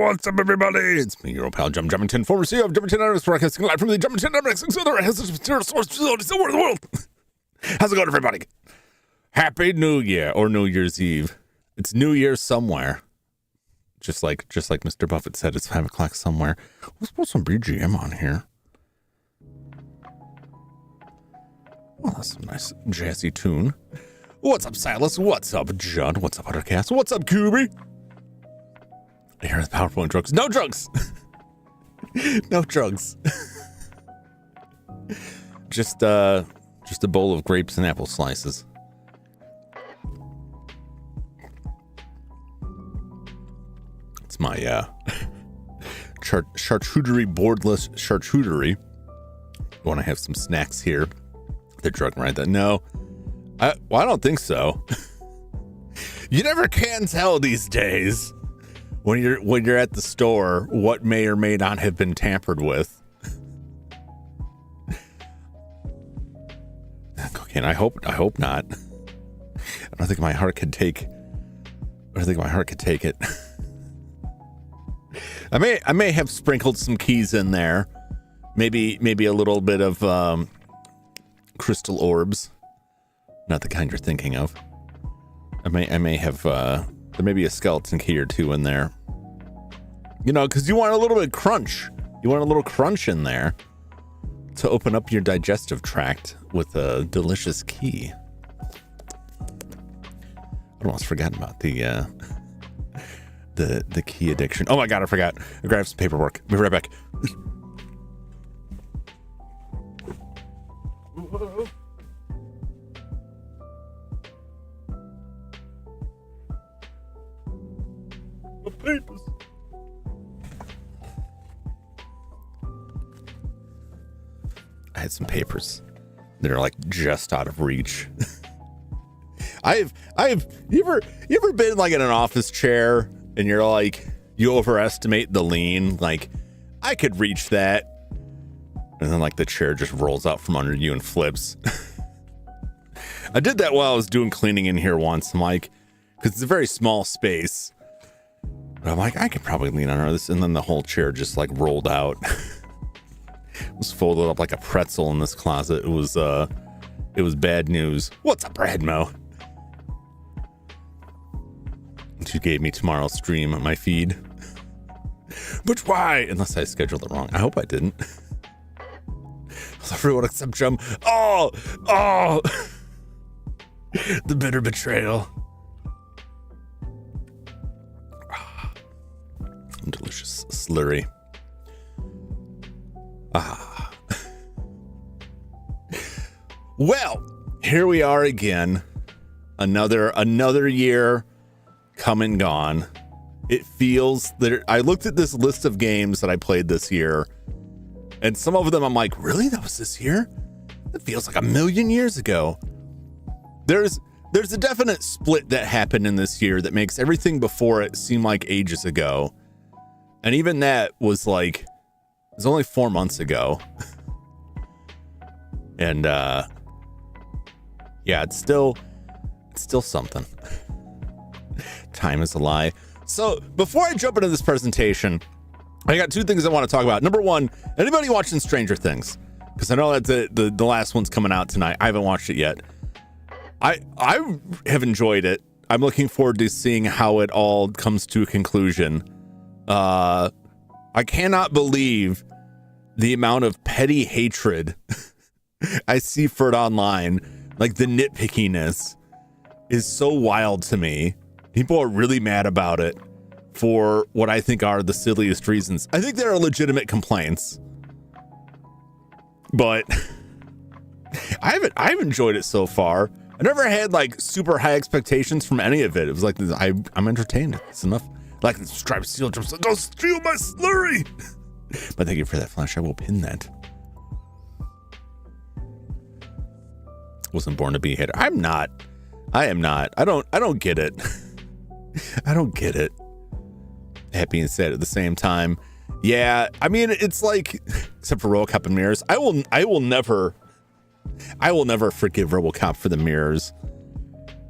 What's up, everybody? It's me, your old pal, Jum Jumington, former CEO of Jumington Dynamics, broadcasting live from the Jumington Dynamics source facility somewhere in the world. How's it going, everybody? Happy New Year, or New Year's Eve. It's New Year somewhere. Just like Mr. Buffett said, it's 5 o'clock somewhere. Let's put some BGM on here. Oh, that's a nice jazzy tune. What's up, Silas? What's up, John? What's up, Ottercast? What's up, Kubi? Here are the powerful and drugs. No drugs! No drugs. Just a bowl of grapes and apple slices. It's my charcuterie, boardless charcuterie. Want to have some snacks here? The drug right there. No, I don't think so. You never can tell these days when you're at the store what may or may not have been tampered with. Cocaine. I hope not. I don't think my heart could take it. I may have sprinkled some keys in there. Maybe a little bit of crystal orbs. Not the kind you're thinking of. I may have there may be a skeleton key or two in there. You know, because you want a little bit of crunch. You want a little crunch in there to open up your digestive tract with a delicious key. I almost forgot about the key addiction. Oh my god, I forgot. I grabbed some paperwork. Be right back. Papers. I had some papers that are like just out of reach. you ever been like in an office chair and you're like, you overestimate the lean, like I could reach that, and then like the chair just rolls out from under you and flips. I did that while I was doing cleaning in here once. I'm like, because it's a very small space, but I'm like, I could probably lean under this, and then the whole chair just like rolled out. It was folded up like a pretzel in this closet. It was bad news. What's up, Bradmo? She gave me tomorrow's stream on my feed. But why? Unless I scheduled it wrong. I hope I didn't. Everyone except Jum. Oh, oh. The bitter betrayal. Delicious slurry. Ah. Well, here we are again. Another year come and gone. It feels that I looked at this list of games that I played this year, and some of them I'm like, really? That was this year? It feels like a million years ago. There's a definite split that happened in this year that makes everything before it seem like ages ago. And even that was like, it was only 4 months ago. And yeah, it's still something. Time is a lie. So before I jump into this presentation, I got two things I want to talk about. Number one, anybody watching Stranger Things? Because I know that the last one's coming out tonight. I haven't watched it yet. I have enjoyed it. I'm looking forward to seeing how it all comes to a conclusion. I cannot believe the amount of petty hatred I see for it online. Like, the nitpickiness is so wild to me. People are really mad about it for what I think are the silliest reasons. I think there are legitimate complaints, but I've enjoyed it so far. I never had like super high expectations from any of it. It was like, I'm entertained. It's enough. Like the striped steel jumps like, go steal my slurry. But thank you for that, Flash. I will pin that. Wasn't born to be a hater. I am not. I don't get it. I don't get it. That being said, at the same time, yeah, I mean, it's like, except for RoboCop and mirrors, I will never forgive RoboCop for the mirrors.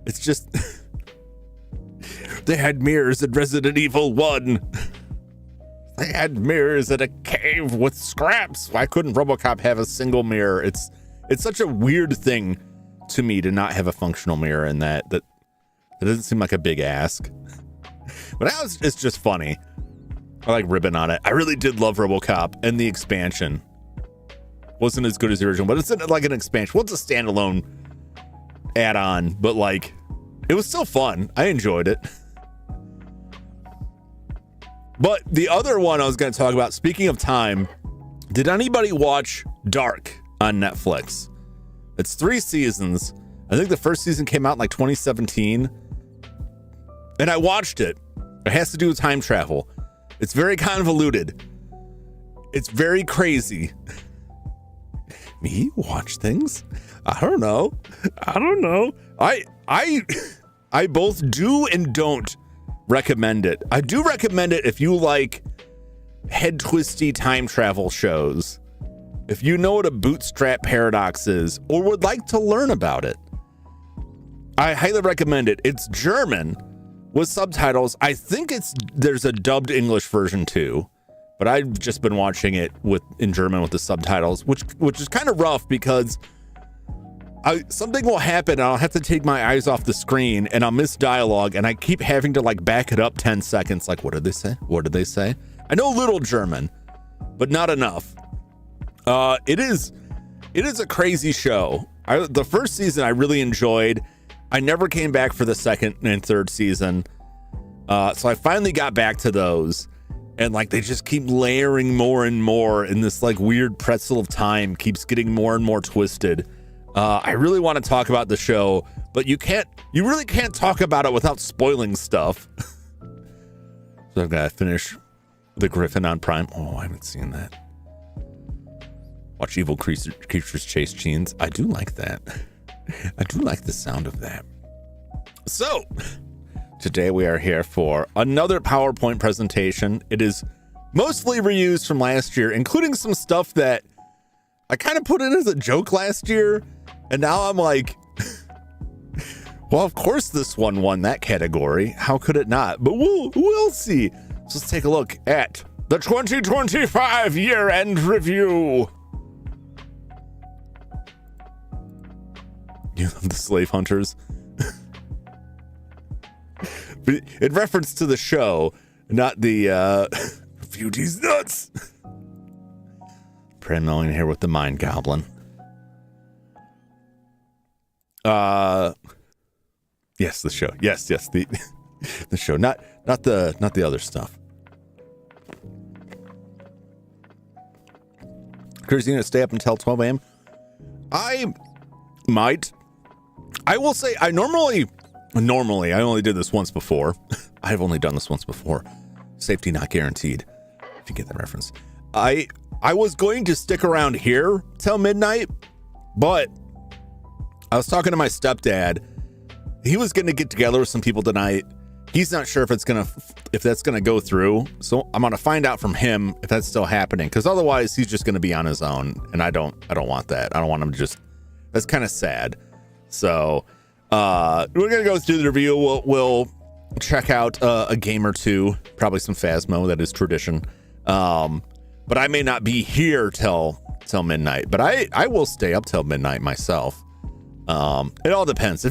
It's just, they had mirrors at Resident Evil 1. They had mirrors at a cave with scraps. Why couldn't RoboCop have a single mirror? It's such a weird thing to me to not have a functional mirror in that doesn't seem like a big ask. But now it's just funny. I like ribbon on it. I really did love RoboCop, and the expansion wasn't as good as the original, but it's like an expansion. Well, it's a standalone add-on, but like, it was still fun. I enjoyed it. But the other one I was going to talk about, speaking of time, did anybody watch Dark on Netflix? It's 3 seasons. I think the first season came out in like 2017. And I watched it. It has to do with time travel. It's very convoluted. It's very crazy. Me watch things? I don't know. I both do and don't recommend it. I do recommend it if you like head twisty time travel shows. If you know what a bootstrap paradox is or would like to learn about it, I highly recommend it. It's German with subtitles. I think there's a dubbed English version too, but I've just been watching it in German with the subtitles, which is kind of rough because something will happen and I'll have to take my eyes off the screen and I'll miss dialogue and I keep having to like back it up 10 seconds. Like, what did they say? What did they say? I know a little German, but not enough. It is a crazy show. The first season I really enjoyed. I never came back for the second and third season. So I finally got back to those, and like they just keep layering more and more, and this like weird pretzel of time keeps getting more and more twisted. I really want to talk about the show, but you really can't talk about it without spoiling stuff. So I've got to finish The Griffin on Prime. Oh, I haven't seen that. Watch evil creatures chase genes. I do like that. I do like the sound of that. So, today we are here for another PowerPoint presentation. It is mostly reused from last year, including some stuff that I kind of put in as a joke last year. And now I'm like, well, of course this one won that category. How could it not? But we'll see. So let's take a look at the 2025 year-end review. You love the slave hunters. But in reference to the show, not the refute these nuts. Pranmelling here with the Mind Goblin. Yes, the show. Yes, the the show. Not the other stuff. Chris, you gonna stay up until 12 a.m.? I might. I will say I normally I only did this once before. I've only done this once before. Safety not guaranteed. If you get that reference. I was going to stick around here till midnight, but I was talking to my stepdad. He was going to get together with some people tonight. He's not sure if that's gonna go through. So I'm gonna find out from him if that's still happening, because otherwise he's just gonna be on his own, and I don't want that. I don't want him to just. That's kind of sad. So we're gonna go through the review. We'll check out a game or two, probably some Phasmo. That is tradition. But I may not be here till midnight. But I will stay up till midnight myself. It all depends.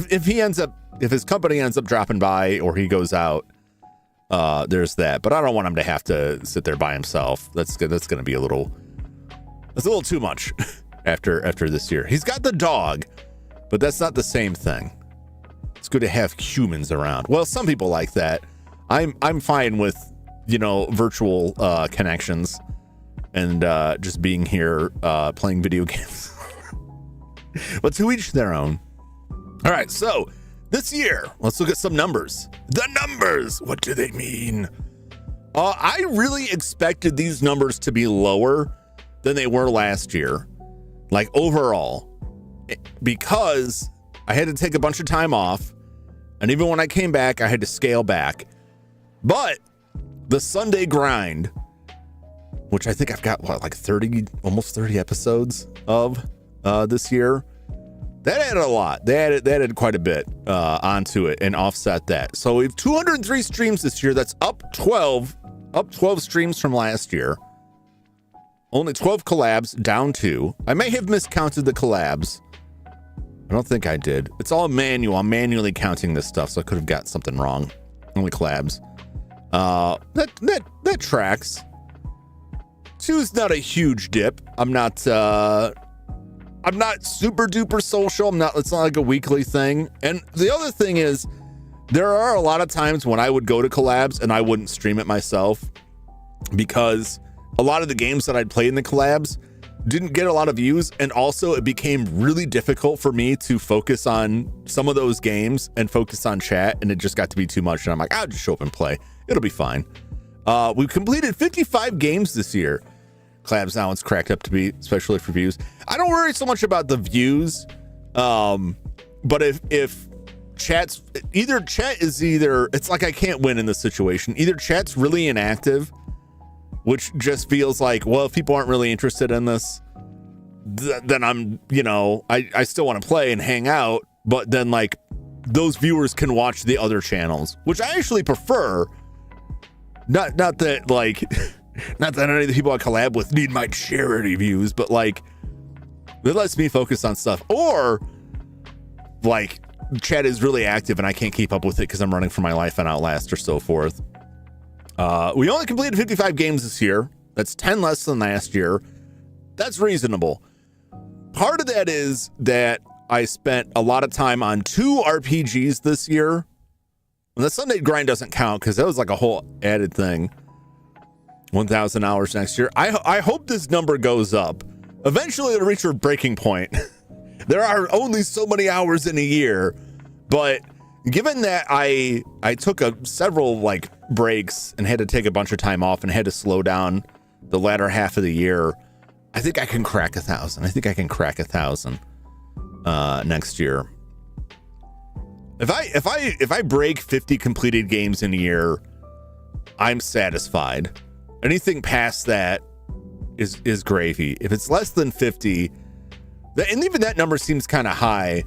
If his company ends up dropping by or he goes out, there's that. But I don't want him to have to sit there by himself. That's going to be a little too much after this year. He's got the dog, but that's not the same thing. It's good to have humans around. Well, some people like that. I'm fine with, virtual connections and just being here playing video games. But to each their own. All right, so this year, let's look at some numbers. The numbers, what do they mean? I really expected these numbers to be lower than they were last year, like overall, because I had to take a bunch of time off, and even when I came back, I had to scale back. But the Sunday grind, which I think I've got, almost 30 episodes of this year, that added a lot. That added quite a bit onto it and offset that. So we have 203 streams this year. That's up 12 streams from last year. Only 12 collabs, down 2. I may have miscounted the collabs. I don't think I did. It's all manual. I'm manually counting this stuff, so I could have got something wrong. Only collabs. That tracks. 2's not a huge dip. I'm not super duper social. It's not like a weekly thing. And the other thing is, there are a lot of times when I would go to collabs and I wouldn't stream it myself, because a lot of the games that I'd play in the collabs didn't get a lot of views. And also it became really difficult for me to focus on some of those games and focus on chat. And it just got to be too much. And I'm like, I'll just show up and play. It'll be fine. We've completed 55 games this year. Collabs now it's cracked up to be, especially for views. I don't worry so much about the views. But if chat's it's like I can't win in this situation. Either chat's really inactive, which just feels like, well, if people aren't really interested in this, then I'm, I still want to play and hang out, but then like those viewers can watch the other channels, which I actually prefer. Not that like, not that any of the people I collab with need my charity views, but like it lets me focus on stuff. Or like chat is really active and I can't keep up with it because I'm running for my life on Outlast or so forth. We only completed 55 games this year. That's 10 less than last year. That's reasonable. Part of that is that I spent a lot of time on 2 RPGs this year. And the Sunday grind doesn't count because that was like a whole added thing. 1,000 hours next year. I hope this number goes up. Eventually it'll reach a breaking point. There are only so many hours in a year, but given that I took several like breaks and had to take a bunch of time off and had to slow down the latter half of the year, I think I can crack 1,000. I think I can crack 1,000 next year. If I break 50 completed games in a year, I'm satisfied. Anything past that is gravy. If it's less than 50, and even that number seems kind of high,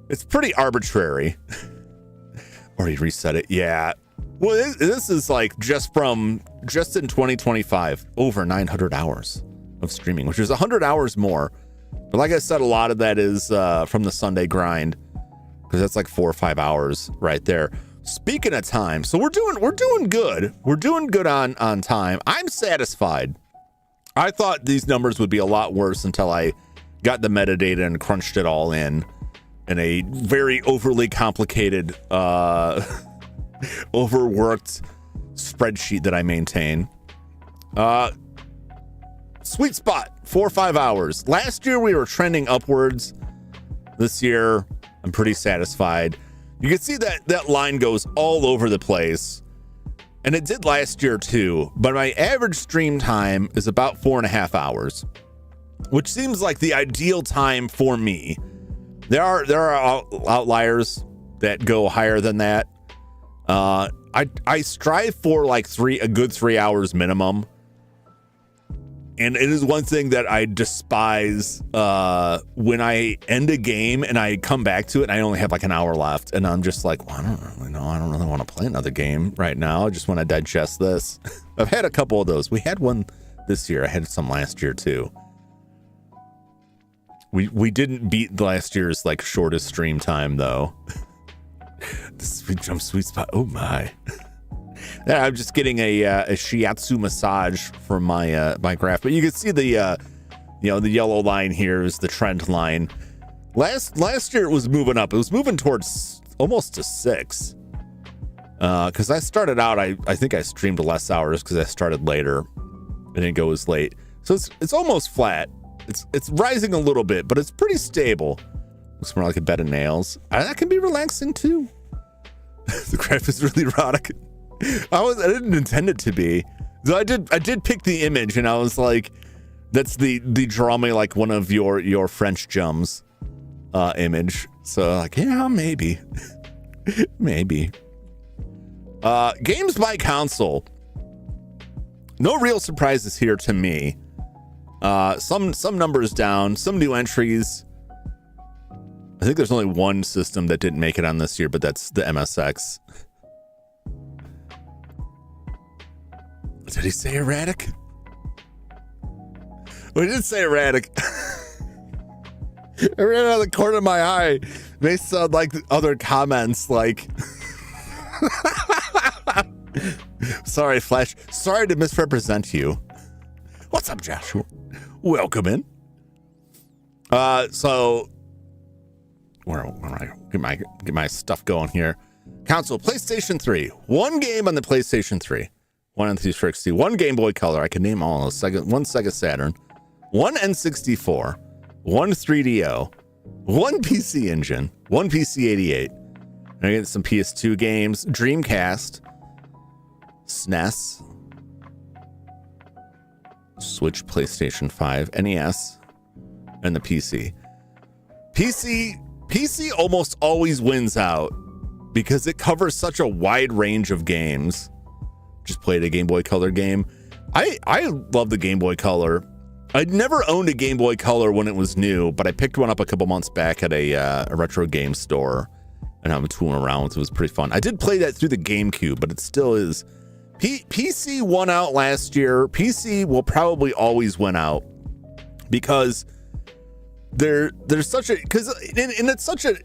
it's pretty arbitrary. Already reset it. Yeah. Well, this is like just in 2025, over 900 hours of streaming, which is 100 hours more. But like I said, a lot of that is from the Sunday grind, because that's like 4 or 5 hours right there. Speaking of time, so we're doing good. We're doing good on time. I'm satisfied. I thought these numbers would be a lot worse until I got the metadata and crunched it all in a very overly complicated, overworked spreadsheet that I maintain. Sweet spot, 4 or 5 hours. Last year we were trending upwards. This year I'm pretty satisfied. You can see that line goes all over the place. And it did last year too, but my average stream time is about 4.5 hours, which seems like the ideal time for me. There are outliers that go higher than that. I strive for like a good 3 hours minimum. And it is one thing that I despise when I end a game and I come back to it and I only have like an hour left. And I'm just like, well, I don't really know. I don't really want to play another game right now. I just want to digest this. I've had a couple of those. We had one this year. I had some last year too. We didn't beat last year's like shortest stream time though. The sweet spot. Oh my. Yeah, I'm just getting a shiatsu massage from my graph, but you can see the the yellow line here is the trend line. Last year it was moving up. It was moving towards almost to 6. Because I started out, I think I streamed less hours because I started later. I didn't go as late, so it's almost flat. It's rising a little bit, but it's pretty stable. Looks more like a bed of nails. That can be relaxing too. The graph is really erotic. I didn't intend it to be. So I did pick the image, and I was like, that's the draw me like one of your French Jums image. So like, yeah, maybe. Maybe. Games by console. No real surprises here to me. Some numbers down, some new entries. I think there's only one system that didn't make it on this year, but that's the MSX. Did he say erratic? Well, he did say erratic. I ran out of the corner of my eye. They sound like other comments like... Sorry, Flash. Sorry to misrepresent you. What's up, Joshua? Welcome in. So... Where I get my stuff going here. Console, PlayStation 3. One game on the PlayStation 3. One N360, one Game Boy Color. I can name all of those. One Sega Saturn, one N64, one 3DO, one PC Engine, one PC 88. I get some PS2 games, Dreamcast, SNES, Switch, PlayStation 5, NES, and the PC. PC almost always wins out because it covers such a wide range of games. Just played a Game Boy Color game. I love the Game Boy Color. I'd never owned a Game Boy Color when it was new, but I picked one up a couple months back at a retro game store, and I'm tooling around with it. It was pretty fun. I did play that through the GameCube, but it still is. PC won out last year. PC will probably always win out because there's such a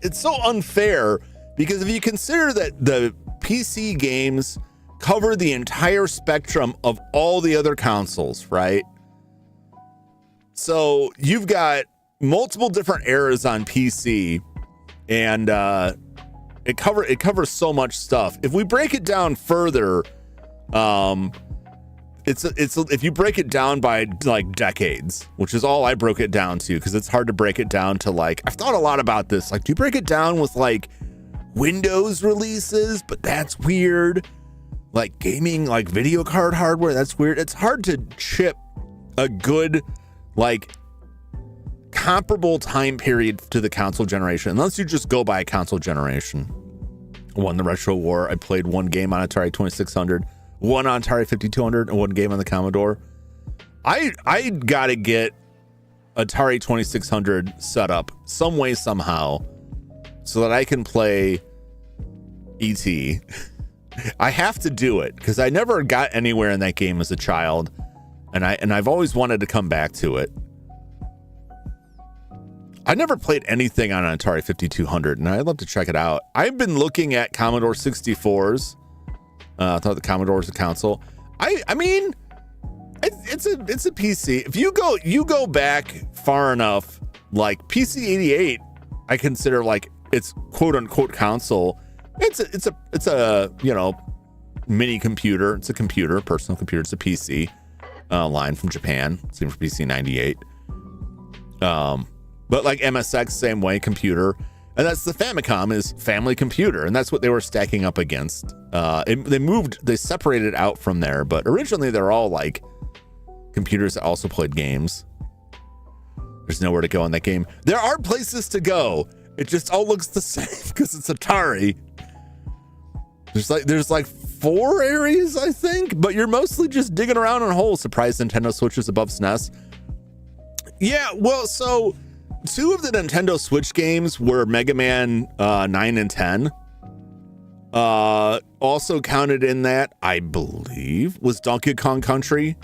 it's so unfair, because if you consider that the PC games cover the entire spectrum of all the other consoles, right? So you've got multiple different eras on PC, and it covers so much stuff. If we break it down further, it's if you break it down by like decades, which is all I broke it down to, because it's hard to break it down to like, I've thought a lot about this. Like, do you break it down with like Windows releases? But that's weird. Like gaming, like video card hardware, that's weird. It's hard to chip a good, like, comparable time period to the console generation, unless you just go by a console generation. Won the Retro War. I played one game on Atari 2600, one on Atari 5200, and one game on the Commodore. I gotta get Atari 2600 set up some way, somehow, so that I can play E.T. I have to do it because I never got anywhere in that game as a child, and I've always wanted to come back to it. I never played anything on an Atari 5200, and I'd love to check it out. I've been looking at Commodore 64s. I thought the Commodore was a console. I mean, It's a PC. If you go back far enough, like PC 88, I consider like it's quote unquote console. It's a mini computer. It's a computer, personal computer. It's a PC line from Japan. Same for PC 98. But like MSX, same way, computer. And that's the Famicom is family computer. And that's what they were stacking up against. They separated out from there. But originally they're all like computers that also played games. There's nowhere to go in that game. There are places to go. It just all looks the same because it's Atari. There's like 4 areas, I think, but you're mostly just digging around in holes. Surprise Nintendo Switches above SNES. Yeah, well, so 2 of the Nintendo Switch games were Mega Man 9 and 10. Also counted in that, I believe, was Donkey Kong Country.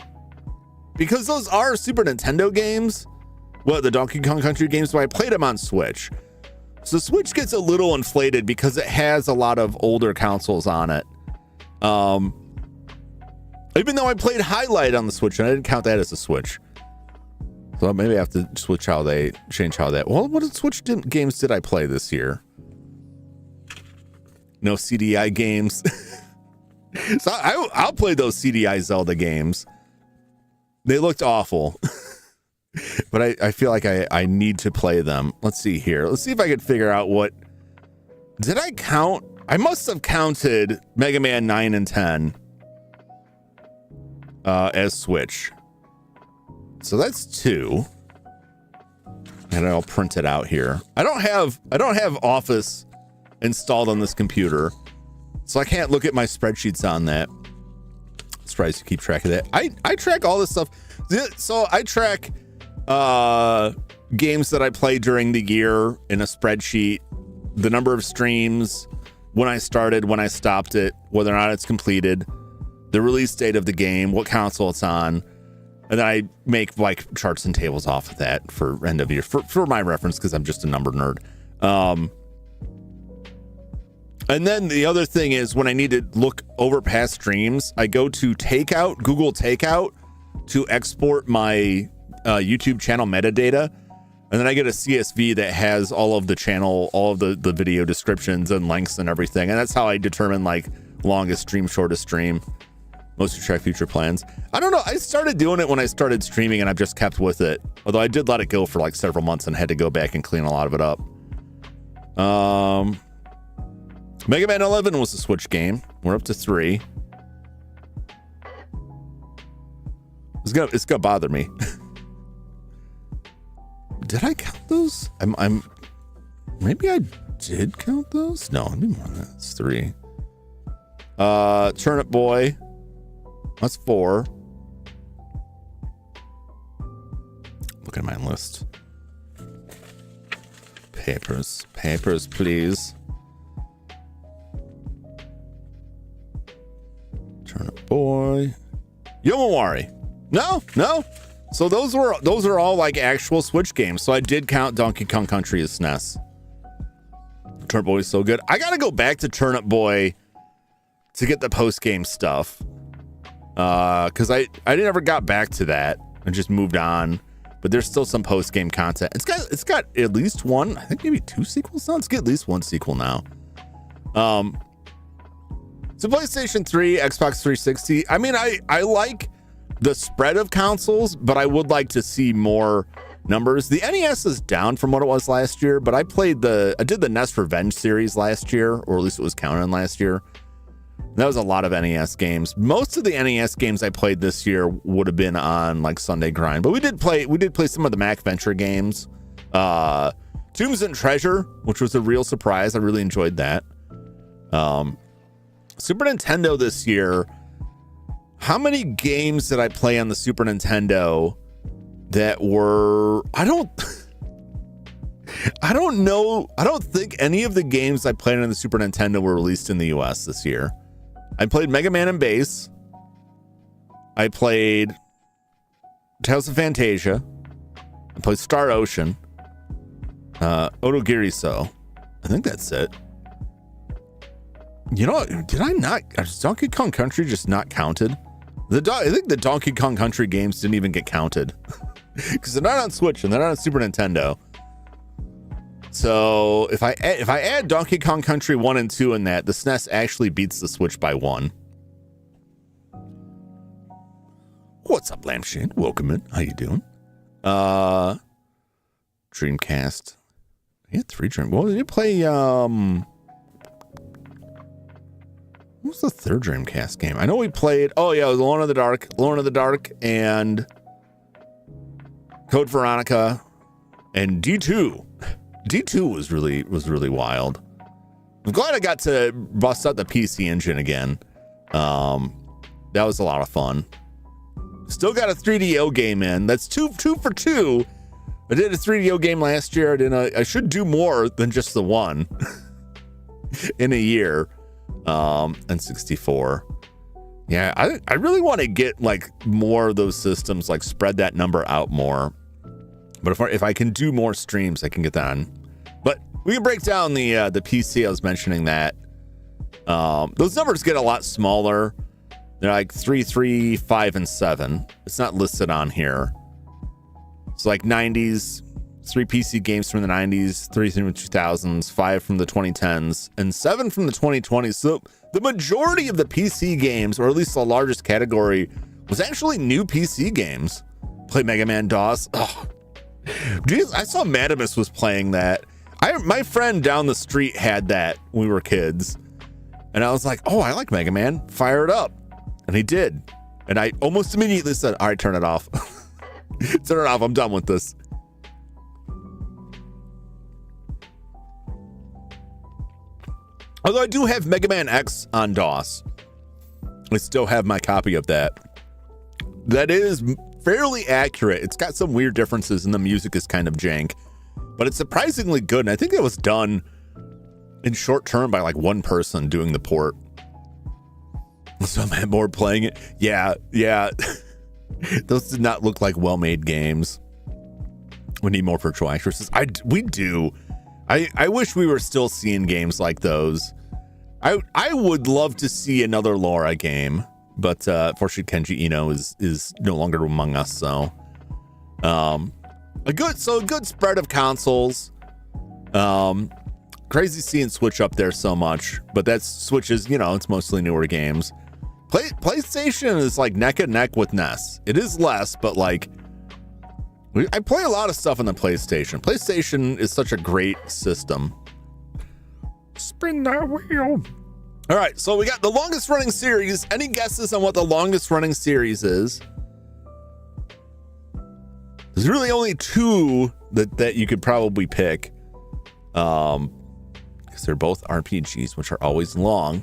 Because those are Super Nintendo games. Well, the Donkey Kong Country games, but I played them on Switch. So Switch gets a little inflated because it has a lot of older consoles on it. Even though I played Highlight on the Switch, and I didn't count that as a Switch. So maybe I have to change how that. Well, what Switch games did I play this year? No CDI games. So I'll play those CDI Zelda games. They looked awful. But I feel like I need to play them. Let's see here. Let's see if I could figure out what... Did I count? I must have counted Mega Man 9 and 10 as Switch. So that's 2. And I'll print it out here. I don't have Office installed on this computer, so I can't look at my spreadsheets on that. Surprised you keep track of that. I track all this stuff. So I track games that I play during the year in a spreadsheet, the number of streams, when I started, when I stopped it, whether or not it's completed, the release date of the game, what console it's on, and then I make like charts and tables off of that for end of year for my reference because I'm just a number nerd. And then the other thing is when I need to look over past streams, I go to Google Takeout to export my YouTube channel metadata, and then I get a CSV that has all of the channel, all of the video descriptions and lengths and everything, and that's how I determine like longest stream, shortest stream, most to track future plans. I don't know, I started doing it when I started streaming and I've just kept with it, although I did let it go for like several months and had to go back and clean a lot of it up. Mega Man 11 was a Switch game. We're up to 3. It's gonna bother me. Did I count those? Maybe I did count those. No, I didn't want that. It's 3. Turnip Boy. That's 4. Look at my list. Papers, please. Turnip Boy. Yomawari. No. So those are all like actual Switch games. So I did count Donkey Kong Country as SNES. Turnip Boy is so good. I gotta go back to Turnip Boy to get the post game stuff. Because I never got back to that. I just moved on. But there's still some post game content. It's got at least 1, I think maybe 2 sequels now. Let's get at least 1 sequel now. So PlayStation 3, Xbox 360. I mean, I like the spread of consoles, but I would like to see more numbers. The NES is down from what it was last year, but I did the NES Revenge series last year, or at least it was counted last year. That was a lot of NES games. Most of the NES games I played this year would have been on like Sunday Grind, but we did play some of the Mac Venture games. Tombs and Treasure, which was a real surprise. I really enjoyed that. Super Nintendo this year. How many games did I play on the Super Nintendo that were... I don't know. I don't think any of the games I played on the Super Nintendo were released in the US this year. I played Mega Man and Bass. I played Tales of Fantasia. I played Star Ocean. Otogiri-so. I think that's it. You know, did I not... Is Donkey Kong Country just not counted? I think the Donkey Kong Country games didn't even get counted because they're not on Switch and they're not on Super Nintendo. So if I add Donkey Kong Country 1 and 2 in that, the SNES actually beats the Switch by 1. What's up, Lampshade? Welcome in. How you doing? Dreamcast. Yeah, 3 Dream. Well, did you play what was the third Dreamcast game? I know we played. Oh yeah, it was Alone in the Dark, and Code Veronica, and D2. D2 was really wild. I'm glad I got to bust out the PC Engine again. That was a lot of fun. Still got a 3DO game in. That's two for 2. I did a 3DO game last year. I should do more than just the one in a year. And 64. Yeah, I really want to get like more of those systems, like spread that number out more. But if I can do more streams, I can get that on. But we can break down the PC. I was mentioning that. Those numbers get a lot smaller. They're like 3, 3, 5, and 7. It's not listed on here. It's like 90s, 3 PC games from the 90s, 3 from the 2000s, 5 from the 2010s, and 7 from the 2020s. So the majority of the PC games, or at least the largest category, was actually new PC games. Play Mega Man DOS. Oh, geez, I saw Madamus was playing that. My friend down the street had that when we were kids. And I was like, oh, I like Mega Man. Fire it up. And he did. And I almost immediately said, all right, turn it off. Turn it off. I'm done with this. Although I do have Mega Man X on DOS. I still have my copy of that. That is fairly accurate. It's got some weird differences and the music is kind of jank. But it's surprisingly good. And I think it was done in short term by like one person doing the port. So I'm more playing it. Yeah. Those did not look like well-made games. We need more virtual actresses. We do. I wish we were still seeing games like those. I would love to see another Laura game, but unfortunately Kenji Eno is no longer among us. So a good spread of consoles. Crazy seeing Switch up there so much, but that's Switch's, it's mostly newer games. PlayStation is like neck and neck with NES. It is less, but like I play a lot of stuff on the PlayStation. PlayStation is such a great system. Spin that wheel. All right, so we got the longest running series. Any guesses on what the longest running series is? There's really only 2 that you could probably pick. Because they're both RPGs, which are always long.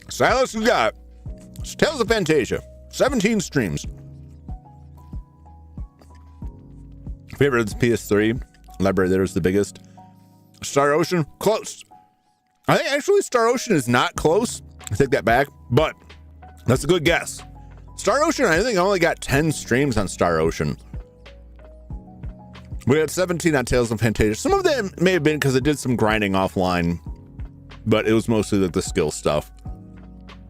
Silas, we got Tales of Fantasia, 17 streams. Favorite is PS3. Library there is the biggest. Star Ocean, close. I think actually Star Ocean is not close. I take that back, but that's a good guess. Star Ocean, I think I only got 10 streams on Star Ocean. We had 17 on Tales of Fantasia. Some of them may have been because I did some grinding offline, but it was mostly like the skill stuff.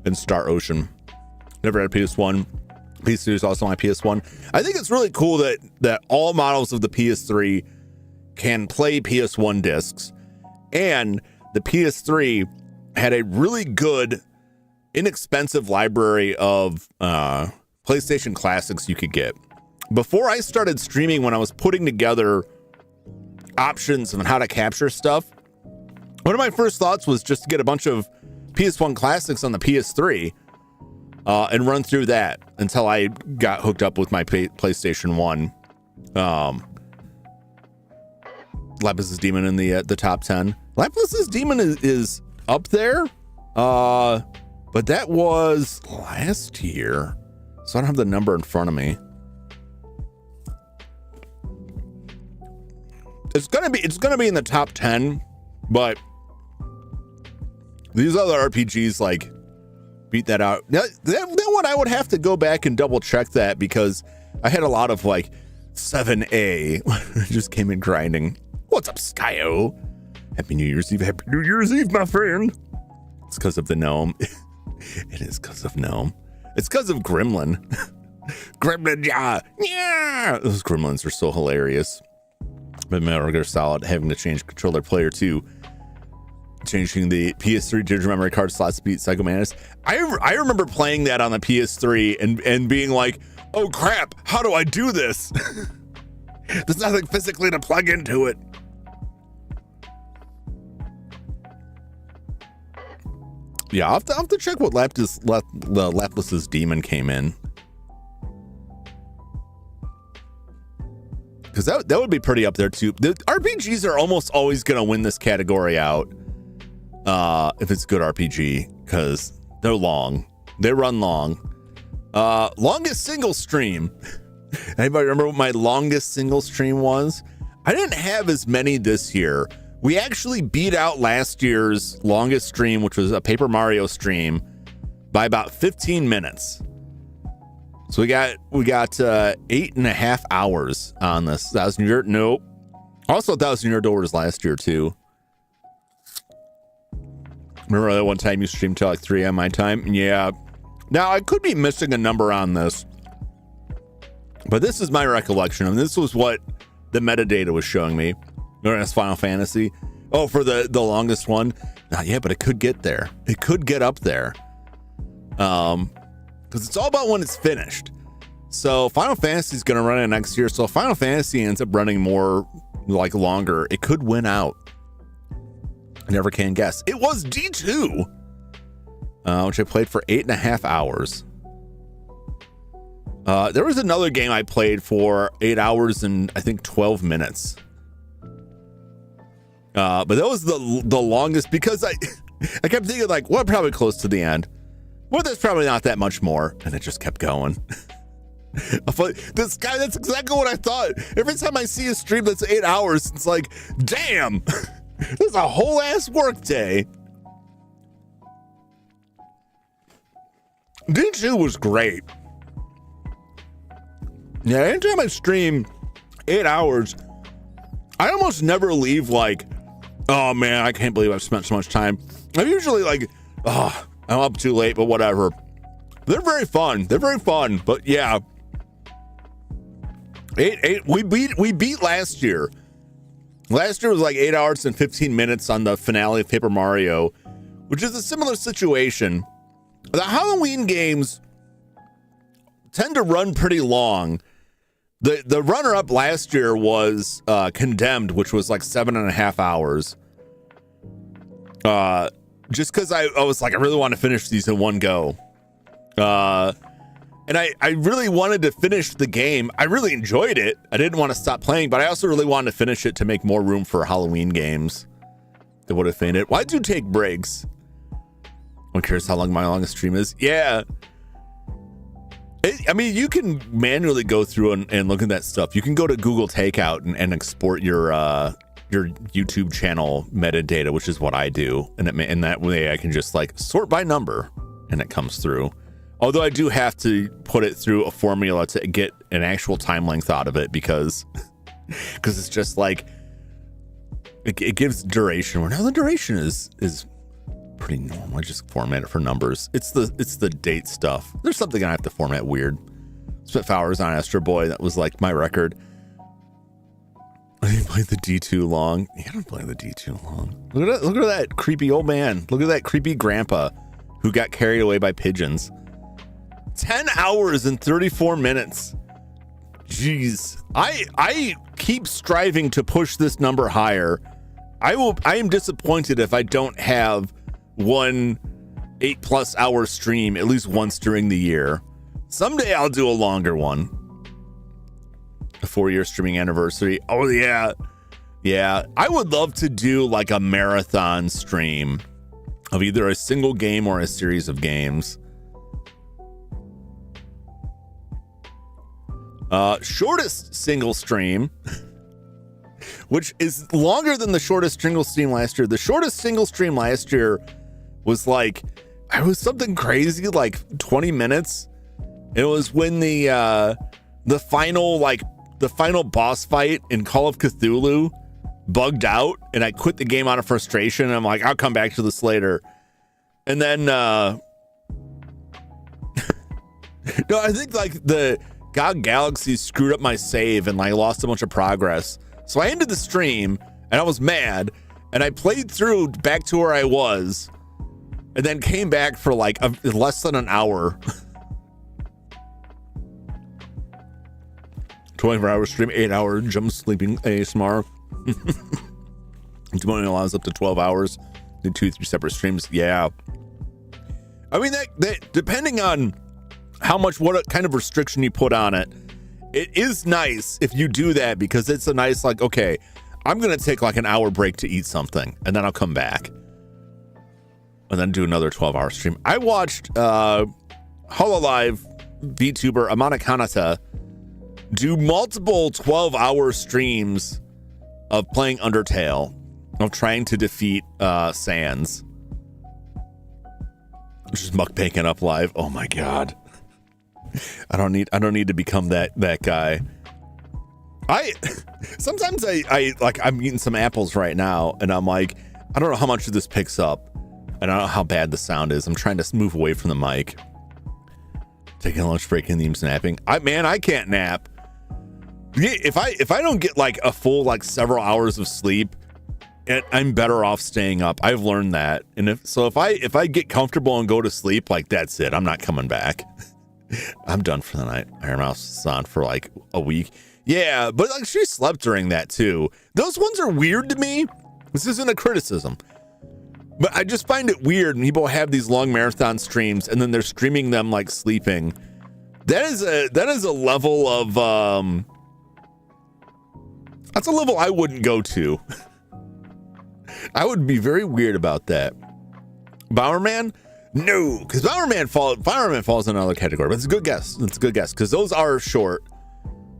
In Star Ocean. Never had a PS1. PS3 is also my PS1. I think it's really cool that all models of the PS3 can play PS1 discs, and the PS3 had a really good, inexpensive library of PlayStation classics you could get. Before I started streaming, when I was putting together options on how to capture stuff, one of my first thoughts was just to get a bunch of PS1 classics on the PS3 and run through that until I got hooked up with my PlayStation 1. Lapis' Demon in the top 10. Lapis' Demon is up there, but that was last year, so I don't have the number in front of me. It's gonna be in the top 10, but these other RPGs like beat that out. That one I would have to go back and double check that because I had a lot of like 7A just came in grinding. What's up, Skyo? Happy New Year's Eve. Happy New Year's Eve, my friend. It's because of the gnome. It is because of gnome. It's because of Gremlin. Gremlin, yeah. Those gremlins are so hilarious. But Metal Gear Solid having to change controller player 2. Changing the PS3 digital memory card slots to beat Psycho Mantis. I remember playing that on the PS3 and being like, oh crap, how do I do this? There's nothing physically to plug into it. Yeah, I'll have to check what Laplace's demon came in. Because that would be pretty up there too. The RPGs are almost always going to win this category out. If it's good RPG, because they're long. They run long. Longest single stream. Anybody remember what my longest single stream was? I didn't have as many this year. We actually beat out last year's longest stream, which was a Paper Mario stream, by about 15 minutes. So we got 8.5 hours on this. 1,000 Year. Nope. Also 1,000 Year Door was last year too. Remember that one time you streamed till like 3 a.m. my time? Yeah. Now I could be missing a number on this, but this is my recollection, and this was what the metadata was showing me. That's Final Fantasy. Oh, for the longest one? Not yet, but it could get there. It could get up there. Because it's all about when it's finished. So Final Fantasy is going to run it next year. So if Final Fantasy ends up running more, like longer, it could win out. I never can guess. It was D2, which I played for 8.5 hours. There was another game I played for 8 hours and I think 12 minutes. But that was the longest because I kept thinking like, well, probably close to the end. Well, there's probably not that much more. And it just kept going. This guy, that's exactly what I thought. Every time I see a stream that's 8 hours, it's like, damn, this is a whole ass work day. D2 was great. Yeah, anytime I stream 8 hours, I almost never leave like, oh man, I can't believe I've spent so much time. I'm usually like, oh, I'm up too late, but whatever. They're very fun. They're very fun. But yeah, we beat last year. Last year was like 8 hours and 15 minutes on the finale of Paper Mario, which is a similar situation. The Halloween games tend to run pretty long. The runner-up last year was Condemned, which was like 7.5 hours. Just because I was like, I really want to finish these in one go. And I really wanted to finish the game. I really enjoyed it. I didn't want to stop playing, but I also really wanted to finish it to make more room for Halloween games that would have fainted. Why do you take breaks? I'm curious how long my longest stream is. Yeah. I mean, you can manually go through and look at that stuff. You can go to Google Takeout and export your YouTube channel metadata, which is what I do. And in that way, I can just like sort by number and it comes through. Although I do have to put it through a formula to get an actual time length out of it because it's just like, it gives duration. Now the duration is pretty normal. I just format it for numbers. It's the date stuff. There's something I have to format weird. Spent hours on Astro Boy. That was like my record. I didn't play the D2 long. Yeah, I don't play the D2 long. Look at that creepy old man. Look at that creepy grandpa who got carried away by pigeons. 10 hours and 34 minutes. Jeez. I keep striving to push this number higher. I am disappointed if I don't have one 8+ hour stream at least once during the year. Someday I'll do a longer one. A 4-year streaming anniversary. Oh yeah. Yeah. I would love to do like a marathon stream of either a single game or a series of games. Shortest single stream, which is longer than the shortest single stream last year. The shortest single stream last year was like, it was something crazy, like 20 minutes. It was when the final like the final boss fight in Call of Cthulhu bugged out, and I quit the game out of frustration. And I'm like, I'll come back to this later. And then, no, I think like the GOG Galaxy screwed up my save and I lost a bunch of progress. So I ended the stream and I was mad, and I played through back to where I was, and then came back for like less than an hour. 24-hour stream, 8-hour jump sleeping ASMR. It allows up to 12 hours. Do 2-3 separate streams. Yeah. I mean, that depending on what kind of restriction you put on it, it is nice if you do that, because it's a nice, like, okay, I'm going to take like an hour break to eat something, and then I'll come back and then do another 12-hour stream. I watched Hololive VTuber Amana Kanata do multiple 12-hour streams of playing Undertale, of trying to defeat Sans. Just mukbanging up live. Oh my god. I don't need to become that guy. Sometimes I like, I'm eating some apples right now, and I'm like, I don't know how much of this picks up, and I don't know how bad the sound is. I'm trying to move away from the mic. Taking a lunch break and then snapping. I can't nap. If I don't get like a full like several hours of sleep, I'm better off staying up. I've learned that. And if I get comfortable and go to sleep, like, that's it. I'm not coming back. I'm done for the night. Iron Mouse is on for like a week. Yeah, but like, she slept during that too. Those ones are weird to me. This isn't a criticism, but I just find it weird when people have these long marathon streams and then they're streaming them like sleeping. That is a level of that's a level I wouldn't go to. I would be very weird about that. Bowerman? No, because Bowerman falls in another category, but it's a good guess. It's a good guess because those are short.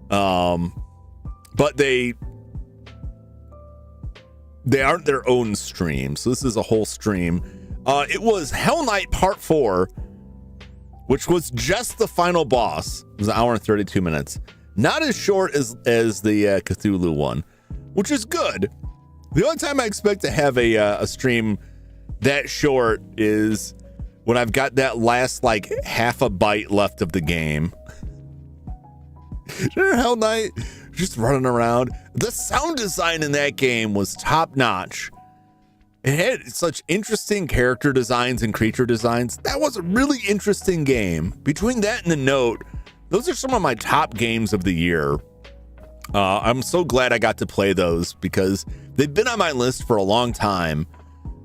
But they aren't their own stream. So this is a whole stream. It was Hell Knight Part 4, which was just the final boss. It was an hour and 32 minutes. Not as short as the Cthulhu one, which is good. The only time I expect to have a stream that short is when I've got that last like half a bite left of the game. Hell Knight just running around. The sound design in that game was top notch. It had such interesting character designs and creature designs. That was a really interesting game. Between that and The Note, those are some of my top games of the year. I'm so glad I got to play those because they've been on my list for a long time.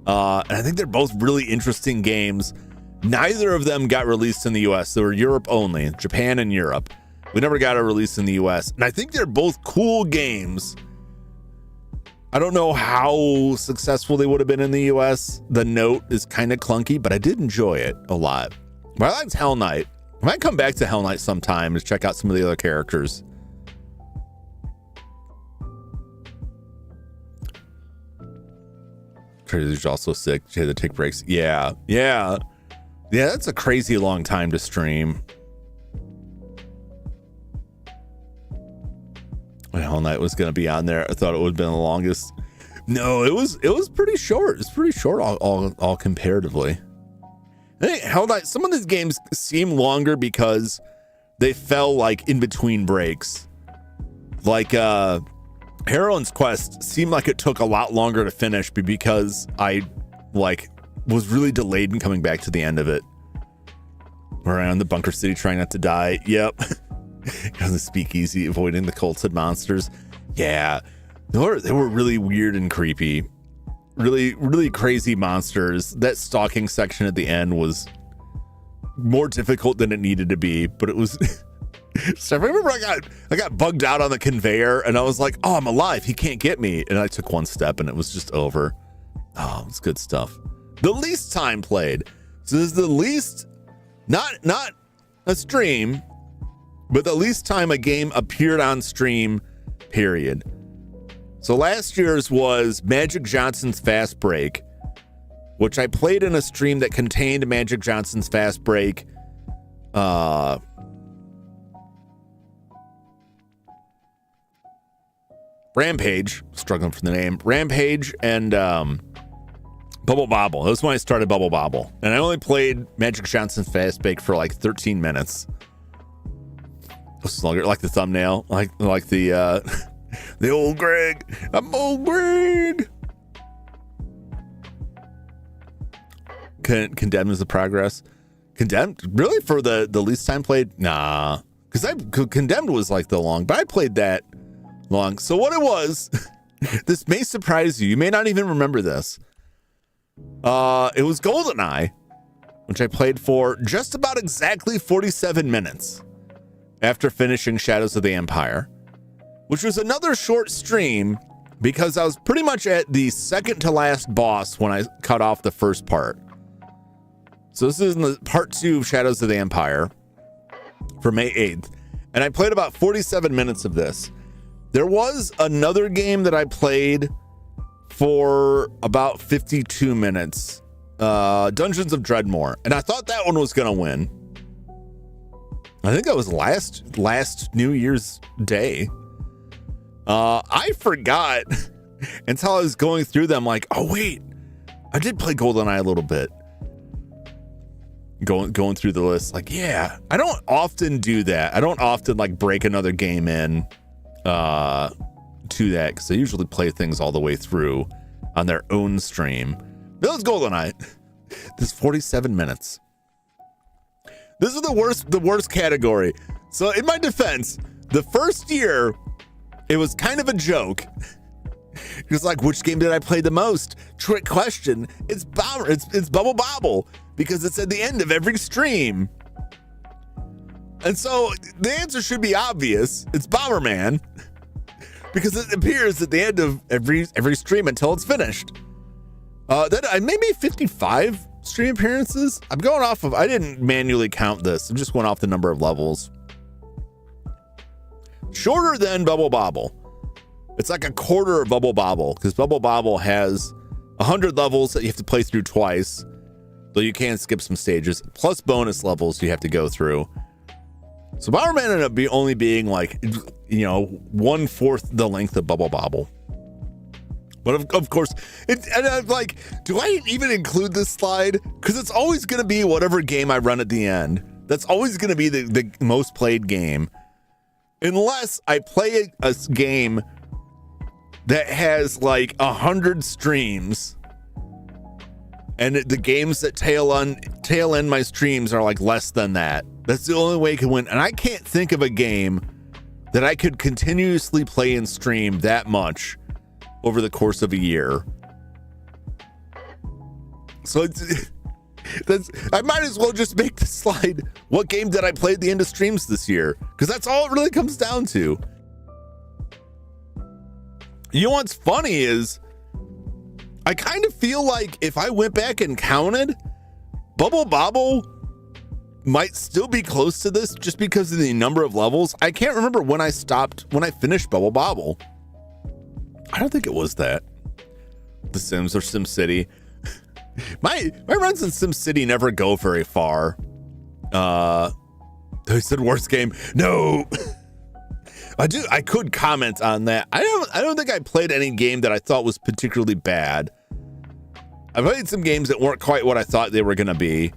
And I think they're both really interesting games. Neither of them got released in the US. They were Europe only, Japan and Europe. We never got a release in the US. And I think they're both cool games. I don't know how successful they would have been in the US. The Note is kind of clunky, but I did enjoy it a lot. But I liked Hell Knight. I might come back to Hell Knight sometime to check out some of the other characters. Trader's also sick. She had to take breaks. Yeah, that's a crazy long time to stream. Hell Knight was going to be on there. I thought it would have been the longest. No, it was pretty short. It's pretty short all comparatively. Hey, Hell Knight, some of these games seem longer because they fell like in between breaks. Like Heroine's Quest seemed like it took a lot longer to finish because I like was really delayed in coming back to the end of it. Around the bunker city trying not to die. Yep. Because the speakeasy avoiding the culted monsters. Yeah. They were really weird and creepy. Really, really crazy monsters. That stalking section at the end was more difficult than it needed to be, but it was so I remember I got bugged out on the conveyor and I was like, oh, I'm alive. He can't get me. And I took one step and it was just over. Oh, it's good stuff. The least time played. So this is the least, not a stream, but the least time a game appeared on stream, period. So last year's was Magic Johnson's Fast Break, which I played in a stream that contained Magic Johnson's Fast Break. Rampage, struggling for the name, Rampage and Bubble Bobble. That was when I started Bubble Bobble. And I only played Magic Johnson's Fast Bake for like 13 minutes. It was longer, like the thumbnail, like the the old Greg. I'm old Greg. Condemned is the progress. Condemned? Really? For the least time played? Nah. Because Condemned was like the long, but I played that long. So what it was, this may surprise you. You may not even remember this. It was GoldenEye, which I played for just about exactly 47 minutes after finishing Shadows of the Empire, which was another short stream because I was pretty much at the second to last boss when I cut off the first part. So this is in the part 2 of Shadows of the Empire for May 8th. And I played about 47 minutes of this. There was another game that I played for about 52 minutes. Dungeons of Dreadmore. And I thought that one was going to win. I think that was last New Year's Day. I forgot until I was going through them like, oh wait, I did play GoldenEye a little bit. Going through the list, like, yeah, I don't often do that. I don't often like break another game in to that because I usually play things all the way through on their own stream. That was GoldenEye. This 47 minutes. This is the worst category. So in my defense, the first year, it was kind of a joke. It was like, which game did I play the most? Trick question. It's Bubble Bobble because it's at the end of every stream. And so the answer should be obvious. It's Bomberman because it appears at the end of every stream until it's finished. Then I maybe 55 stream appearances. I'm going off of, I didn't manually count this. I just went off the number of levels. Shorter than Bubble Bobble. It's like a quarter of Bubble Bobble because Bubble Bobble has 100 levels that you have to play through twice, though you can skip some stages, plus bonus levels you have to go through. So Bomberman ended up only being like, 1/4 the length of Bubble Bobble. But of course, and I'm like, do I even include this slide? Because it's always going to be whatever game I run at the end. That's always going to be the most played game. Unless I play a game that has like 100 streams and the games that tail end my streams are like less than that. That's the only way I can win. And I can't think of a game that I could continuously play and stream that much over the course of a year. So I might as well just make the slide. What game did I play at the end of streams this year? Because that's all it really comes down to. You know what's funny is I kind of feel like if I went back and counted, Bubble Bobble might still be close to this just because of the number of levels. I can't remember when I finished Bubble Bobble. I don't think it was that. The Sims or SimCity. My runs in SimCity never go very far. They said worst game. No. I could comment on that. I don't think I played any game that I thought was particularly bad. I played some games that weren't quite what I thought they were going to be.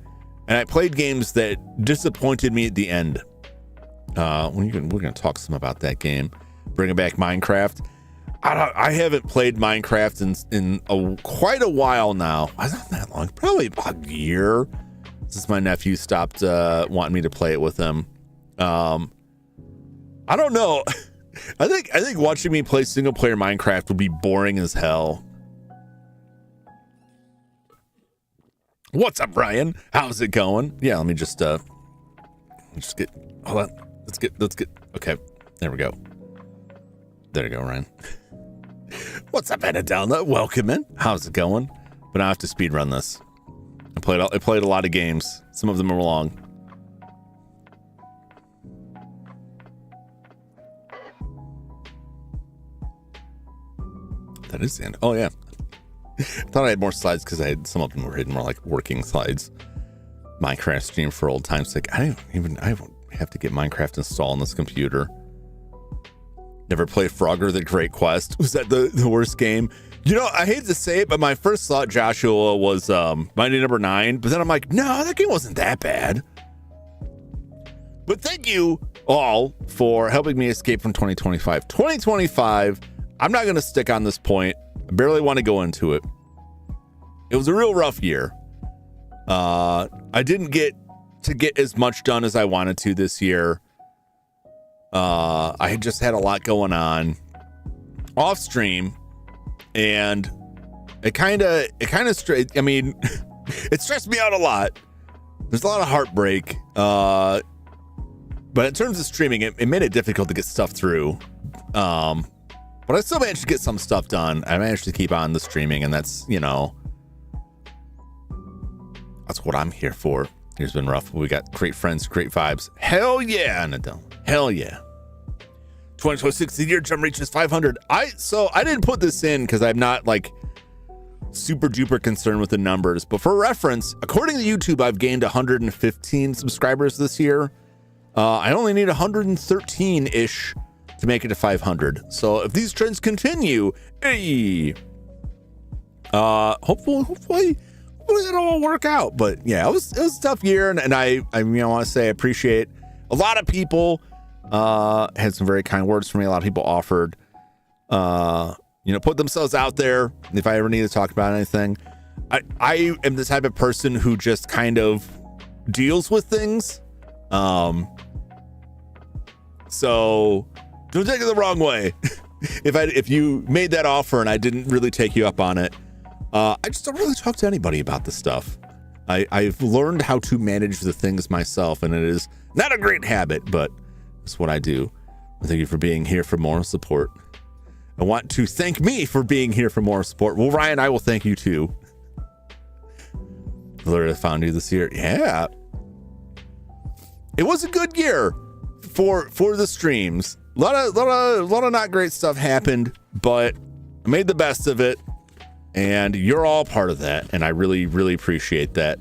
And I played games that disappointed me at the end. We're going to talk some about that game. Bringing back Minecraft. I haven't played Minecraft in quite a while now. Not that long. Probably about a year since my nephew stopped wanting me to play it with him. I don't know. I think watching me play single player Minecraft would be boring as hell. What's up, Ryan? How's it going? Yeah, let me just get, hold on. Let's get, okay. There we go. There you go, Ryan. What's up, Anadella? Welcome in. How's it going? But I have to speed run this. I played a lot of games. Some of them are long. That is the end. Oh yeah. I thought I had more slides because some of them were hidden, more like working slides. Minecraft stream for old time's sake. I have to get Minecraft installed on this computer. Never played Frogger the Great Quest. Was that the worst game? You know, I hate to say it, but my first thought, Joshua, was Mighty Number 9. But then I'm like, no, that game wasn't that bad. But thank you all for helping me escape from 2025. 2025, I'm not going to stick on this point. I barely want to go into it. It was a real rough year. I didn't get as much done as I wanted to this year. I just had a lot going on off stream, and it kind of I mean, it stressed me out a lot. There's a lot of heartbreak. But in terms of streaming, it made it difficult to get stuff through. But I still managed to get some stuff done. I managed to keep on the streaming, and that's, you know, that's what I'm here for. It's been rough. We got great friends, great vibes. Hell yeah, Nadal. Hell yeah. 2026, the year Jum reaches 500. So I didn't put this in because I'm not like super duper concerned with the numbers. But for reference, according to YouTube, I've gained 115 subscribers this year. I only need 113-ish to make it to 500. So if these trends continue, hey, hopefully it'll all work out. But yeah, it was a tough year, and I want to say I appreciate a lot of people had some very kind words for me. A lot of people offered, put themselves out there if I ever need to talk about anything. I am the type of person who just kind of deals with things. So don't take it the wrong way. If you made that offer and I didn't really take you up on it, I just don't really talk to anybody about this stuff. I've learned how to manage the things myself, and it is not a great habit, but it's what I do. Thank you for being here for moral support. I want to thank me for being here for moral support. Well, Ryan, I will thank you too. Literally found you this year. Yeah. It was a good year for the streams. A lot of not great stuff happened, but I made the best of it, and you're all part of that, and I really, really appreciate that.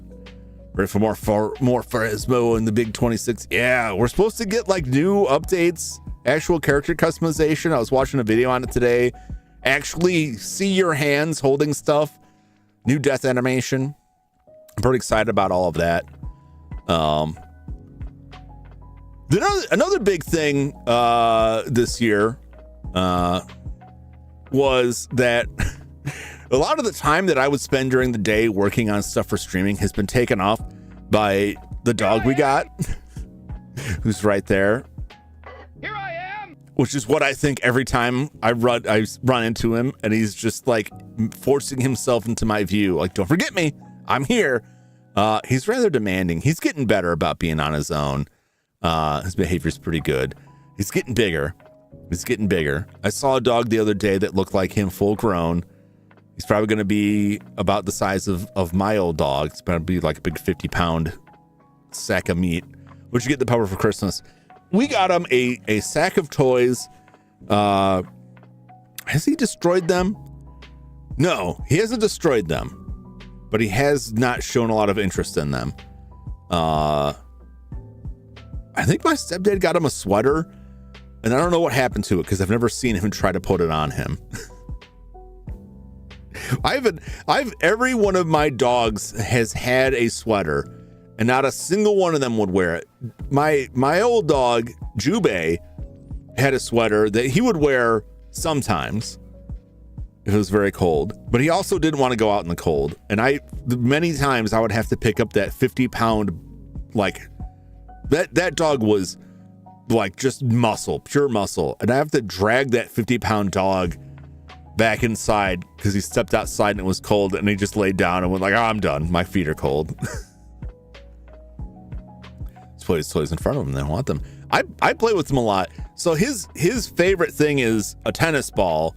Ready for more Pharasmo in the big 26? Yeah, we're supposed to get like new updates, actual character customization. I was watching a video on it today. Actually see your hands holding stuff. New death animation. I'm pretty excited about all of that. Another big thing this year was that a lot of the time that I would spend during the day working on stuff for streaming has been taken off by the dog we got, who's right there. Here I am. Which is what I think every time I run into him, and he's just like forcing himself into my view. Like, don't forget me, I'm here. He's rather demanding. He's getting better about being on his own. His behavior's pretty good. He's getting bigger. I saw a dog the other day that looked like him full grown. He's probably going to be about the size of my old dog. It's going to be like a big 50-pound sack of meat. What'd you get the Pupper for Christmas? We got him a sack of toys. Has he destroyed them? No, he hasn't destroyed them, but he has not shown a lot of interest in them. I think my stepdad got him a sweater, and I don't know what happened to it because I've never seen him try to put it on him. Every one of my dogs has had a sweater, and not a single one of them would wear it. My old dog, Jubei, had a sweater that he would wear sometimes if it was very cold, but he also didn't want to go out in the cold. And many times I would have to pick up that 50-pound, like, that dog was like just muscle, pure muscle. And I have to drag that 50-pound dog back inside because he stepped outside and it was cold, and he just laid down and went like, oh, I'm done. My feet are cold. Let's play his toys in front of him. They don't want them. I play with him a lot. So his favorite thing is a tennis ball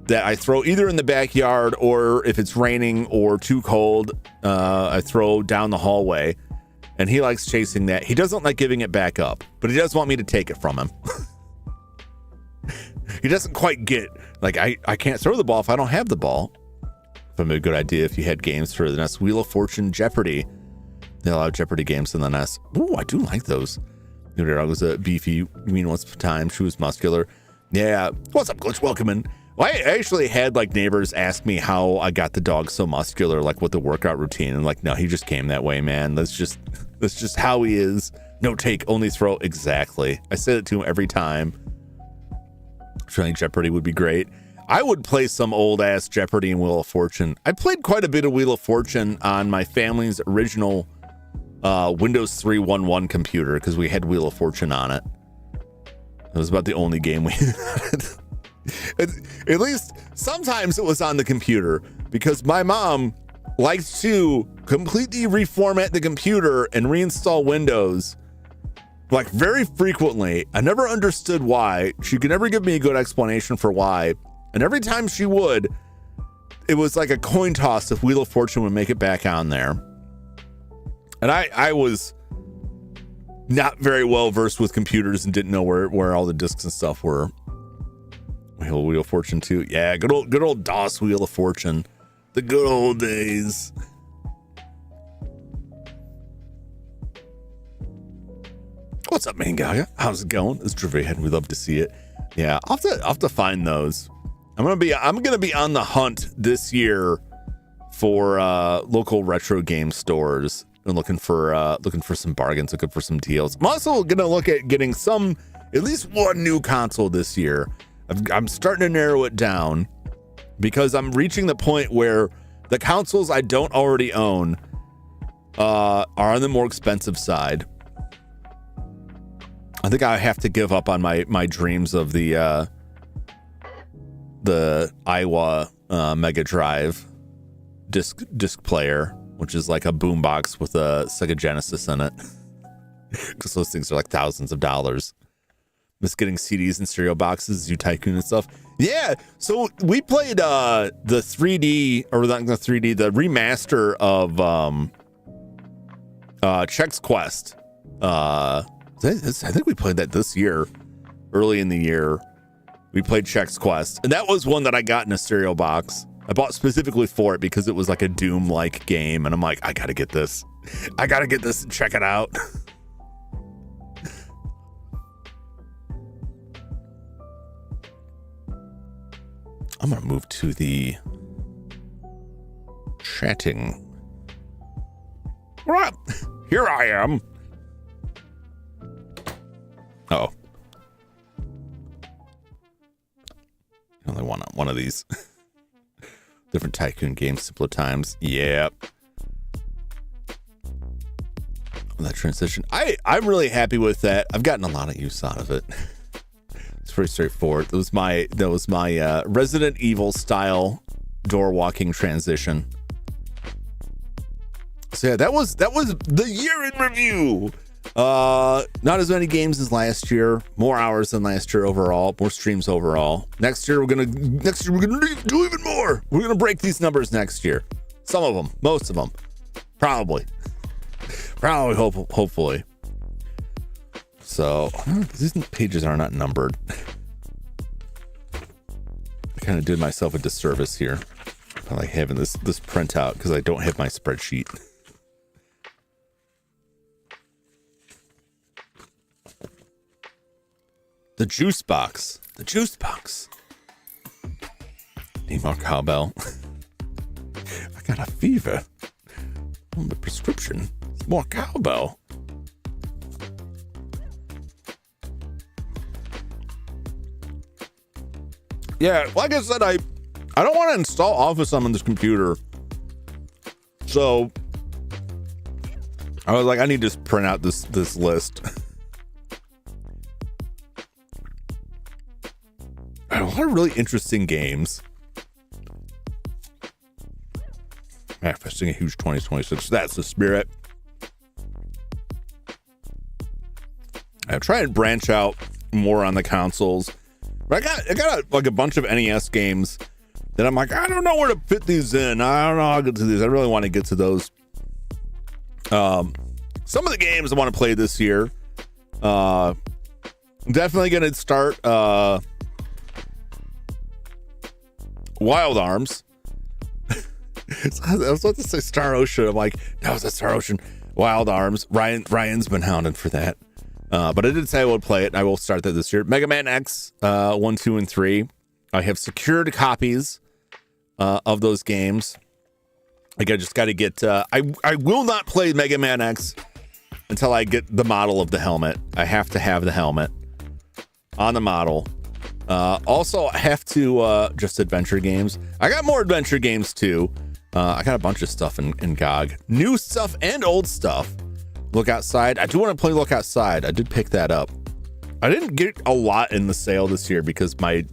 that I throw either in the backyard, or if it's raining or too cold, I throw down the hallway. And he likes chasing that. He doesn't like giving it back up, but he does want me to take it from him. He doesn't quite get, like, I can't throw the ball if I don't have the ball. That'd be a good idea if you had games for the NES. Wheel of Fortune, Jeopardy. They allow Jeopardy games in the NES. Ooh, I do like those. Your dog was a beefy, mean once upon a time. She was muscular. Yeah. What's up, Glitch? Welcome in. Well, I actually had like neighbors ask me how I got the dog so muscular, like with the workout routine. And like, no, he just came that way, man. That's just how he is. No take, only throw. Exactly. I said it to him every time. Trying Jeopardy would be great. I would play some old ass Jeopardy and Wheel of Fortune. I played quite a bit of Wheel of Fortune on my family's original Windows 3.1.1 computer because we had Wheel of Fortune on it. It was about the only game we had. At least sometimes it was on the computer because my mom likes to completely reformat the computer and reinstall Windows like very frequently. I never understood why. She could never give me a good explanation for why. And every time she would, it was like a coin toss if Wheel of Fortune would make it back on there. And I was not very well versed with computers and didn't know where all the discs and stuff were. Wheel of Fortune 2. Yeah, good old DOS Wheel of Fortune. The good old days. What's up, man, guy? How's it going? It's Trevahan. We love to see it. Yeah, I'll have to find those. I'm gonna be on the hunt this year for local retro game stores and looking for some bargains, looking for some deals. I'm also gonna look at getting at least one new console this year. I'm starting to narrow it down because I'm reaching the point where the consoles I don't already own are on the more expensive side. I think I have to give up on my dreams of the Iowa Mega Drive disc player, which is like a boombox with a Sega Genesis in it, because those things are like thousands of dollars. Miss getting CDs and stereo boxes, Zoo Tycoon and stuff. Yeah, so we played the 3D, or not the 3D, the remaster of Chex Quest. I think we played that this year, early in the year. We played Chex Quest, and that was one that I got in a stereo box. I bought specifically for it because it was like a Doom-like game, and I'm like, I gotta get this and check it out. I'm gonna move to the chatting. What? Here I am. Oh, I only want one of these. Different tycoon games, simpler times. Yep. That transition, I'm really happy with that. I've gotten a lot of use out of it. It's pretty straightforward. That was my Resident Evil style door walking transition. So yeah, that was the year in review. Not as many games as last year, more hours than last year overall, more streams overall. Next year we're gonna do even more. We're gonna break these numbers next year. Some of them, most of them, probably, hopefully. So these pages are not numbered. I kind of did myself a disservice here by like having this printout because I don't have my spreadsheet. The juice box. Need more cowbell. I got a fever. On the prescription. It's more cowbell. Yeah, like I said, I don't want to install Office on this computer. So I was like, I need to just print out this list. A lot of really interesting games. Manifesting a huge 2026. That's the spirit. I try and branch out more on the consoles. But I got like a bunch of NES games that I'm like, I don't know where to fit these in. I don't know how to get to these. I really want to get to those. Some of the games I want to play this year. Definitely going to start Wild Arms. I was about to say Star Ocean. I'm like, no, it's a Star Ocean. Wild Arms. Ryan's been hounding for that. But I did say I would play it. I will start that this year. Mega Man X 1, 2, and 3. I have secured copies of those games. Like I just got to get. I will not play Mega Man X until I get the model of the helmet. I have to have the helmet on the model. Also, I have to just adventure games. I got more adventure games too. I got a bunch of stuff in GOG. New stuff and old stuff. Look Outside. I do want to play Look Outside. I did pick that up. I didn't get a lot in the sale this year because my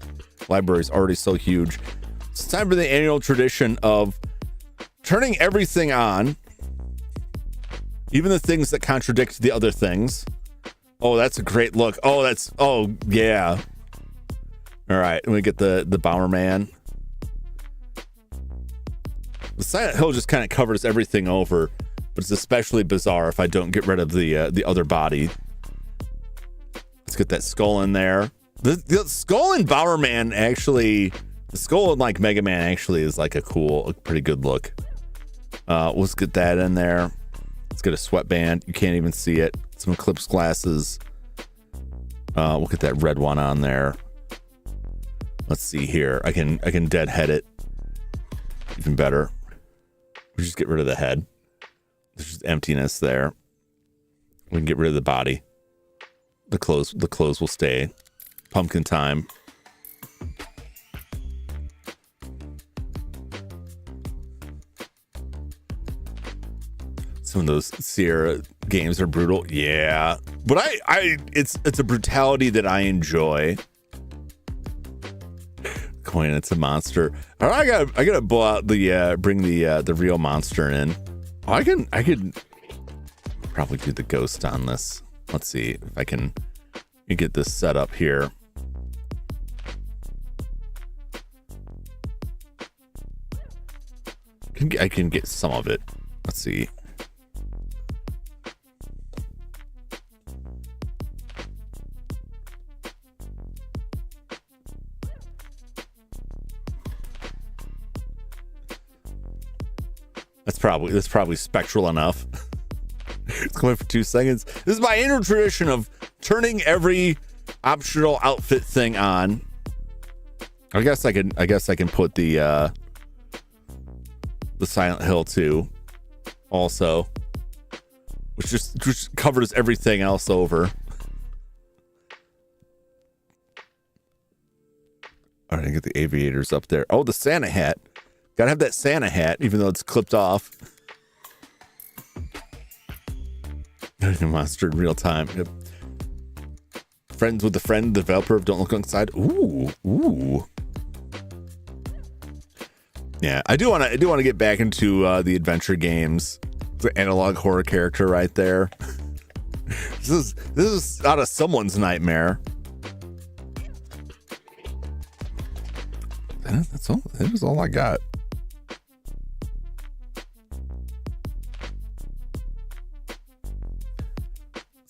library is already so huge. It's time for the annual tradition of turning everything on, even the things that contradict the other things. Oh, that's a great look. Oh, yeah. All right, let me get the Bomberman. The Silent Hill just kind of covers everything over, but it's especially bizarre if I don't get rid of the other body. Let's get that skull in there. The skull in Bomberman actually, the skull in like Mega Man actually is like a pretty good look. Let's get that in there. Let's get a sweatband. You can't even see it. Some Eclipse glasses. We'll get that red one on there. Let's see here. I can deadhead it. Even better. We just get rid of the head. There's just emptiness there. We can get rid of the body. The clothes will stay. Pumpkin time. Some of those Sierra games are brutal. Yeah. But it's a brutality that I enjoy. Coin, it's a monster. All right, I gotta blow out bring the real monster in. Oh, I could probably do the ghost on this. Let's see if I can get this set up here. I can get some of it. Let's see. That's probably spectral enough. It's going for 2 seconds. This is my annual tradition of turning every optional outfit thing on. I guess I can put the Silent Hill 2 also, which covers everything else over. All right, I get the aviators up there. Oh, the Santa hat. Gotta have that Santa hat, even though it's clipped off. Monster in real time. Yep. Friends with a friend, developer of Don't Look Inside. Ooh. Yeah, I do want to get back into the adventure games. The analog horror character right there. This is out of someone's nightmare. That's all. That is all I got.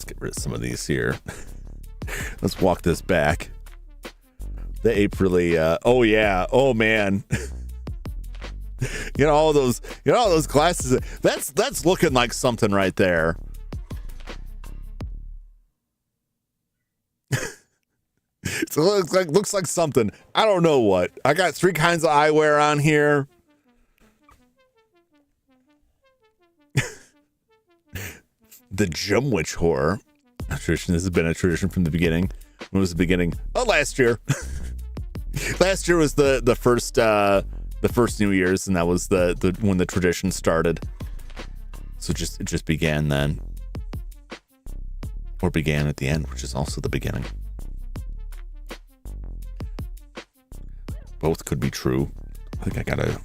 Get rid of some of these here. Let's walk this back. The ape really oh yeah, oh man. all those glasses. That's looking like something right there. So it looks like something. I don't know what. I got 3 kinds of eyewear on here. The Jum Witch horror tradition. This has been a tradition from the beginning. When was the beginning? Oh, last year. Last year was the first New Year's, and that was the when the tradition started. So it just began then, or began at the end, which is also the beginning. Both could be true. I think I gotta.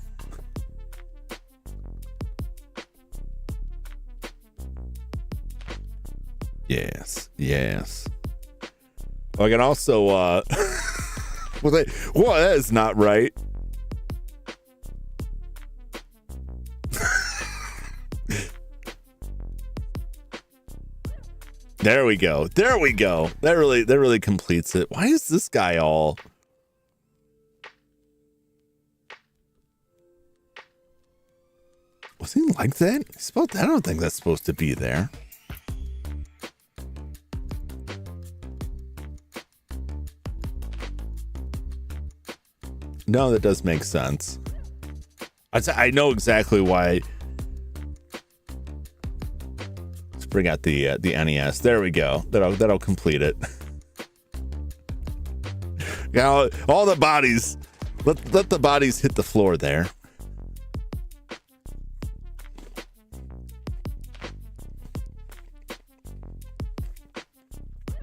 Yes. Oh, I can also well, that is not right. There we go. That really completes it. Why is this guy all was he like that? I don't think that's supposed to be there. No, that does make sense. I know exactly why. Let's bring out the NES. There we go. That'll complete it. Got all the bodies. Let the bodies hit the floor there.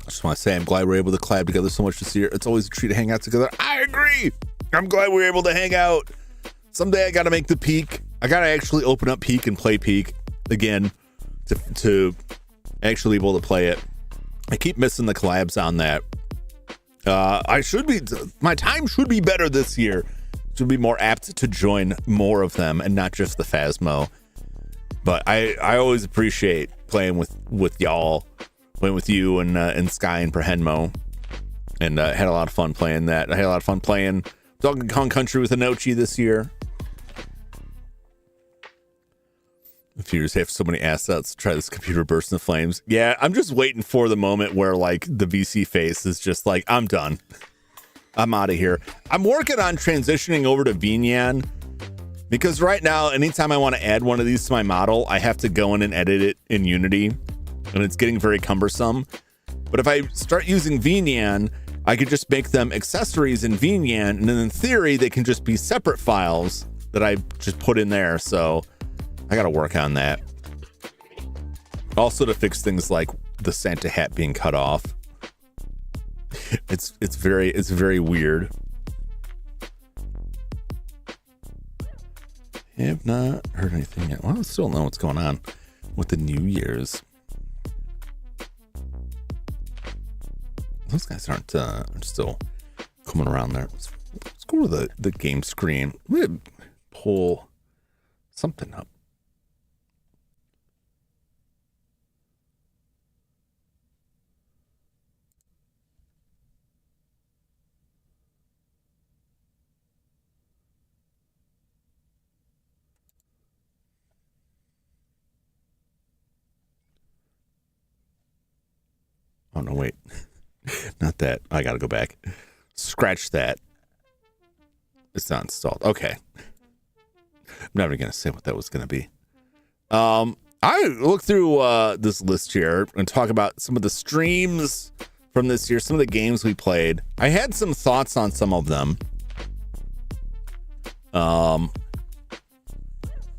I just want to say I'm glad we're able to collab together so much this year. It's always a treat to hang out together. I agree. I'm glad we were able to hang out. Someday I got to make the Peak. I got to actually open up Peak and play Peak again to actually be able to play it. I keep missing the collabs on that. My time should be better this year. Should be more apt to join more of them and not just the Phasmo. But I always appreciate playing with y'all. Playing with you and Sky and Perhenmo, and had a lot of fun playing that. I had a lot of fun playing Donkey Kong Country with Inochi this year. If you just have so many assets, try this computer burst into flames. Yeah, I'm just waiting for the moment where like the VC face is just like, I'm done. I'm out of here. I'm working on transitioning over to vtuberEN because right now, anytime I want to add one of these to my model, I have to go in and edit it in Unity. And it's getting very cumbersome. But if I start using vtuberEN, I could just make them accessories in vtuberEN, and then in theory, they can just be separate files that I just put in there. So I got to work on that. Also to fix things like the Santa hat being cut off. It's very weird. Have not heard anything yet. Well, I still don't know what's going on with the New Year's. Those guys aren't still coming around there. Let's go to the game screen. Let me pull something up. Oh no, wait. Not that. I gotta go back. Scratch that. It's not installed. Okay. I'm never gonna say what that was gonna be. I looked through this list here and talk about some of the streams from this year, some of the games we played. I had some thoughts on some of them.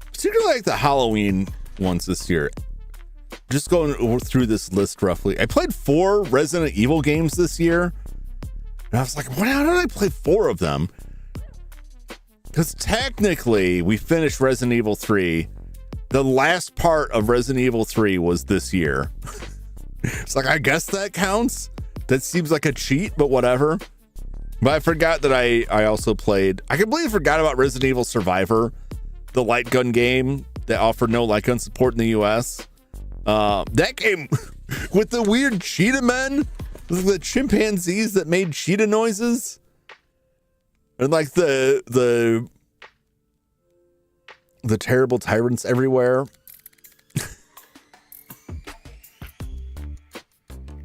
Particularly like the Halloween ones this year. Just going through this list roughly. I played 4 Resident Evil games this year. And I was like, how did I play 4 of them? Because technically, we finished Resident Evil 3. The last part of Resident Evil 3 was this year. It's like, I guess that counts. That seems like a cheat, but whatever. But I forgot that I also played... I completely forgot about Resident Evil Survivor, the light gun game that offered no light gun support in the US. That game with the weird cheetah men, the chimpanzees that made cheetah noises, and like the terrible tyrants everywhere.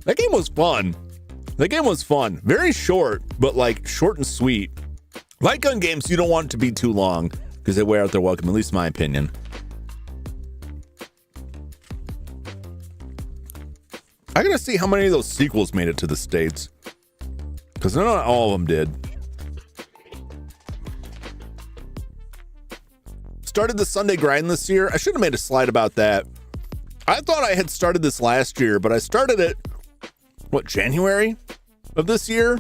That game was fun. Very short, but like short and sweet. Light gun games, you don't want it to be too long because they wear out their welcome, at least in my opinion. I gotta see how many of those sequels made it to the States, because not all of them did. Started the Sunday grind this year. I should have made a slide about that. I thought I had started this last year, but I started it, January of this year?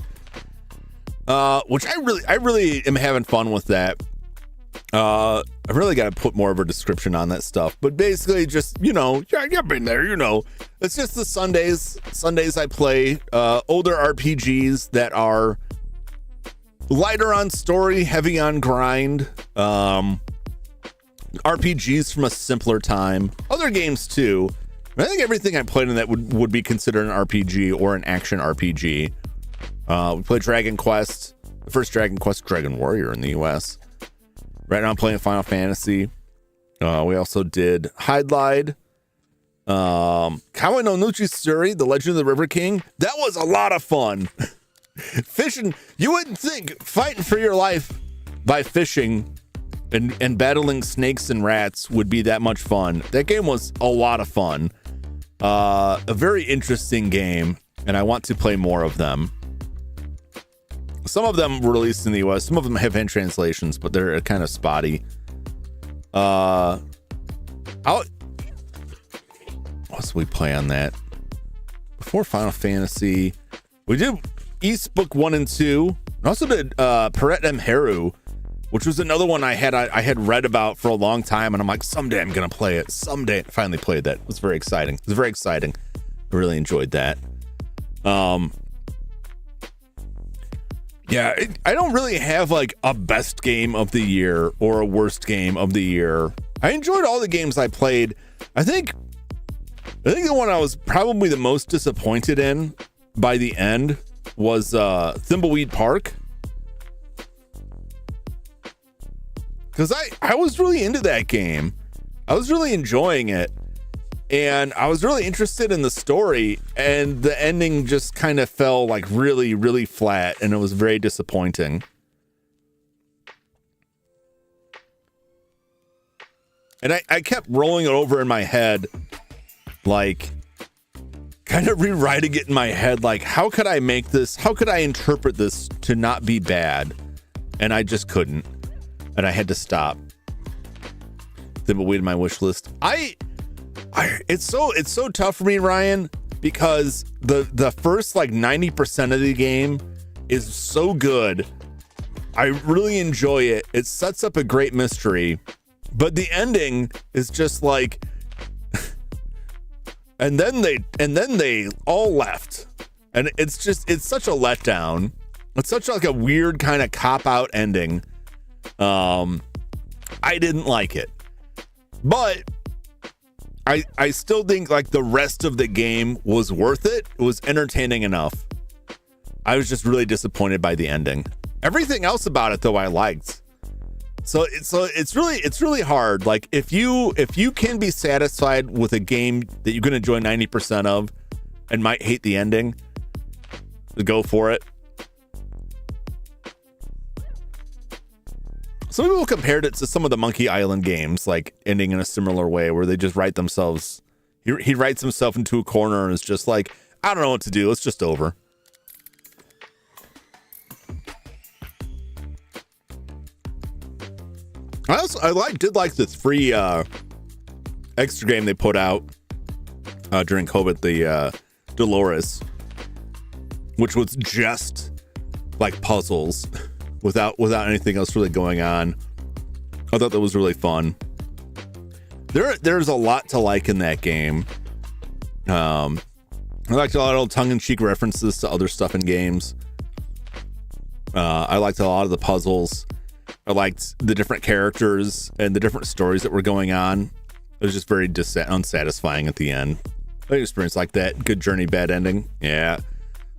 Which I really am having fun with that. I really got to put more of a description on that stuff, but basically just, you've been there, it's just the Sundays I play, older RPGs that are lighter on story, heavy on grind, RPGs from a simpler time, other games too. I think everything I played in that would be considered an RPG or an action RPG. We played Dragon Quest, the first Dragon Quest, Dragon Warrior in the US. Right now I'm playing Final Fantasy. We also did Hydlide. Kawa no Nuchisuri, The Legend of the River King. That was a lot of fun. Fishing, you wouldn't think fighting for your life by fishing and battling snakes and rats would be that much fun. That game was a lot of fun. A very interesting game, and I want to play more of them. Some of them were released in the US. Some of them have hand translations, but they're kind of spotty. What else we play on that? Before Final Fantasy, we did East Book 1 and 2. I also did Peret M. Heru, which was another one I had read about for a long time, and I'm like, someday I'm gonna play it. Someday. I finally played that. It was very exciting. I really enjoyed that. Yeah, I don't really have like a best game of the year or a worst game of the year. I enjoyed all the games I played. I think the one I was probably the most disappointed in by the end was Thimbleweed Park. Because I was really into that game. I was really enjoying it. And I was really interested in the story. And the ending just kind of fell like really, really flat. And it was very disappointing. And I kept rolling it over in my head. Like, kind of rewriting it in my head. Like, how could I make this? How could I interpret this to not be bad? And I just couldn't. And I had to stop. Thimbleweed in my wish list. It's so tough for me, Ryan, because the first like 90% of the game is so good. I really enjoy it. It sets up a great mystery, but the ending is just like, and then they all left, and it's such a letdown. It's such like a weird kind of cop-out ending. I didn't like it, but I still think like the rest of the game was worth it. It was entertaining enough. I was just really disappointed by the ending. Everything else about it though I liked. So it's really hard. Like if you can be satisfied with a game that you're gonna enjoy 90% of and might hate the ending, go for it. Some people compared it to some of the Monkey Island games, like ending in a similar way where they just write themselves. He writes himself into a corner and is just like, I don't know what to do. It's just over. I did like the free extra game they put out during COVID, the Dolores, which was just like puzzles. Without anything else really going on. I thought that was really fun. There's a lot to like in that game. I liked a lot of tongue-in-cheek references to other stuff in games. I liked a lot of the puzzles. I liked the different characters and the different stories that were going on. It was just very unsatisfying at the end. I experience like that. Good journey, bad ending. Yeah.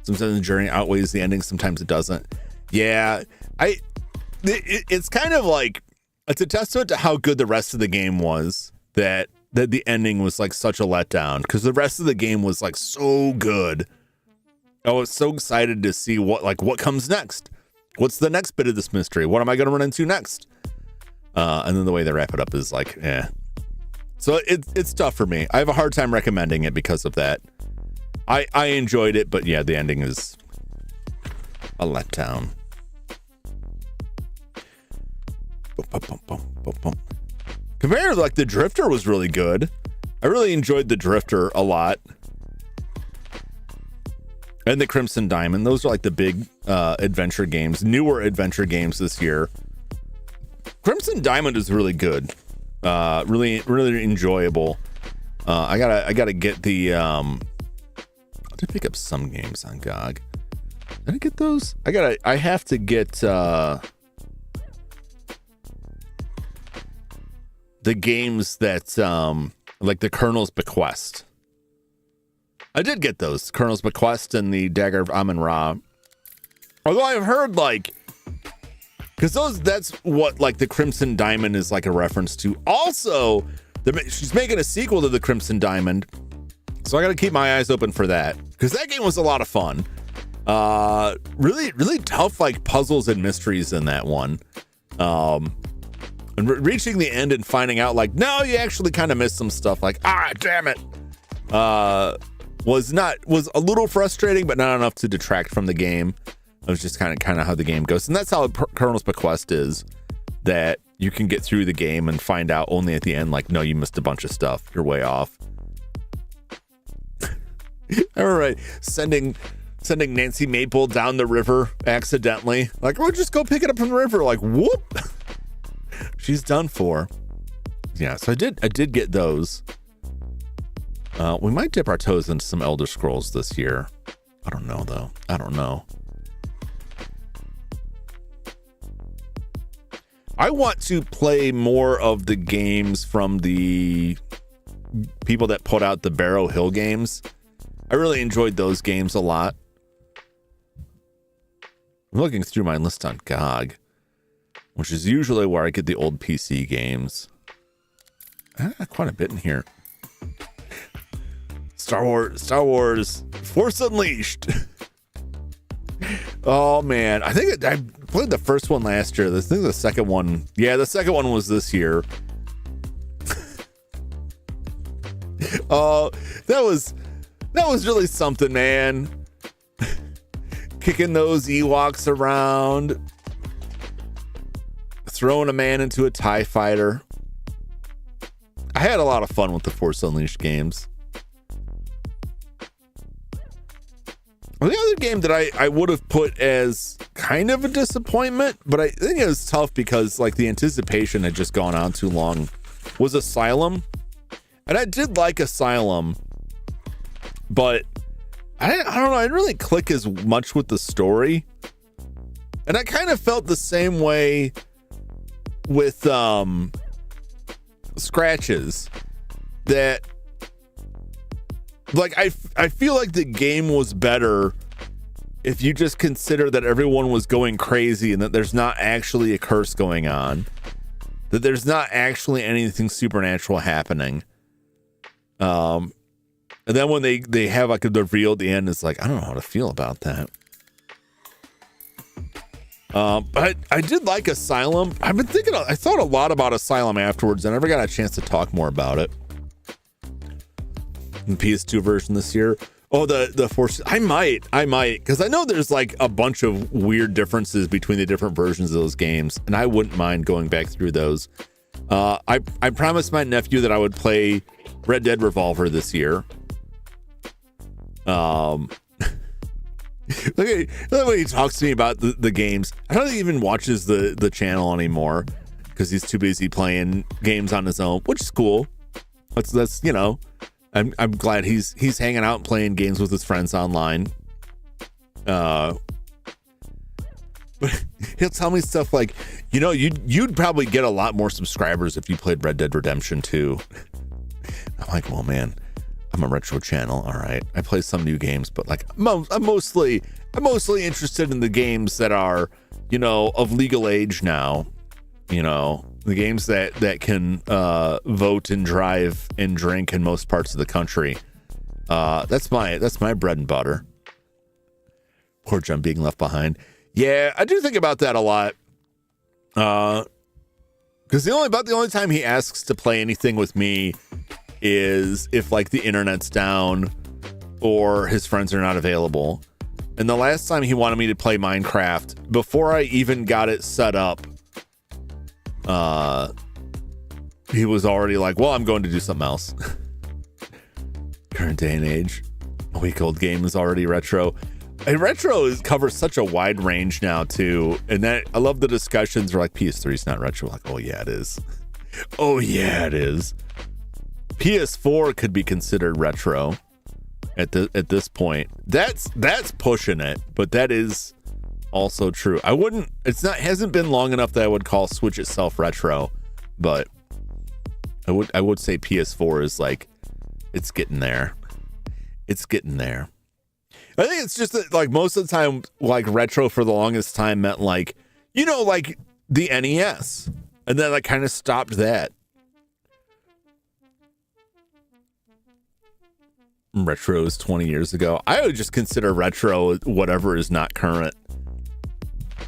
Sometimes the journey outweighs the ending. Sometimes it doesn't. Yeah. It's kind of like, it's a testament to how good the rest of the game was that the ending was like such a letdown, because the rest of the game was like so good. I was so excited to see what comes next. What's the next bit of this mystery? What am I going to run into next? And then the way they wrap it up is like, eh. So it's tough for me. I have a hard time recommending it because of that. I enjoyed it, but yeah, the ending is a letdown. Compared to like the Drifter was really good. I really enjoyed the Drifter a lot. And the Crimson Diamond. Those are like the big adventure games, newer adventure games this year. Crimson Diamond is really good. Really enjoyable. I gotta get the I did pick up some games on GOG. Did I get those? I have to get the games that like the Colonel's Bequest. I did get those, Colonel's Bequest and the Dagger of Amun-Ra. Although I've heard like, because that's what like the Crimson Diamond is like a reference to. Also, she's making a sequel to the Crimson Diamond, so I got to keep my eyes open for that, because that game was a lot of fun. Really tough like puzzles and mysteries in that one. And reaching the end and finding out like, no, you actually kind of missed some stuff. Like, damn it. Was a little frustrating, but not enough to detract from the game. It was just kind of how the game goes. And that's how Colonel's Bequest is, that you can get through the game and find out only at the end, like, no, you missed a bunch of stuff. You're way off. All right. Sending Nancy Maple down the river accidentally. Like, oh, just go pick it up from the river. Like, whoop. She's done for. Yeah, so I did get those. We might dip our toes into some Elder Scrolls this year. I don't know, though. I don't know. I want to play more of the games from the people that put out the Barrow Hill games. I really enjoyed those games a lot. I'm looking through my list on GOG, which is usually where I get the old PC games. Quite a bit in here. Star Wars Force Unleashed. Oh man, I think I played the first one last year. I think the second one, the second one was this year. Oh, that was really something, man. Kicking those Ewoks around, throwing a man into a TIE fighter. I had a lot of fun with the Force Unleashed games. The other game that I would have put as kind of a disappointment, but I think it was tough because like the anticipation had just gone on too long, was Asylum. And I did like Asylum, but I don't know, I didn't really click as much with the story. And I kind of felt the same way with Scratches, that like I feel like the game was better if you just consider that everyone was going crazy and that there's not actually a curse going on, that there's not actually anything supernatural happening. And then when they have like a reveal at the end, it's like, I don't know how to feel about that. But I did like Asylum. I thought a lot about Asylum afterwards. I never got a chance to talk more about it. The PS2 version this year. Oh, the Force. I might, because I know there's like a bunch of weird differences between the different versions of those games, and I wouldn't mind going back through those. I promised my nephew that I would play Red Dead Revolver this year. Look at when he talks to me about the games. I don't think he even watches the channel anymore because he's too busy playing games on his own, which is cool. That's you know, I'm glad he's hanging out and playing games with his friends online. But he'll tell me stuff like, you know, you'd probably get a lot more subscribers if you played Red Dead Redemption 2. I'm like, well, man, I'm a retro channel. All right, I play some new games, but like I'm mostly interested in the games that are, you know, of legal age now. You know, the games that can vote and drive and drink in most parts of the country. That's my bread and butter. Poor Jum being left behind. Yeah, I do think about that a lot. Because the only time he asks to play anything with me is if like the internet's down or his friends are not available. And the last time he wanted me to play Minecraft, before I even got it set up, he was already like, well, I'm going to do something else. Current day and age, a week-old game is already retro. And retro covers such a wide range now too, and that I love the discussions where like PS3 is not retro. Like, oh yeah, it is. Oh yeah, it is. PS4 could be considered retro at this point. That's pushing it, but that is also true. Hasn't been long enough that I would call Switch itself retro, but I would say PS4 is like, it's getting there. It's getting there. I think it's just that, like, most of the time, like, retro for the longest time meant like, you know, like the NES, and then I kind of stopped that. Retro is 20 years ago. I would just consider retro whatever is not current.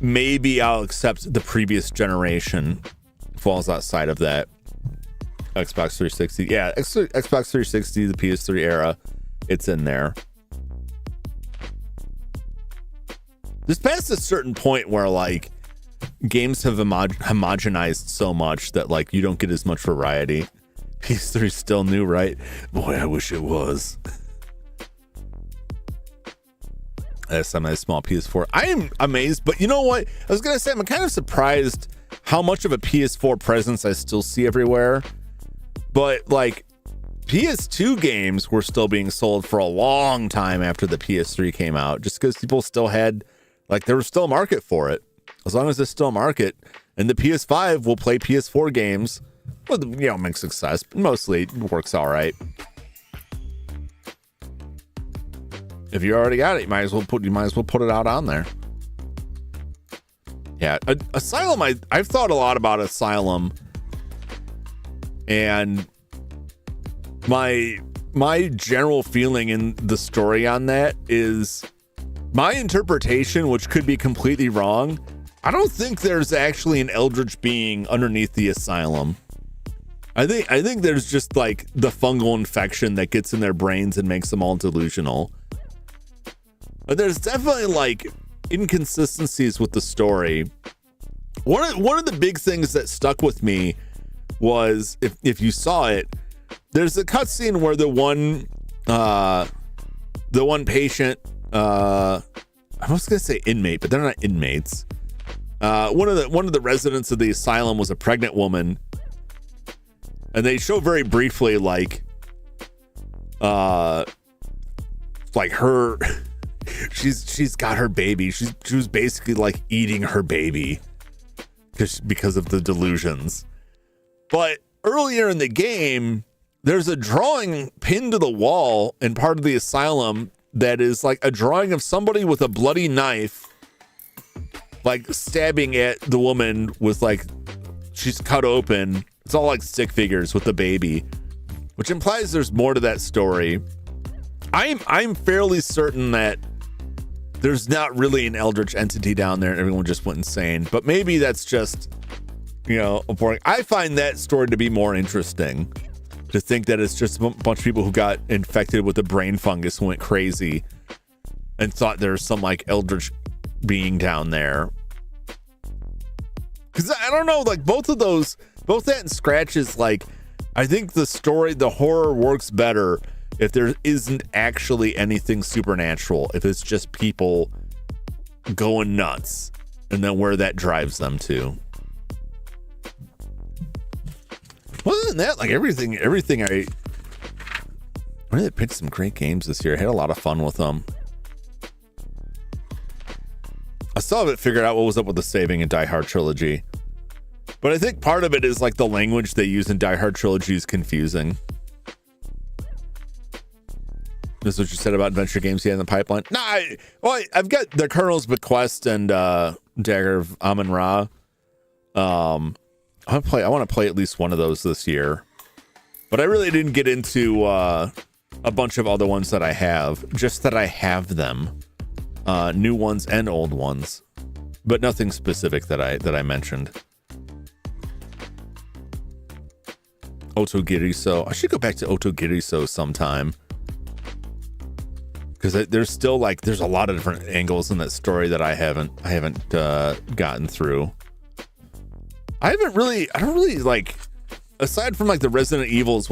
maybe I'll accept the previous generation falls outside of that. Xbox 360. Yeah, Xbox 360, the PS3 era, it's in there. Just past a certain point where like games have homogenized so much that like you don't get as much variety. PS3 is still new, right? Boy, I wish it was. That's a nice small PS4. I am amazed, but you know what? I was gonna say I'm kind of surprised how much of a PS4 presence I still see everywhere. But like PS2 games were still being sold for a long time after the PS3 came out, just because people still had like there was still a market for it. As long as there's still a market, and the PS5 will play PS4 games with mixed success, but mostly it works all right. If you already got it, you might as well put it out on there. Yeah, Asylum. I've thought a lot about Asylum, and my general feeling in the story on that is my interpretation, which could be completely wrong. I don't think there's actually an eldritch being underneath the asylum. I think there's just like the fungal infection that gets in their brains and makes them all delusional. But there's definitely like inconsistencies with the story. One of the big things that stuck with me was if you saw it, there's a cutscene where the one patient, I was gonna say inmate, but they're not inmates. One of the residents of the asylum was a pregnant woman, and they show very briefly like her. She's got her baby. She was basically like eating her baby because of the delusions. But earlier in the game, there's a drawing pinned to the wall in part of the asylum that is like a drawing of somebody with a bloody knife, like stabbing at the woman with like she's cut open. It's all like stick figures with the baby, which implies there's more to that story. I'm fairly certain that there's not really an eldritch entity down there and everyone just went insane, but maybe that's just boring. I find that story to be more interesting, to think that it's just a bunch of people who got infected with a brain fungus and went crazy and thought there's some like eldritch being down there. Because I don't know, like both that and Scratches, like I think the horror works better if there isn't actually anything supernatural, if it's just people going nuts and then where that drives them to. Other than that, like everything I really picked some great games this year. I had a lot of fun with them. I still haven't figured out what was up with the saving in Die Hard Trilogy, but I think part of it is like the language they use in Die Hard Trilogy is confusing. This is what you said about adventure games you had in the pipeline. Nah, I've got the Colonel's Bequest and Dagger of Amun-Ra. I want to play at least one of those this year, but I really didn't get into a bunch of other ones that I have. Just that I have them, new ones and old ones, but nothing specific that I mentioned. Otogiriso. I should go back to Otogiriso sometime, because there's a lot of different angles in that story that I haven't gotten through. I don't really like, aside from like the Resident Evils,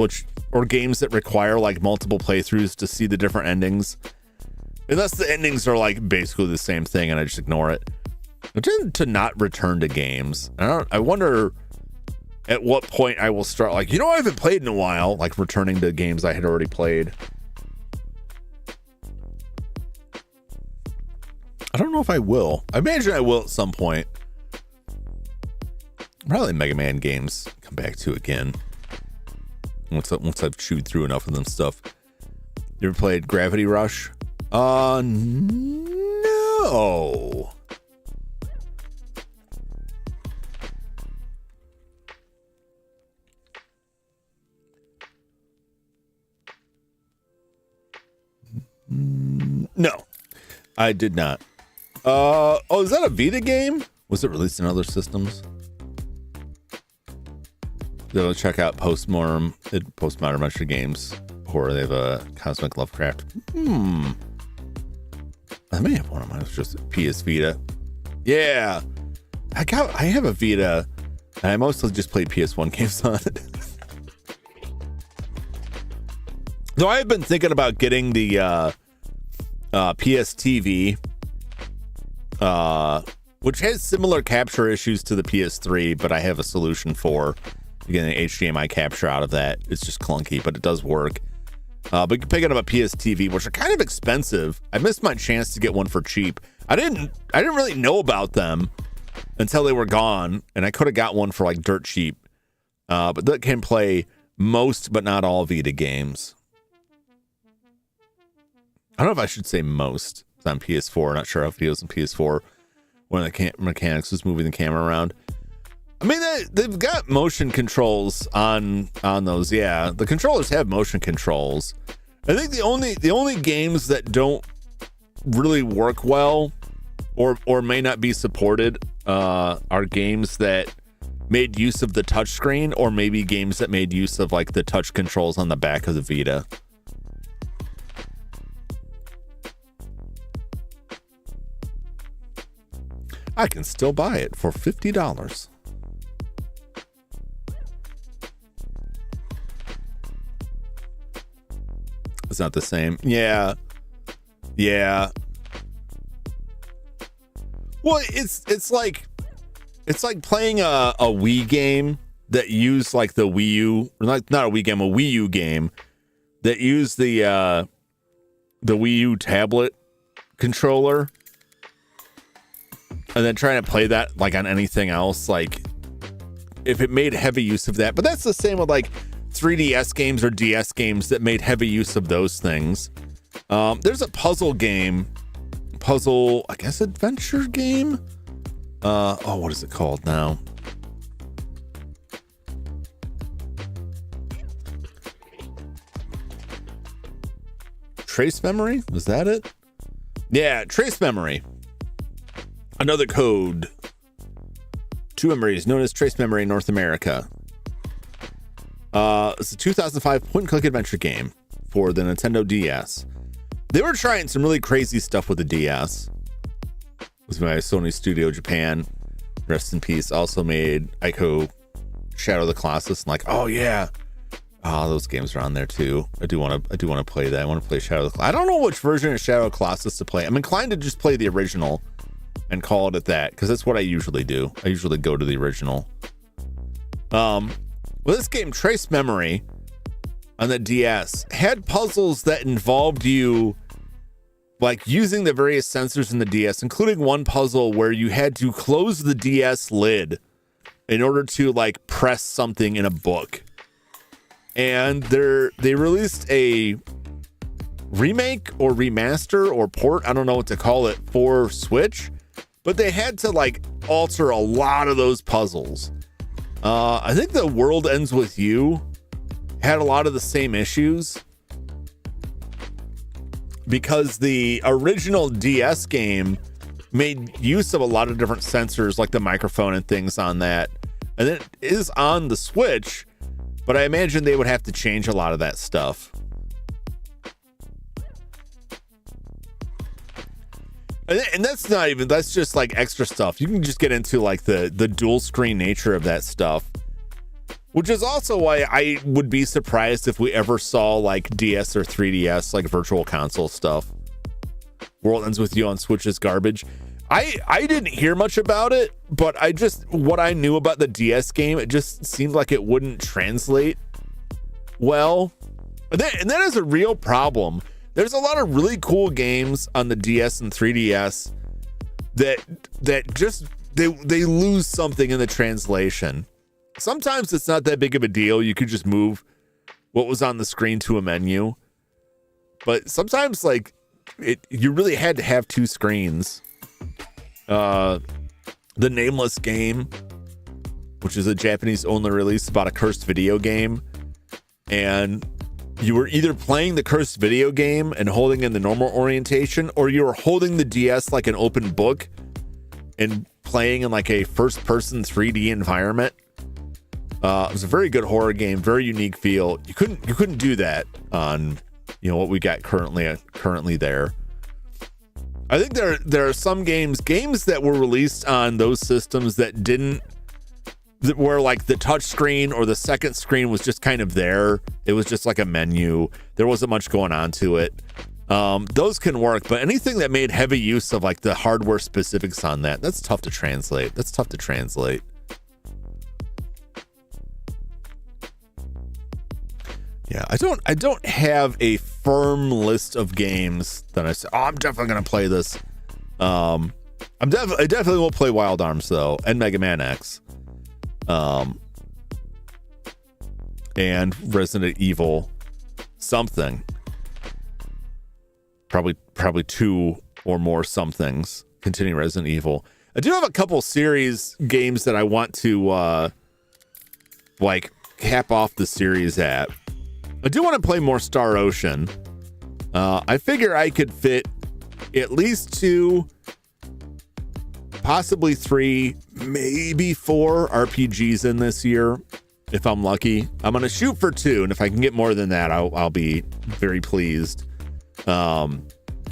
or games that require like multiple playthroughs to see the different endings, unless the endings are like basically the same thing and I just ignore it. I tend to not return to games. I wonder at what point I will start like, I haven't played in a while, like returning to games I had already played. I don't know if I will. I imagine I will at some point. Probably Mega Man games come back to again once I've chewed through enough of them stuff. You ever played Gravity Rush? No. No, I did not. Oh, is that a Vita game? Was it released in other systems? Go check out Postmodern Adventure Games, or they have a Cosmic Lovecraft. I may have one of mine. It's just PS Vita. Yeah, I have a Vita, and I mostly just play PS1 games on it. Though I have been thinking about getting the PS TV, which has similar capture issues to the PS3, but I have a solution for getting an HDMI capture out of that. It's just clunky, but it does work. But you can pick up a PS TV, which are kind of expensive. I missed my chance to get one for cheap. I didn't really know about them until they were gone, and I could have got one for like dirt cheap. But that can play most, but not all Vita games. I don't know if I should say most. It's on PS4. Not sure how it feels on PS4 when the mechanics was moving the camera around. I mean, they've got motion controls on those. Yeah, the controllers have motion controls. I think the only games that don't really work well or may not be supported are games that made use of the touchscreen, or maybe games that made use of like the touch controls on the back of the Vita. I can still buy it for $50. It's not the same. Yeah. Well, it's like playing a Wii game that used like the Wii U, or not a Wii game, a Wii U game that used the Wii U tablet controller, and then trying to play that like on anything else. Like if it made heavy use of that, but that's the same with like 3DS games or DS games that made heavy use of those things. There's a puzzle, I guess, adventure game. What is it called now? Trace Memory? Was that it? Yeah, Trace Memory. Another code. 2 memories known as Trace Memory in North America. It's a 2005 point-and-click adventure game for the Nintendo DS. They were trying some really crazy stuff with the DS. It was by Sony Studio Japan. Rest in peace. Also made Ico Shadow of the Colossus. And like, oh yeah, those games are on there too. I do want to play that. I want to play Shadow of the Colossus. I don't know which version of Shadow of the Colossus to play. I'm inclined to just play the original and call it at that, because that's what I usually do. I usually go to the original. Well, this game, Trace Memory, on the DS, had puzzles that involved you like using the various sensors in the DS, including one puzzle where you had to close the DS lid in order to like press something in a book. And they released a remake or remaster or port, I don't know what to call it, for Switch, but they had to like alter a lot of those puzzles. I think The World Ends With You had a lot of the same issues, because the original DS game made use of a lot of different sensors, like the microphone and things on that. And it is on the Switch, but I imagine they would have to change a lot of that stuff. And that's just like extra stuff. You can just get into like the dual screen nature of that stuff, which is also why I would be surprised if we ever saw like DS or 3DS, like virtual console stuff. World Ends With You on Switch is garbage. I didn't hear much about it, but what I knew about the DS game, it just seemed like it wouldn't translate well. And that is a real problem. There's a lot of really cool games on the DS and 3DS that just they lose something in the translation. Sometimes it's not that big of a deal. You could just move what was on the screen to a menu. But sometimes like you really had to have two screens. The Nameless Game, which is a Japanese only release about a cursed video game, and you were either playing the cursed video game and holding in the normal orientation, or you were holding the DS like an open book and playing in like a first-person 3D environment. It was a very good horror game, very unique feel. You couldn't do that on, you know, what we got currently there. I think there are some games that were released on those systems that were like the touch screen or the second screen was just kind of there. It was just like a menu. There wasn't much going on to it. Those can work, but anything that made heavy use of like the hardware specifics on that's tough to translate. Yeah, I don't have a firm list of games that I say, oh, I'm definitely gonna play this. I definitely will play Wild Arms though, and Mega Man X, and Resident Evil something. Probably 2 or more somethings. Continuing Resident Evil. I do have a couple series games that I want to like cap off the series at. I do want to play more Star Ocean. I figure I could fit at least 2, possibly 3, maybe 4 RPGs in this year if I'm lucky. I'm going to shoot for 2, and if I can get more than that, I'll be very pleased. I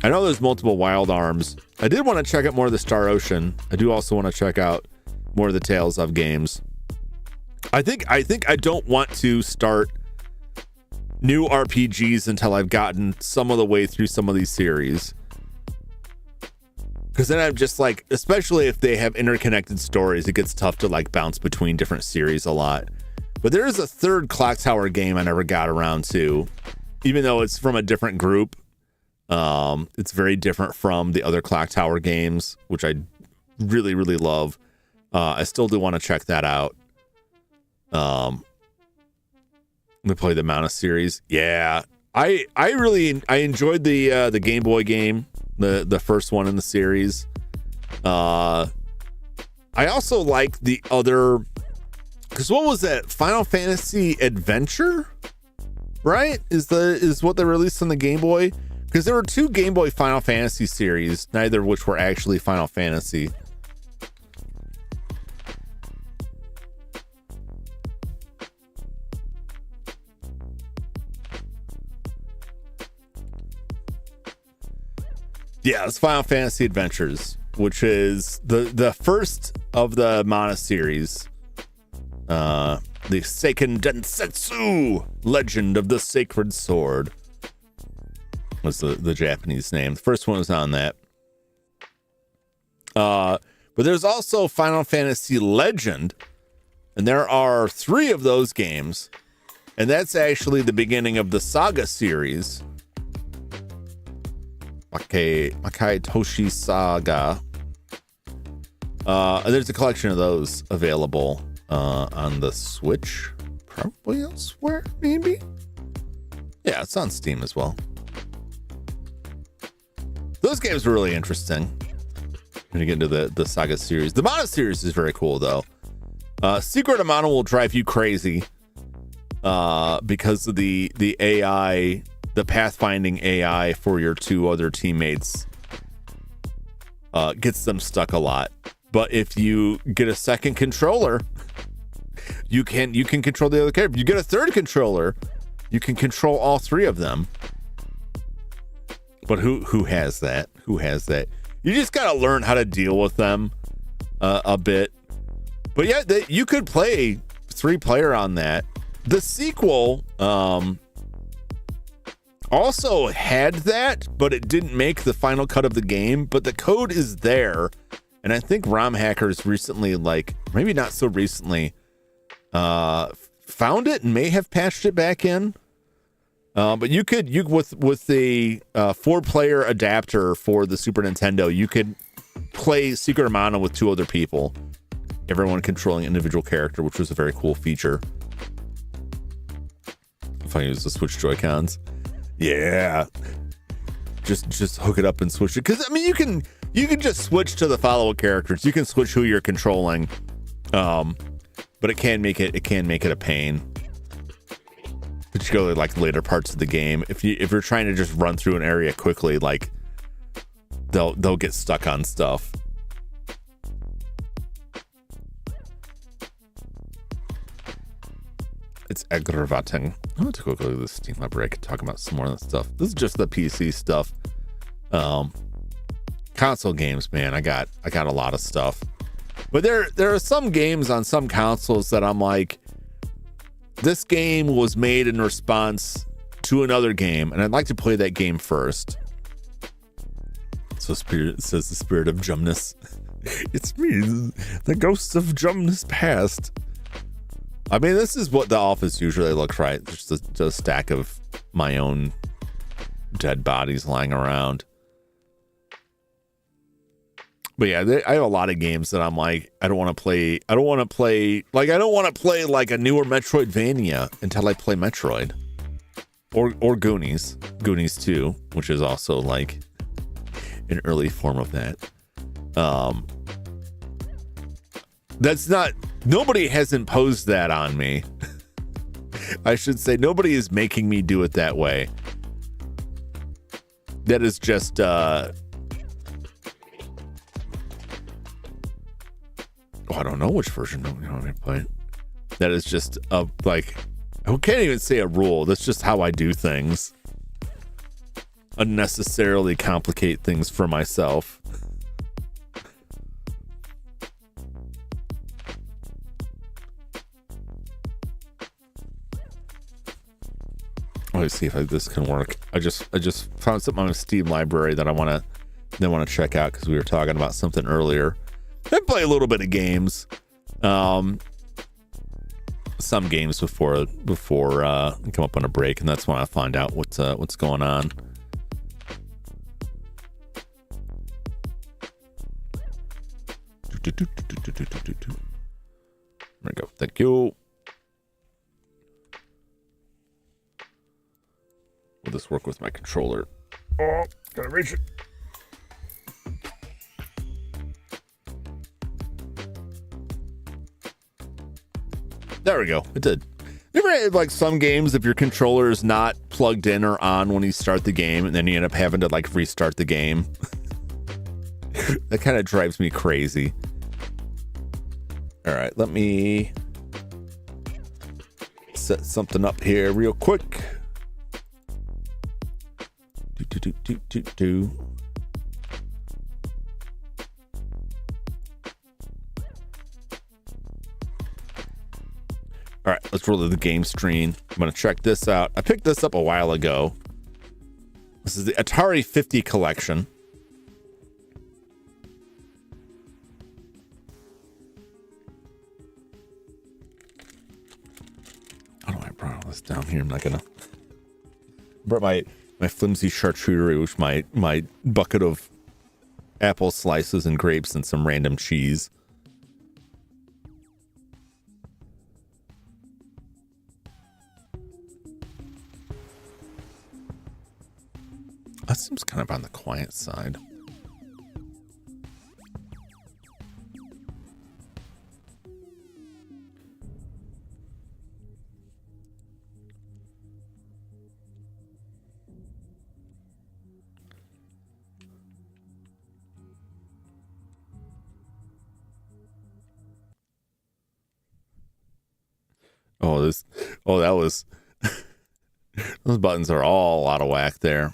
know there's multiple Wild Arms. I did want to check out more of the Star Ocean. I do also want to check out more of the Tales of games. I think I don't want to start new RPGs until I've gotten some of the way through some of these series. Because then I'm just like, especially if they have interconnected stories, it gets tough to like bounce between different series a lot. But there is a third Clock Tower game I never got around to, even though it's from a different group. It's very different from the other Clock Tower games, which I really, really love. I still do want to check that out. Let me play the Mana series. Yeah, I enjoyed the Game Boy game, the first one in the series. I also like the other, because what was that? Final Fantasy Adventure, right? Is what they released on the Game Boy. Because there were 2 Game Boy Final Fantasy series, neither of which were actually Final Fantasy. Yeah, it's Final Fantasy Adventures, which is the first of the Mana series. The Seiken Densetsu, Legend of the Sacred Sword, was the Japanese name. The first one was on that. But there's also Final Fantasy Legend, and there are 3 of those games, and that's actually the beginning of the Saga series. Makai Toshi Saga. There's a collection of those available on the Switch, probably elsewhere, maybe. Yeah, it's on Steam as well. Those games were really interesting. When you get into the Saga series, the Mana series is very cool though. Secret of Mana will drive you crazy because of the AI. The pathfinding AI for your 2 other teammates gets them stuck a lot. But if you get a second controller, you can control the other character. If you get a third controller, you can control all 3 of them. But who has that? Who has that? You just gotta learn how to deal with them a bit. But yeah, you could play 3-player on that. The sequel also had that, but it didn't make the final cut of the game. But the code is there, and I think ROM hackers recently, like maybe not so recently, found it and may have patched it back in. But you with the 4-player adapter for the Super Nintendo, you could play Secret of Mana with 2 other people, everyone controlling an individual character, which was a very cool feature. If I use the Switch Joy-Cons. Yeah, just hook it up and switch it, because I mean you can just switch to the follow characters. You can switch who you're controlling, but it can make it a pain. But you go to like later parts of the game. If you're trying to just run through an area quickly, like they'll get stuck on stuff. It's aggravating. I'm gonna take a look at this Steam library. I could talk about some more of that stuff. This is just the PC stuff. Console games, man. I got a lot of stuff. But there are some games on some consoles that I'm like, this game was made in response to another game, and I'd like to play that game first. So Spirit says the spirit of Jumness. It's me, the ghost of Jumness past. I mean, this is what the office usually looks like. Just a stack of my own dead bodies lying around. But yeah, I have a lot of games that I'm like, I don't want to play like a newer Metroidvania until I play Metroid. Or Goonies. Goonies 2, which is also like an early form of that. That's not, nobody has imposed that on me. I should say nobody is making me do it that way. That is just I don't know which version I play. That is just like, I can't even say a rule. That's just how I do things. Unnecessarily complicate things for myself. Let's see if this can work. I just found something on a Steam library that I want to check out because we were talking about something earlier. I play a little bit of games, some games before I come up on a break, and that's when I find out what's going on. There we go. Thank you. Will this work with my controller? Oh, gotta reach it. There we go. It did. You ever had like some games if your controller is not plugged in or on when you start the game, and then you end up having to like restart the game? That kind of drives me crazy. All right, let me set something up here real quick. All right, let's roll to the game screen. I'm going to check this out. I picked this up a while ago. This is the Atari 50 collection. How do I bring all this down here? I'm not going to... brought my flimsy charcuterie, which my bucket of apple slices and grapes and some random cheese. That seems kind of on the quiet side. That was those buttons are all out of whack there.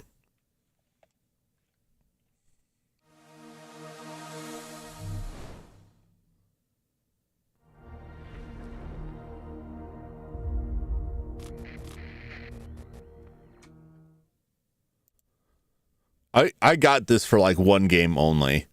I got this for like one game only.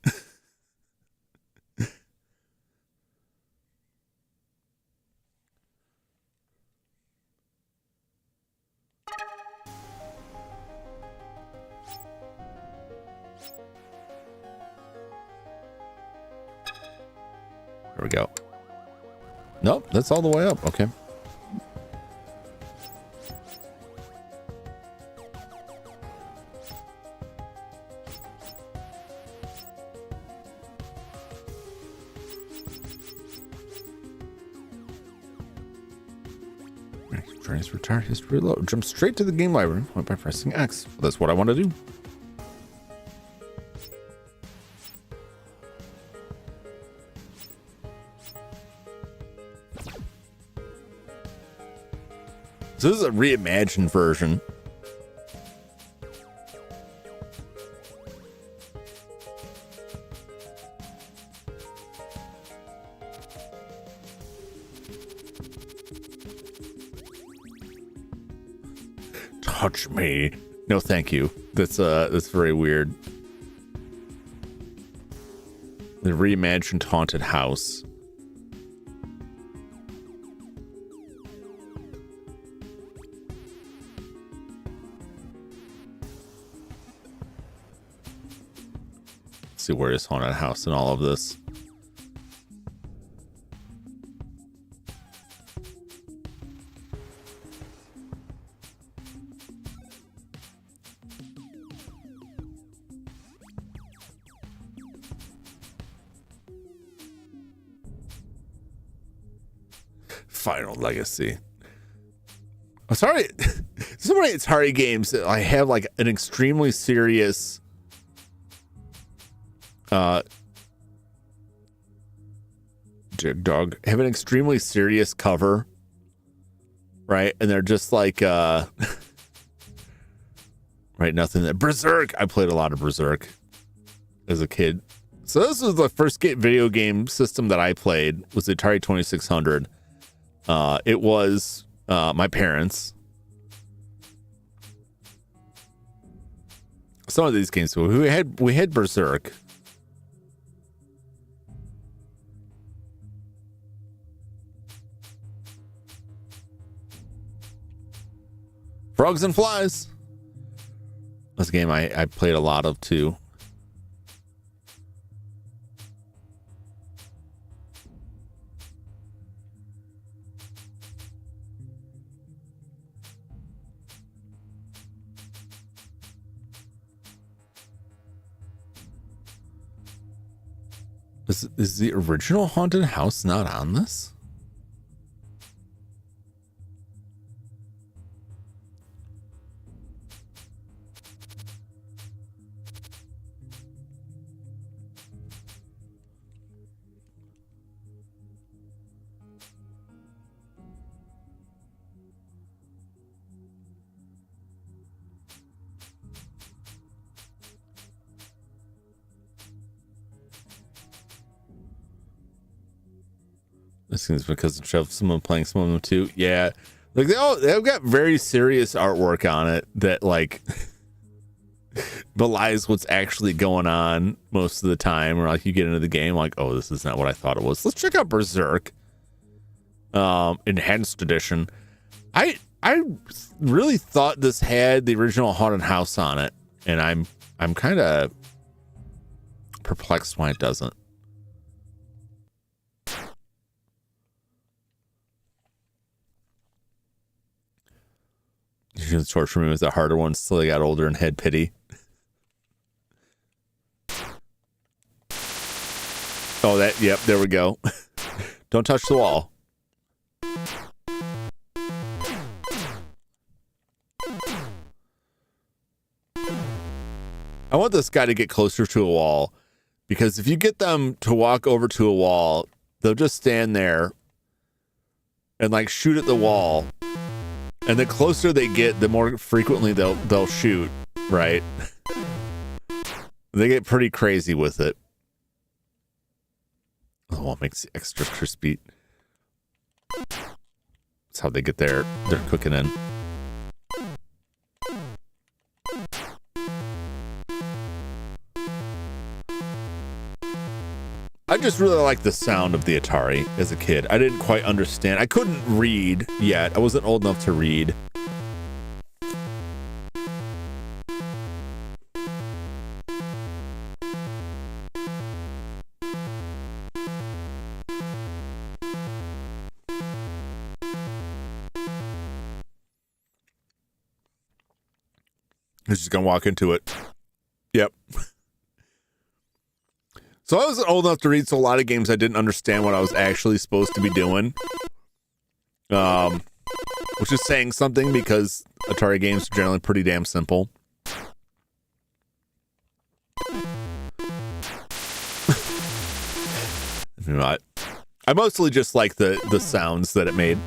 There we go. Nope, that's all the way up. Okay. Transfer entire history low. Jump straight to the game library by pressing X. Well, that's what I want to do. So this is a reimagined version. Touch me. No, thank you. That's very weird. The reimagined haunted house. Let's see, where is haunted house in all of this? Final Legacy. I'm sorry. So many Atari games that I have like an extremely serious Jig Dog have an extremely serious cover, right? And they're just like right, nothing that Berserk. I played a lot of Berserk as a kid. So this was the first video game system that I played, was the Atari 2600. It was my parents. Some of these games, so we had Berserk. Frogs and Flies. That's a game I played a lot of too. Is the original haunted house not on this? This seems because of someone playing some of them too. Yeah, like they've got very serious artwork on it that like belies what's actually going on most of the time. Or like you get into the game like, oh, this is not what I thought it was. Let's check out Berserk, Enhanced Edition. I really thought this had the original haunted house on it, and I'm kind of perplexed why it doesn't. You can torture me with the harder ones till they got older and had pity. Oh, yep, there we go. Don't touch the wall. I want this guy to get closer to a wall, because if you get them to walk over to a wall, they'll just stand there and like shoot at the wall. And the closer they get, the more frequently they'll shoot, right? They get pretty crazy with it. Oh, it makes it extra crispy. That's how they get their cooking in. I just really like the sound of the Atari as a kid. I didn't quite understand. I couldn't read yet. I wasn't old enough to read. He's just gonna walk into it. Yep. So I wasn't old enough to read, so a lot of games I didn't understand what I was actually supposed to be doing. which is saying something because Atari games are generally pretty damn simple. You know, I mostly just like the sounds that it made.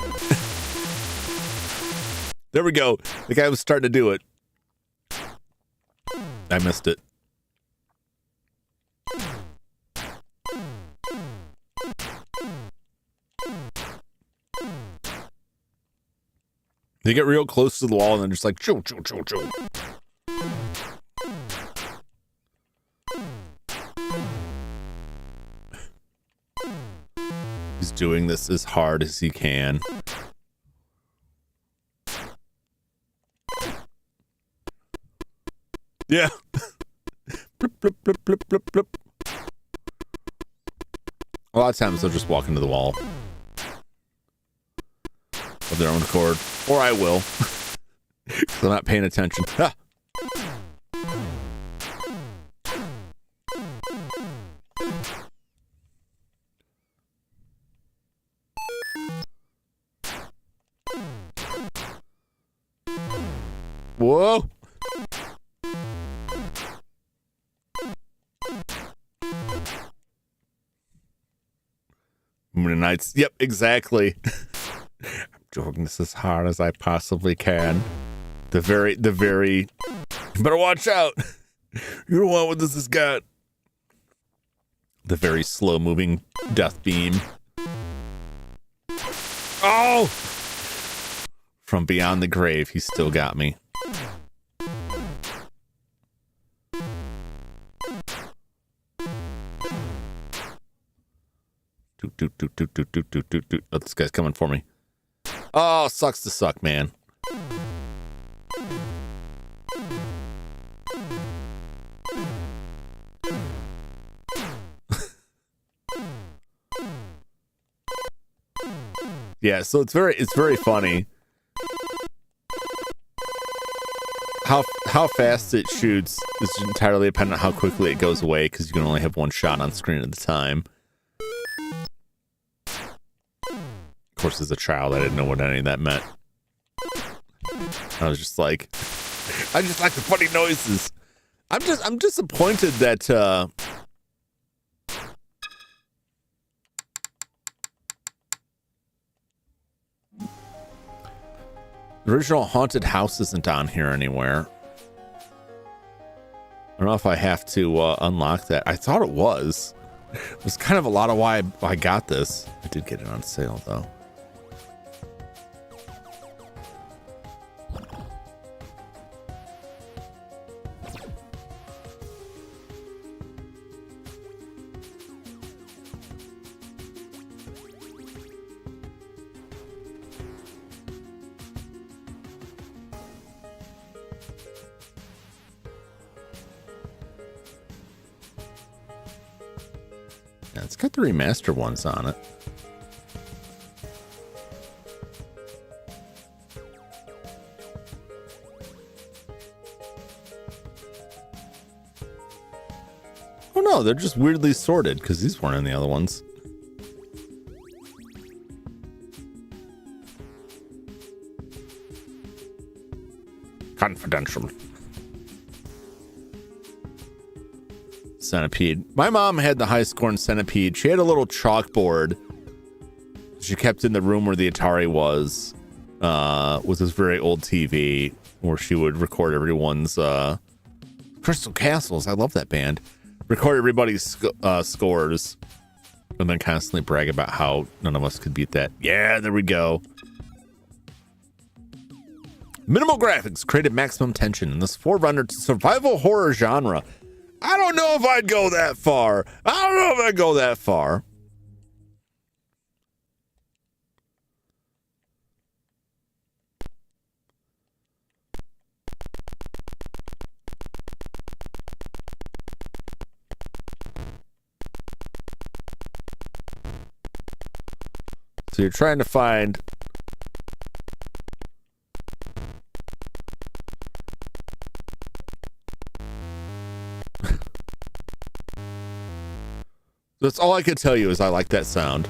There we go. The guy was starting to do it. I missed it. They get real close to the wall and then just like choo choo choo choo. He's doing this as hard as he can. Yeah. Blip, blip, blip, blip, blip, blip. A lot of times they'll just walk into the wall of their own accord, or I will. Because I'm not paying attention. Ah. Whoa. Moon Nights. Yep, exactly. I'm doing this as hard as I possibly can. The very, you better watch out. You don't want what this has got. The very slow moving death beam. Oh! From beyond the grave, he still got me. Oh, this guy's coming for me. Oh, sucks to suck, man. Yeah, so it's very funny how fast it shoots is entirely dependent on how quickly it goes away, because you can only have one shot on screen at a time. Of course, as a child, I didn't know what any of that meant. I was just like, I just like the funny noises. I'm disappointed that the original Haunted House isn't on here anywhere. I don't know if I have to unlock that. I thought it was. It was kind of a lot of why I got this. I did get it on sale, though. Yeah, it's got the remastered ones on it. Oh no, they're just weirdly sorted because these weren't in the other ones. Confidential. Centipede. My mom had the high score in Centipede. She had a little chalkboard she kept in the room where the Atari was this very old TV where she would record everyone's Crystal Castles. I love that band. Record everybody's scores and then constantly brag about how none of us could beat that. Yeah, there we go. Minimal graphics created maximum tension in this forerunners to survival horror genre. I don't know if I'd go that far. So you're trying to find that's all I can tell you is I like that sound.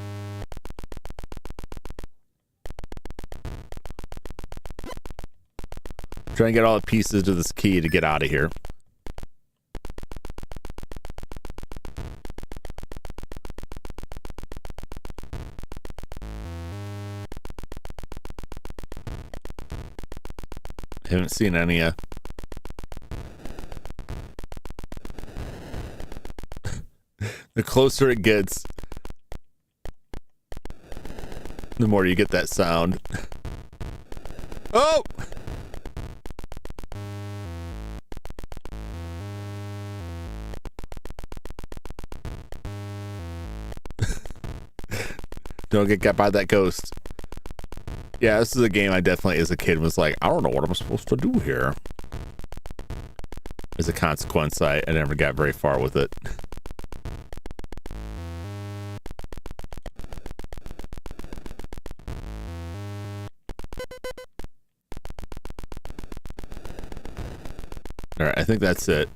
Trying to get all the pieces to this key to get out of here. Haven't seen any the closer it gets, the more you get that sound. Oh! Don't get got by that ghost. Yeah, this is a game I definitely, as a kid, was like, I don't know what I'm supposed to do here. As a consequence, I never got very far with it. All right, I think that's it.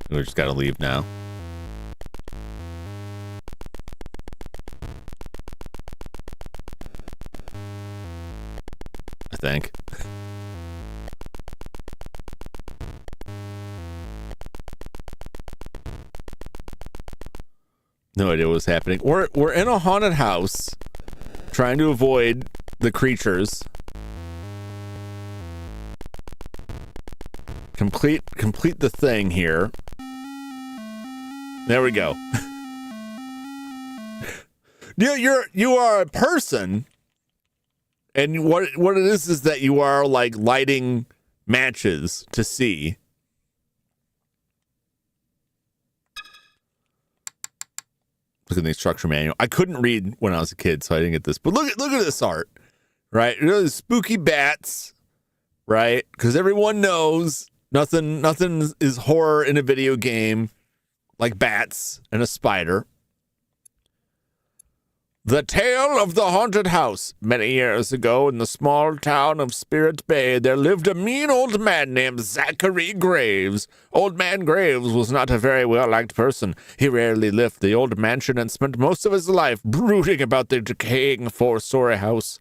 We just gotta leave now. I think. No idea what's happening. We're in a haunted house, trying to avoid the creatures. Complete the thing here. There we go. You are a person, and what it is that you are like lighting matches to see. Look at the instruction manual. I couldn't read when I was a kid, so I didn't get this. But look at this art, right? You know, the spooky bats, right? Because everyone knows nothing is horror in a video game like bats and a spider. The tale of the haunted house. Many years ago, in the small town of Spirit Bay, there lived a mean old man named Zachary Graves. Old man Graves was not a very well-liked person. He rarely left the old mansion and spent most of his life brooding about the decaying four-story house.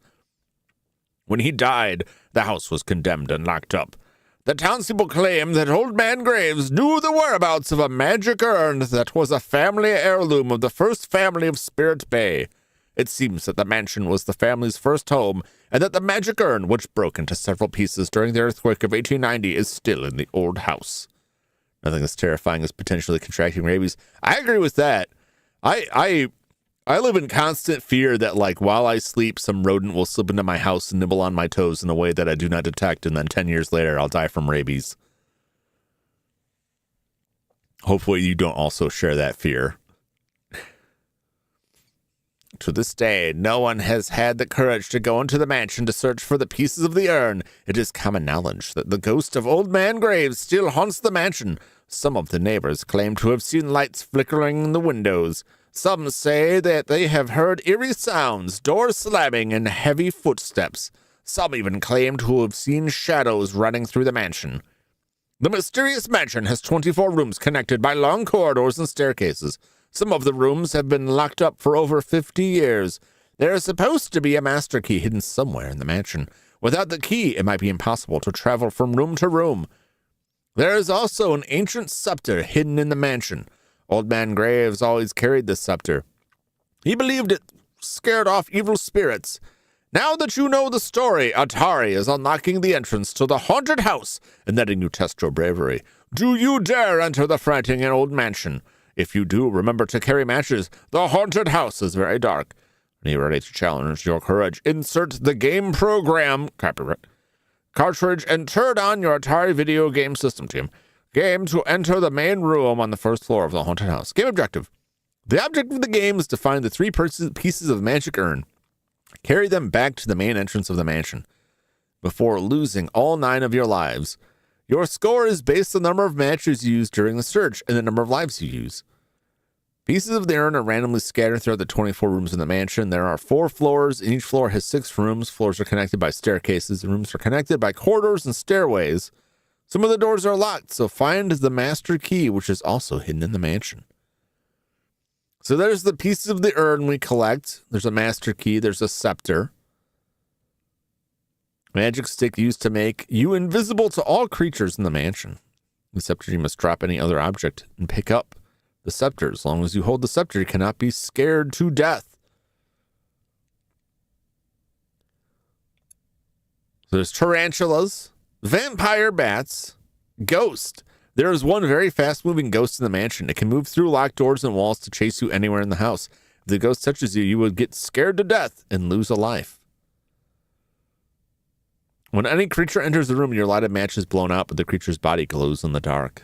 When he died, the house was condemned and locked up. The townspeople claim that old man Graves knew the whereabouts of a magic urn that was a family heirloom of the first family of Spirit Bay. It seems that the mansion was the family's first home, and that the magic urn, which broke into several pieces during the earthquake of 1890, is still in the old house. Nothing as terrifying as potentially contracting rabies. I agree with that. I live in constant fear that, like, while I sleep, some rodent will slip into my house and nibble on my toes in a way that I do not detect, and then 10 years later, I'll die from rabies. Hopefully you don't also share that fear. To this day, no one has had the courage to go into the mansion to search for the pieces of the urn. It is common knowledge that the ghost of Old Man Graves still haunts the mansion. Some of the neighbors claim to have seen lights flickering in the windows. Some say that they have heard eerie sounds, doors slamming, and heavy footsteps. Some even claim to have seen shadows running through the mansion. The mysterious mansion has 24 rooms connected by long corridors and staircases. Some of the rooms have been locked up for over 50 years. There is supposed to be a master key hidden somewhere in the mansion. Without the key, it might be impossible to travel from room to room. There is also an ancient scepter hidden in the mansion. Old Man Graves always carried this scepter. He believed it scared off evil spirits. Now that you know the story, Atari is unlocking the entrance to the haunted house and letting you test your bravery. Do you dare enter the frightening old mansion? If you do, remember to carry matches. The haunted house is very dark. Are you ready to challenge your courage? Insert the game program cartridge and turn on your Atari video game system, team. Game to enter the main room on the first floor of the haunted house. Game objective. The object of the game is to find the 3 pieces of magic urn. Carry them back to the main entrance of the mansion before losing all 9 of your lives. Your score is based on the number of matches used during the search and the number of lives you use. Pieces of the urn are randomly scattered throughout the 24 rooms in the mansion. There are 4 floors, and each floor has 6 rooms. Floors are connected by staircases. The rooms are connected by corridors and stairways. Some of the doors are locked, so find the master key, which is also hidden in the mansion. So there's the pieces of the urn we collect. There's a master key. There's a scepter. Magic stick used to make you invisible to all creatures in the mansion. The scepter, you must drop any other object and pick up the scepter. As long as you hold the scepter, you cannot be scared to death. So there's tarantulas, vampire bats, ghost. There is one very fast-moving ghost in the mansion. It can move through locked doors and walls to chase you anywhere in the house. If the ghost touches you, you would get scared to death and lose a life. When any creature enters the room, your lighted match is blown out, but the creature's body glows in the dark.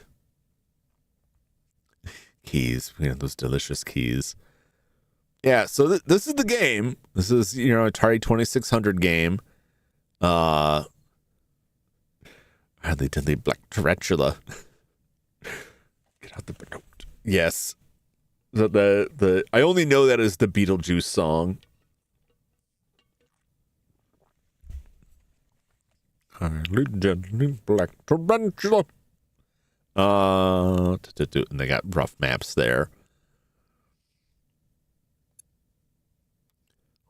Keys, those delicious keys. Yeah, so this is the game. This is, Atari 2600 game. Hardly Deadly Black Tarantula. Get out the boat. Yes. The I only know that as the Beetlejuice song. Hardly Deadly Black Tarantula. And they got rough maps there.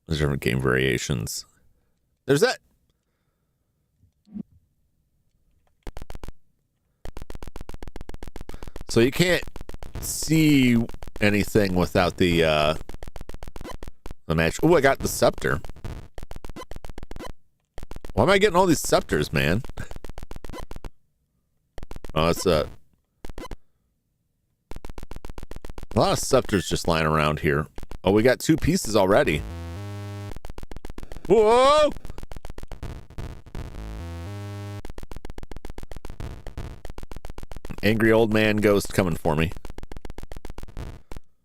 There's different game variations. There's that. So you can't see anything without the match. Oh, I got the scepter. Why am I getting all these scepters, man? Oh, it's a lot of scepters just lying around here. Oh, we got 2 pieces already. Whoa! Angry old man ghost coming for me.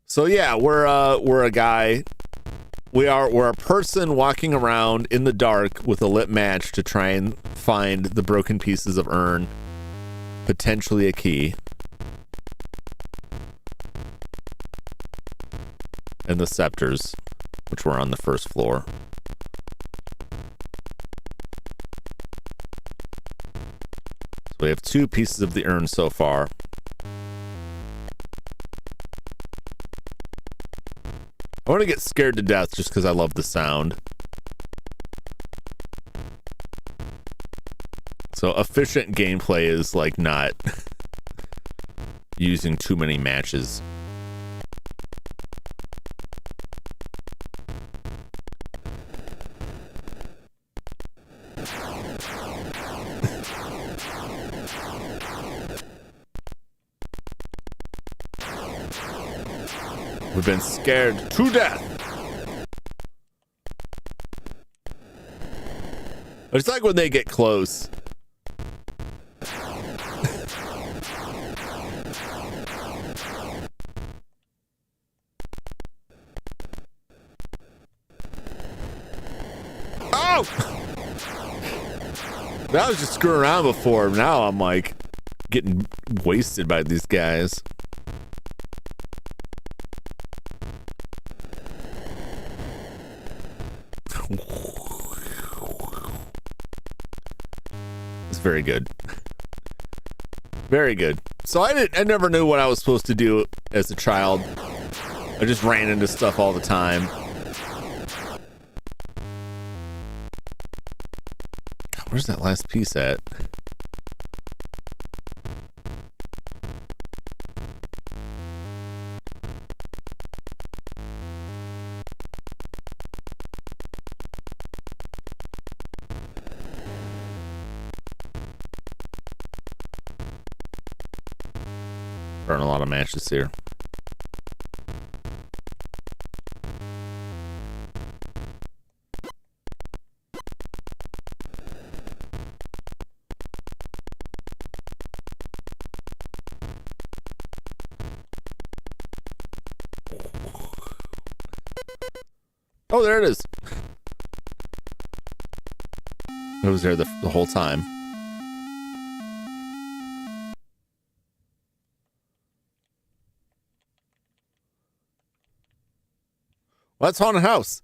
So yeah, we're a guy. We're a person walking around in the dark with a lit match to try and find the broken pieces of urn, potentially a key, and the scepters, which were on the first floor. So we have 2 pieces of the urn so far. I want to get scared to death just because I love the sound. So efficient gameplay is like not using too many matches. We've been scared to death. It's like when they get close. Oh! I was just screwing around before. Now I'm like getting wasted by these guys. It's very good. Very good. So I never knew what I was supposed to do as a child. I just ran into stuff all the time. God, where's that last piece at? Burn a lot of matches here. Oh, there it is. It was there the whole time. Well, that's Haunted House.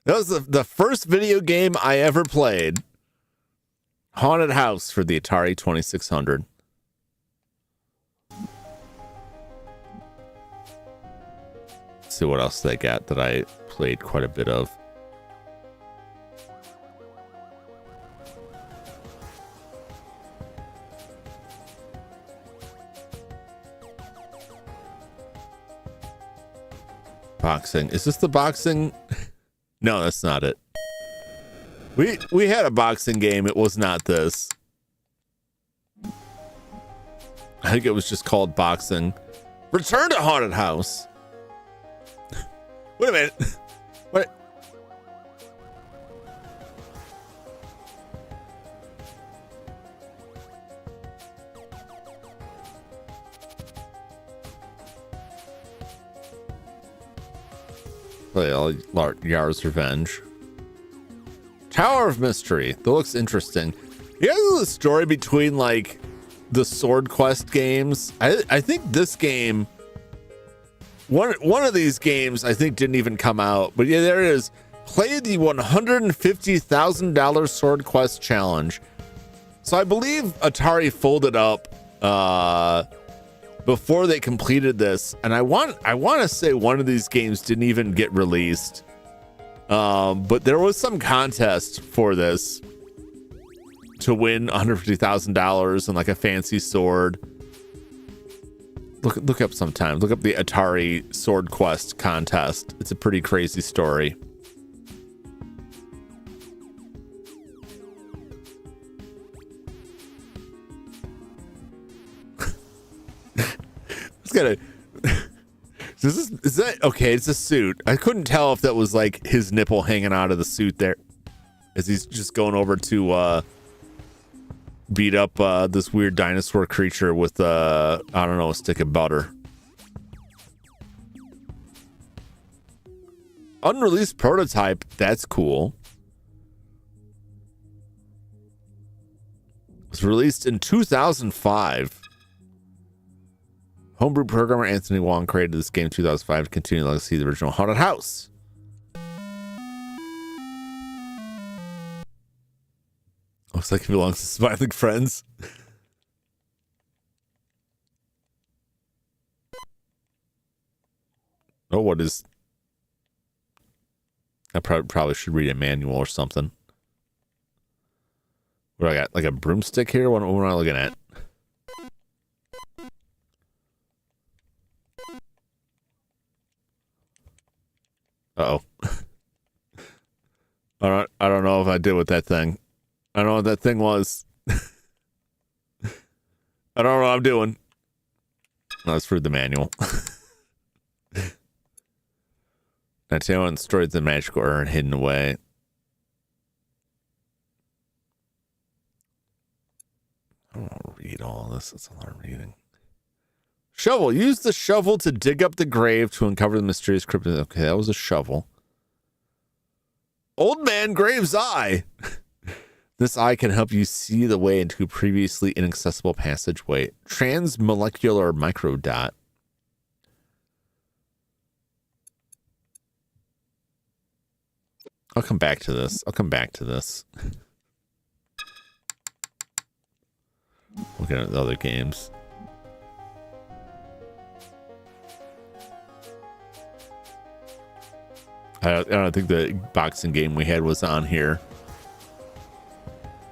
That was the first video game I ever played. Haunted House for the Atari 2600. Let's see what else they got that I played quite a bit of. Boxing. Is this the boxing? No, that's not it. We had a boxing game. It was not this. I think it was just called boxing. Return to Haunted House. Wait a minute. What? Play all Yar's Revenge. Tower of Mystery. That looks interesting. You guys know the story between like the Sword Quest games? I think this game, one of these games I think didn't even come out, but yeah, there it is. Play the $150,000 Sword Quest challenge. So I believe Atari folded up before they completed this, and I want to say one of these games didn't even get released. But there was some contest for this to win $150,000 and like a fancy sword. Look up sometime. Look up the Atari Sword Quest contest. It's a pretty crazy story. It's got a. Is that okay? It's a suit. I couldn't tell if that was like his nipple hanging out of the suit there, as he's just going over to beat up this weird dinosaur creature with I don't know, a stick of butter. Unreleased prototype. That's cool. It was released in 2005. Homebrew programmer Anthony Wong created this game in 2005 to continue the legacy of the original Haunted House. Looks like it belongs to Smiling Friends. Oh, what is... I probably should read a manual or something. What do I got? Like a broomstick here? What am I looking at? Uh-oh. I don't know if I did with that thing. I don't know what that thing was. I don't know what I'm doing. No, let's read the manual. Now, tell you what, destroyed the magical urn hidden away. I don't want to read all this. That's a lot of reading. Shovel. Use the shovel to dig up the grave to uncover the mysterious cryptid. Okay, that was a shovel. Old Man Grave's Eye. This eye can help you see the way into a previously inaccessible passageway. Transmolecular microdot. I'll come back to this. Looking at the other games. I don't think the boxing game we had was on here.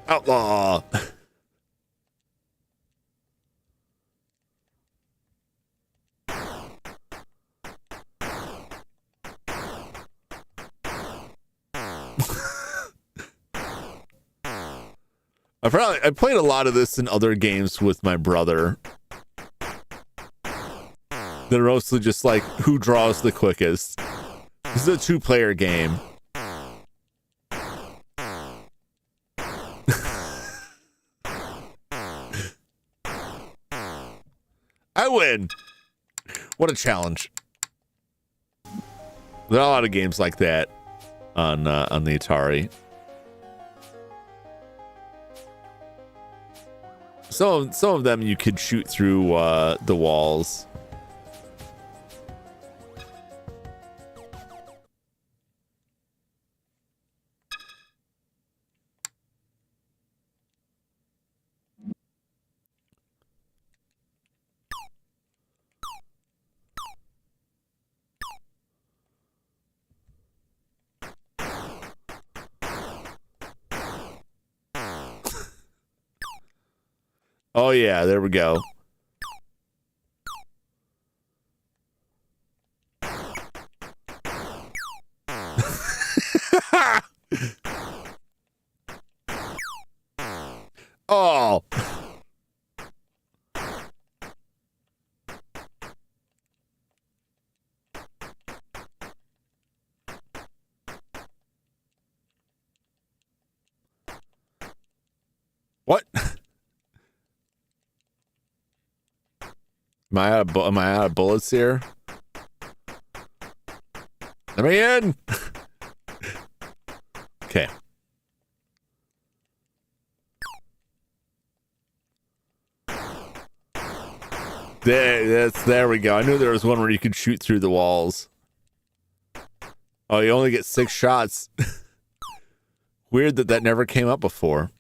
Outlaw. I played a lot of this in other games with my brother. They're mostly just like who draws the quickest. This is a 2-player game. I win. What a challenge. There are a lot of games like that on the Atari. Some of them you could shoot through the walls. Oh yeah, there we go. Oh. What? Am I out of bullets here? Let me in. Okay. There we go. I knew there was one where you could shoot through the walls. Oh, you only get 6 shots. Weird that never came up before.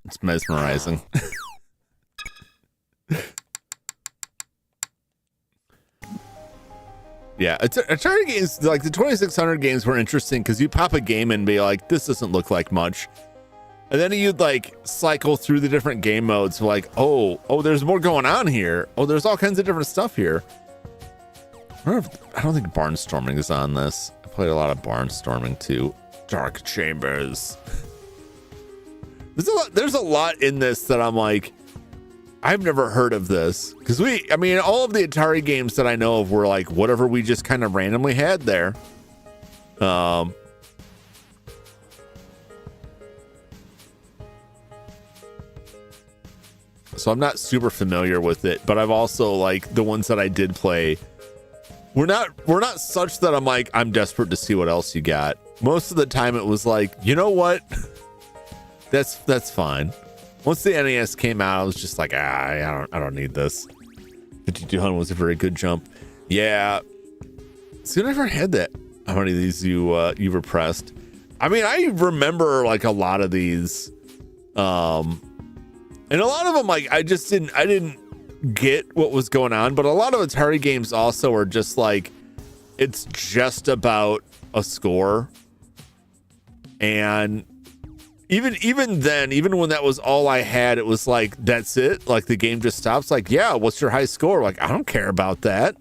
It's mesmerizing. Yeah, Atari games, like the 2600 games were interesting because you pop a game and be like, this doesn't look like much. And then you'd like cycle through the different game modes like, oh, there's more going on here. Oh, there's all kinds of different stuff here. I don't think Barnstorming is on this. I played a lot of Barnstorming too. Dark Chambers. There's a lot in this that I'm like, I've never heard of this. Because all of the Atari games that I know of were like whatever we just kind of randomly had there. So I'm not super familiar with it, but I've also like the ones that I did play. We're not such that I'm like, I'm desperate to see what else you got. Most of the time it was like, you know what? That's fine. Once the NES came out, I was just like, I don't need this. 5200 was a very good jump. Yeah. See, I never had that. How many of these you repressed? I mean, I remember like a lot of these. And a lot of them, like, I didn't get what was going on, but a lot of Atari games also are just like, it's just about a score. And even then, even when that was all I had, it was like, that's it. Like the game just stops. Like, yeah, what's your high score? Like, I don't care about that.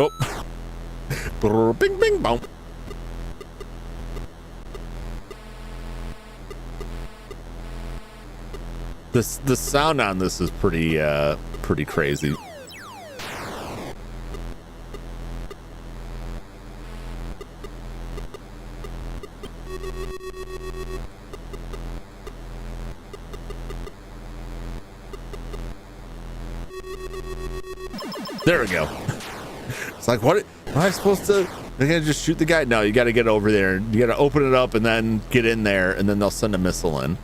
Oh. Bing, bing, boom. The sound on this is pretty crazy. There we go. It's like, what am I supposed to? They're gonna just shoot the guy? No, you got to get over there. You got to open it up and then get in there, and then they'll send a missile in.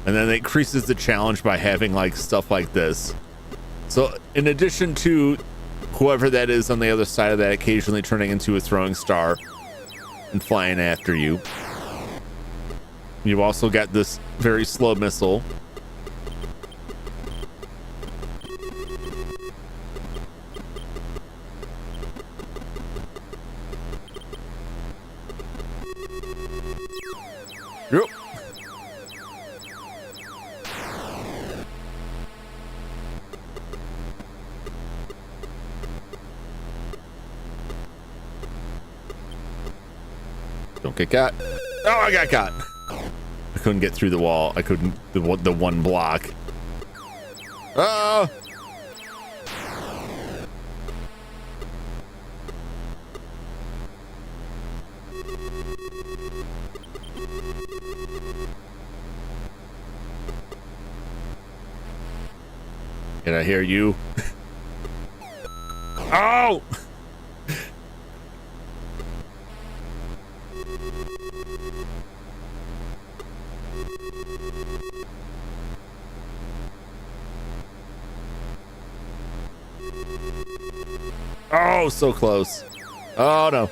And then it increases the challenge by having like stuff like this. So in addition to whoever that is on the other side of that occasionally turning into a throwing star and flying after you, you've also got this very slow missile. Yep. Don't get caught. Oh, I got caught. I couldn't get through the wall. I couldn't, the one block. Oh. Can I hear you? Oh! Oh, so close. Oh no.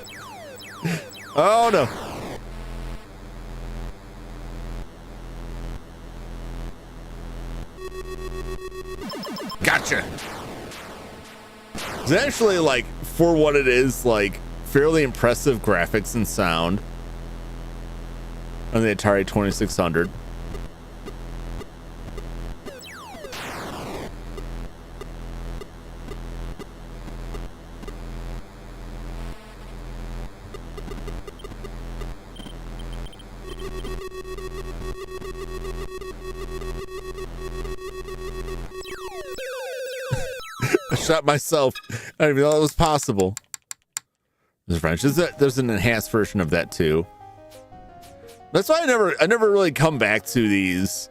Oh no. Gotcha. It's actually, like, for what it is, like, fairly impressive graphics and sound on the Atari 2600. I shot myself. I didn't even know that was possible. There's French. There's an enhanced version of that too. That's why I never really come back to these.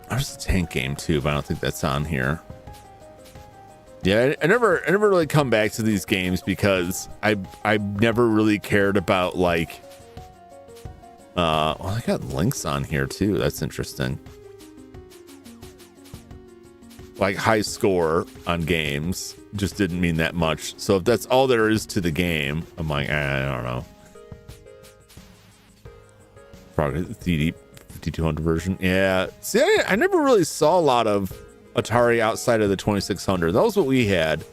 There's a tank game too, but I don't think that's on here. Yeah, I never really come back to these games because I never really cared about, like, well, I got links on here too. That's interesting. Like, high score on games just didn't mean that much. So if that's all there is to the game, I'm like, I don't know. Probably the 5200 version. Yeah. See, I never really saw a lot of Atari outside of the 2600. That was what we had.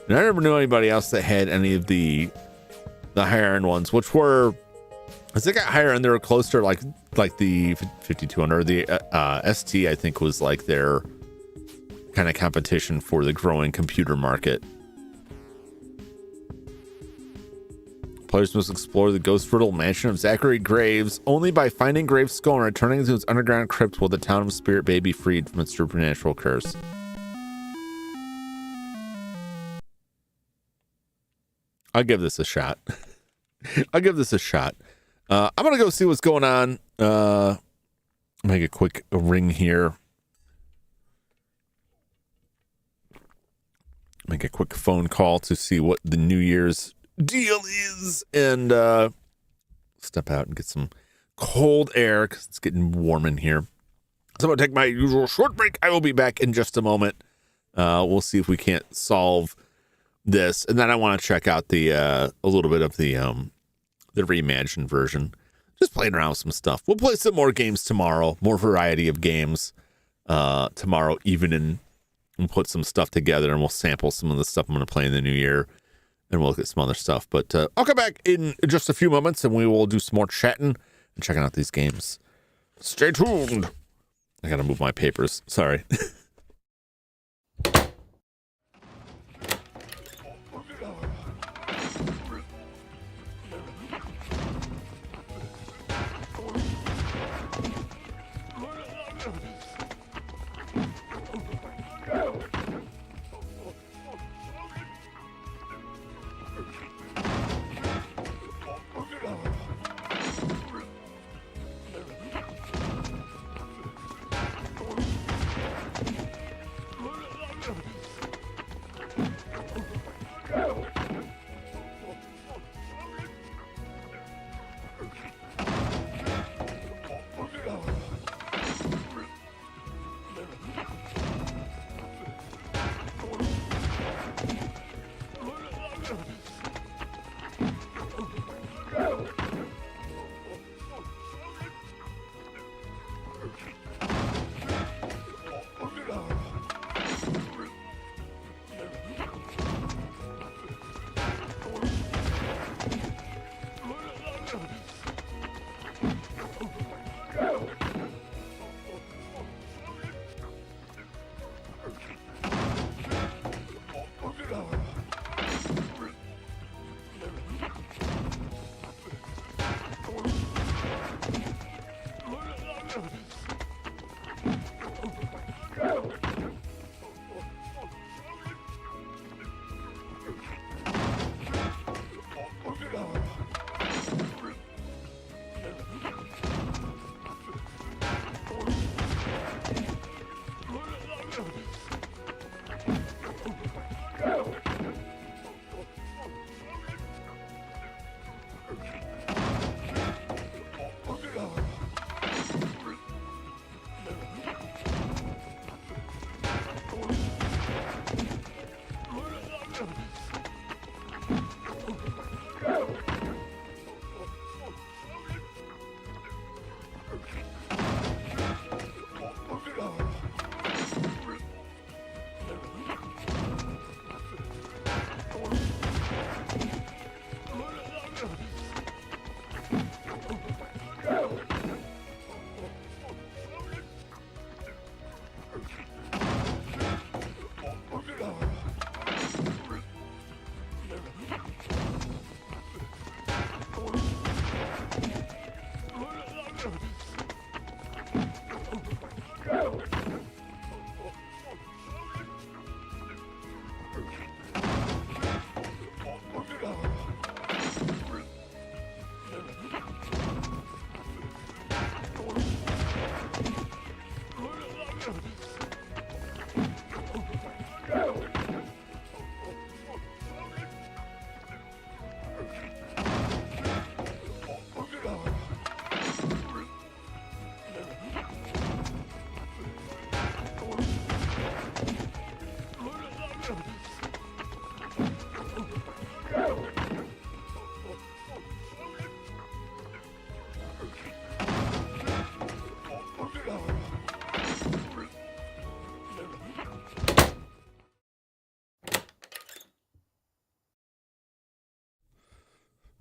And I never knew anybody else that had any of the higher end ones, which were, as they got higher end, they were closer, like the 5200 or the ST, I think, was like their kind of competition for the growing computer market. Players must explore the ghost-riddled mansion of Zachary Graves only by finding Graves' skull and returning to its underground crypt will the town of Spirit Bay be freed from its supernatural curse. I'll give this a shot. I'll give this a shot. I'm gonna go see what's going on. Make a quick ring here. Make a quick phone call to see what the New Year's deal is, and step out and get some cold air because it's getting warm in here. So I'm gonna take my usual short break. I will be back in just a moment. We'll see if we can't solve this, and then I want to check out the a little bit of the reimagined version. Just playing around with some stuff. We'll play some more games tomorrow. More variety of games tomorrow evening. We'll put some stuff together and we'll sample some of the stuff I'm going to play in the new year, and we'll look at some other stuff. But I'll come back in just a few moments and we will do some more chatting and checking out these games. Stay tuned. I got to move my papers. Sorry.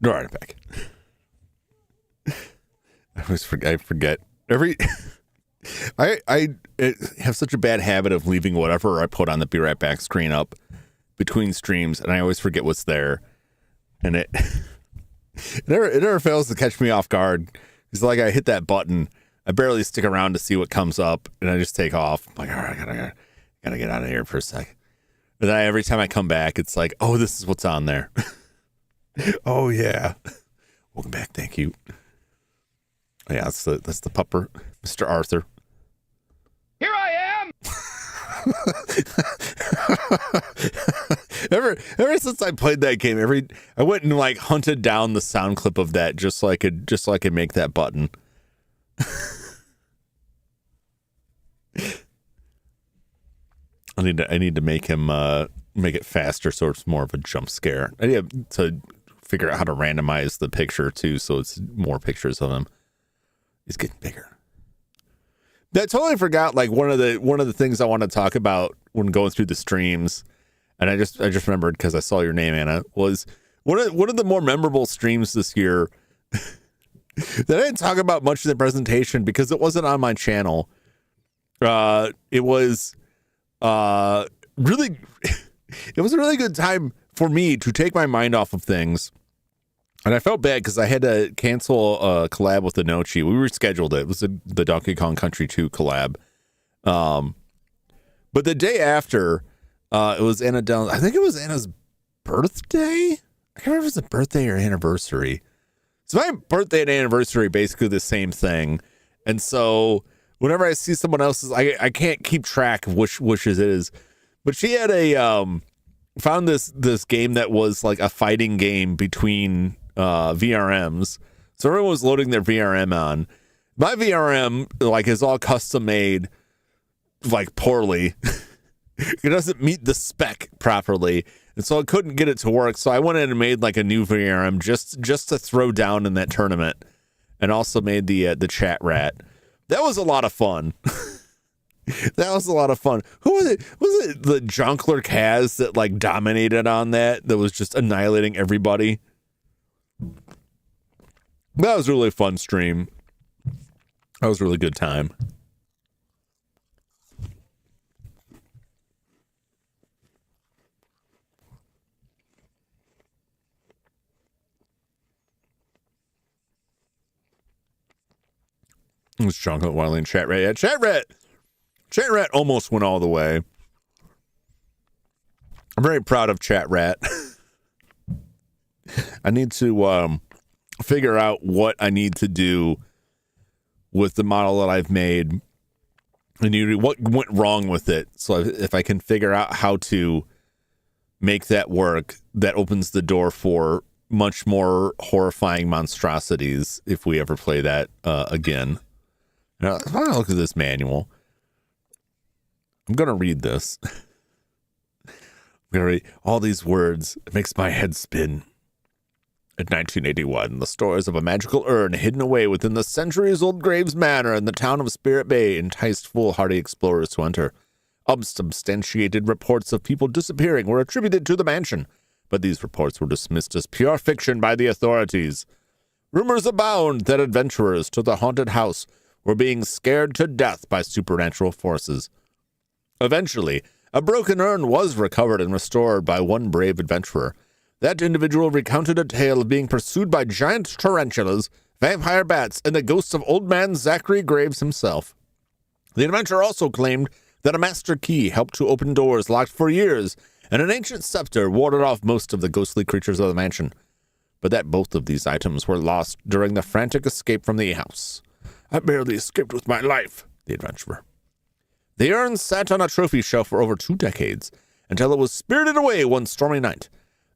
All right, back. I forget every. I have such a bad habit of leaving whatever I put on the Be Right Back screen up between streams, and I always forget what's there, and it never fails to catch me off guard. It's like I hit that button, I barely stick around to see what comes up, and I just take off. I'm like, all right, I gotta get out of here for a sec. And then every time I come back, it's like, oh, this is what's on there. Oh yeah, welcome back. Thank you. Oh, yeah, that's the pupper, Mr. Arthur. Here I am. ever since I played that game, I went and like hunted down the sound clip of that just so I could make that button. I need to make him make it faster so it's more of a jump scare. I need to figure out how to randomize the picture too, so it's more pictures of him. He's getting bigger. I totally forgot like one of the things I want to talk about when going through the streams, and I just remembered because I saw your name, Anna, was one of the more memorable streams this year that I didn't talk about much in the presentation because it wasn't on my channel. It was really it was a really good time for me to take my mind off of things. And I felt bad because I had to cancel a collab with the Nochi. We rescheduled it. It was the Donkey Kong Country 2 collab. But the day after, it was Anna Del. I think it was Anna's birthday. I can't remember if it was a birthday or anniversary. So my birthday and anniversary are basically the same thing. And so whenever I see someone else's, I can't keep track of which it is. But she had found this game that was like a fighting game between VRMs. So everyone was loading their VRM on. My VRM like is all custom made, like poorly. It doesn't meet the spec properly, and so I couldn't get it to work. So I went in and made like a new VRM just to throw down in that tournament, and also made the chat rat. That was a lot of fun. That was a lot of fun. Who was it? Was it the Jonkler Kaz that like dominated on that was just annihilating everybody? That was a really fun stream. That was a really good time. It was Chocolate Wiley and Chat Rat. Yeah, Chat Rat almost went all the way. I'm very proud of Chat Rat. I need to figure out what I need to do with the model that I've made and what went wrong with it. So if I can figure out how to make that work, that opens the door for much more horrifying monstrosities if we ever play that again. Now, I want to look at this manual. I'm going to read this. I'm going to read all these words. It makes my head spin. In 1981, the stores of a magical urn hidden away within the centuries-old Graves Manor in the town of Spirit Bay enticed foolhardy explorers to enter. Unsubstantiated reports of people disappearing were attributed to the mansion, but these reports were dismissed as pure fiction by the authorities. Rumors abound that adventurers to the haunted house were being scared to death by supernatural forces. Eventually, a broken urn was recovered and restored by one brave adventurer. That individual recounted a tale of being pursued by giant tarantulas, vampire bats, and the ghosts of old man Zachary Graves himself. The adventurer also claimed that a master key helped to open doors locked for years, and an ancient scepter warded off most of the ghostly creatures of the mansion. but that both of these items were lost during the frantic escape from the house. I barely escaped with my life, the adventurer. The urn sat on a trophy shelf for over 2 decades, until it was spirited away one stormy night.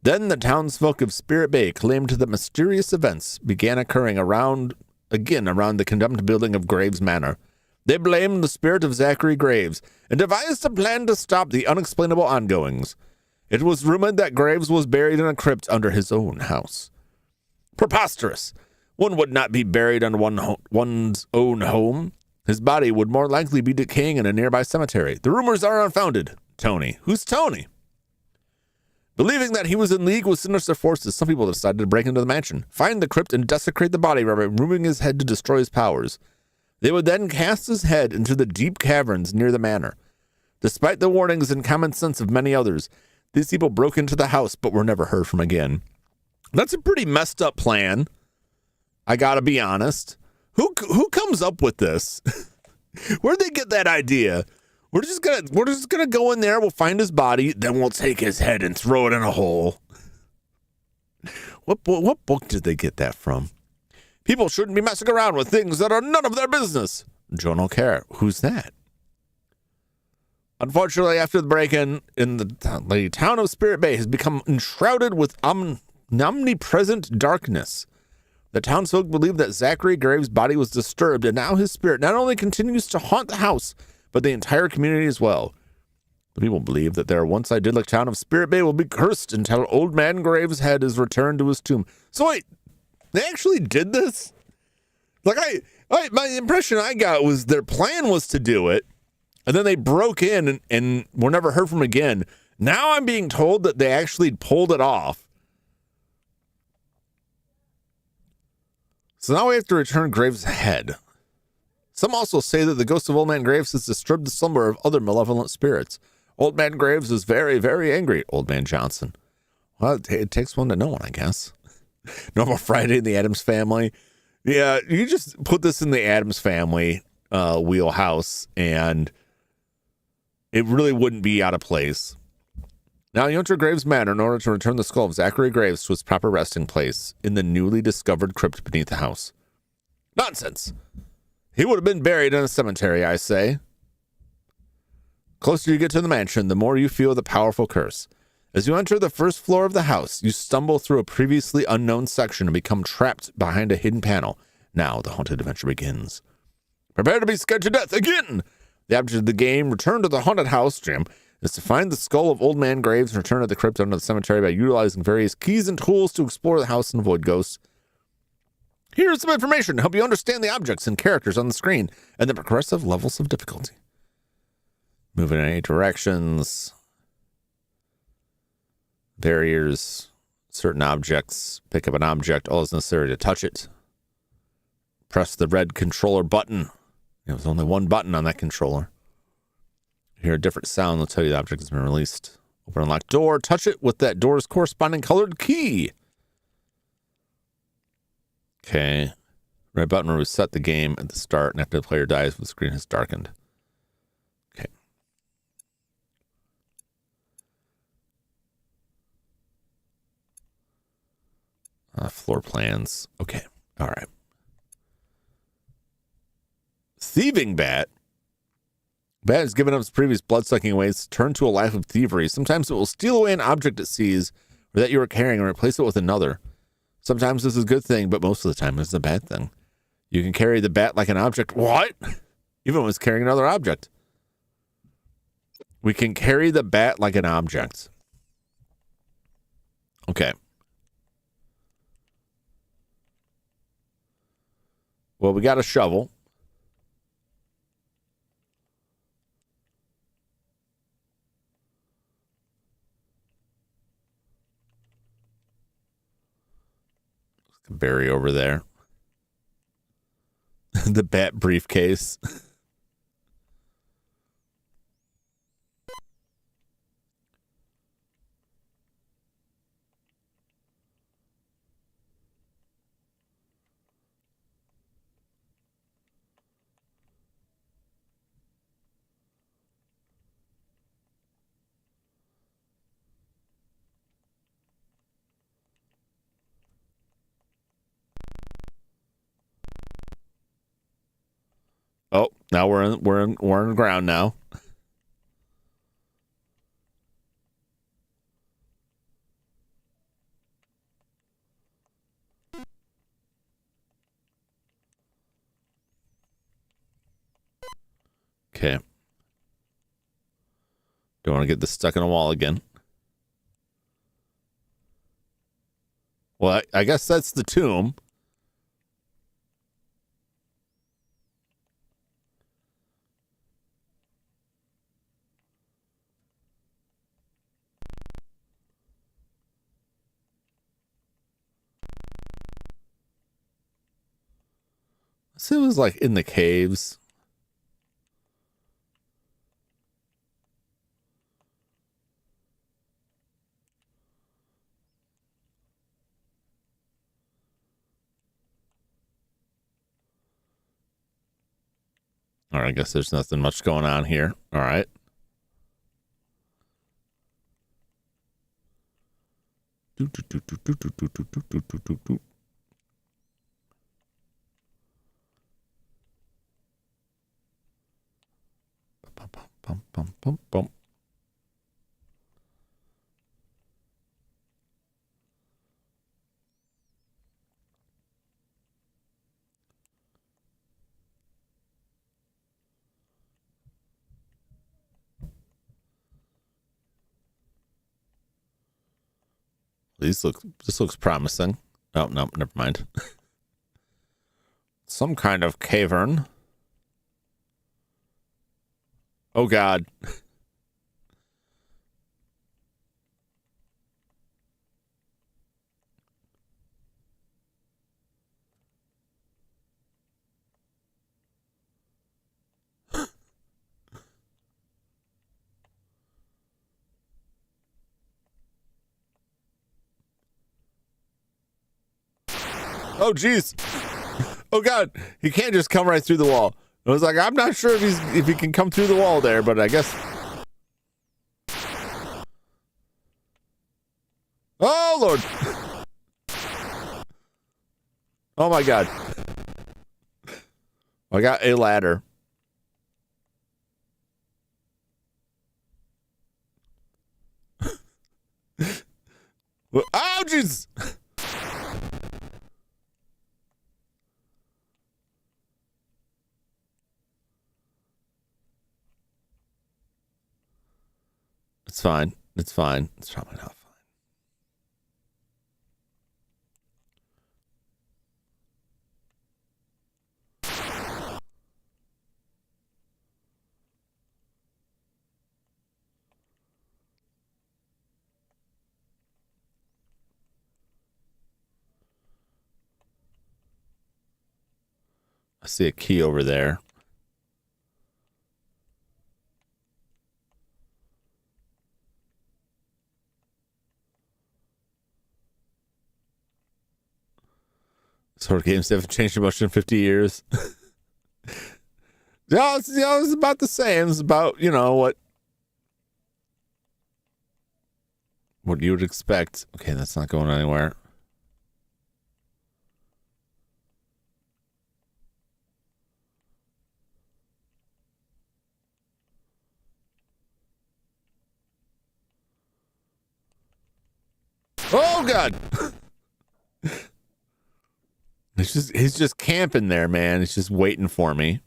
Then the townsfolk of Spirit Bay claimed that mysterious events began occurring around the condemned building of Graves Manor. They blamed the spirit of Zachary Graves and devised a plan to stop the unexplainable ongoings. It was rumored that Graves was buried in a crypt under his own house. Preposterous! One would not be buried on one's own home. His body would more likely be decaying in a nearby cemetery. The rumors are unfounded. Tony. Who's Tony? Believing that he was in league with sinister forces, some people decided to break into the mansion, find the crypt, and desecrate the body by removing his head to destroy his powers. They would then cast his head into the deep caverns near the manor. Despite the warnings and common sense of many others, these people broke into the house but were never heard from again. That's a pretty messed up plan. I gotta be honest. Who comes up with this? Where'd they get that idea? We're just gonna go in there, we'll find his body, then we'll take his head and throw it in a hole. What book did they get that from? People shouldn't be messing around with things that are none of their business. Joan O'Carr. Who's that? Unfortunately, after the break-in, the town of Spirit Bay has become enshrouded with omnipresent darkness. The townsfolk believe that Zachary Graves' body was disturbed, and now his spirit not only continues to haunt the house, but the entire community as well. The people believe that their once idyllic town of Spirit Bay will be cursed until Old Man Graves' head is returned to his tomb. So wait, they actually did this? Like my impression I got was their plan was to do it, and then they broke in and were never heard from again. Now I'm being told that they actually pulled it off. So now we have to return Graves' head. Some also say that the ghost of Old Man Graves has disturbed the slumber of other malevolent spirits. Old Man Graves is very, very angry, Old Man Johnson. Well, it takes one to know one, I guess. Normal Friday in the Addams Family. Yeah, you just put this in the Addams Family wheelhouse, and it really wouldn't be out of place. Now you enter Graves Manor in order to return the skull of Zachary Graves to its proper resting place in the newly discovered crypt beneath the house. Nonsense! He would have been buried in a cemetery, I say. Closer you get to the mansion, the more you feel the powerful curse. As you enter the first floor of the house, you stumble through a previously unknown section and become trapped behind a hidden panel. Now the haunted adventure begins. Prepare to be scared to death again! The object of the game, Return to the Haunted House, Jim, is to find the skull of Old Man Graves and return to the crypt under the cemetery by utilizing various keys and tools to explore the house and avoid ghosts. Here's some information to help you understand the objects and characters on the screen and the progressive levels of difficulty. Moving in any directions. Barriers. Certain objects. Pick up an object. All is necessary to touch it. Press the red controller button. There's only one button on that controller. You hear a different sound. They'll tell you the object has been released. Open and lock door. Touch it with that door's corresponding colored key. Okay. Red button will reset the game at the start, and after the player dies, the screen has darkened. Okay. Floor plans. Okay. All right. Thieving Bat. Bat has given up its previous blood-sucking ways to turn to a life of thievery. Sometimes it will steal away an object it sees or that you are carrying and replace it with another. Sometimes this is a good thing, but most of the time it's a bad thing. You can carry the bat like an object. What? Even when it's carrying another object. We can carry the bat like an object. Okay. Well, we got a shovel. Barry over there. The bat briefcase. Now we're on the ground now. Okay. Don't want to get this stuck in a wall again. Well, I guess that's the tomb. So it was like in the caves. All right, I guess there's nothing much going on here. All right. Bum, bum, bum, bum. This looks promising. Oh, no, never mind. Some kind of cavern. Oh, God. Oh, jeez. Oh, God. He can't just come right through the wall. I was like, I'm not sure if he can come through the wall there, but I guess. Oh, Lord. Oh, my God. I got a ladder. Oh, jeez. It's fine. It's fine. It's probably not fine. I see a key over there. Sort of games haven't changed much in 50 years. It's about the same. It's about, what you would expect. Okay, that's not going anywhere. Oh, God. He's just camping there, man. He's just waiting for me.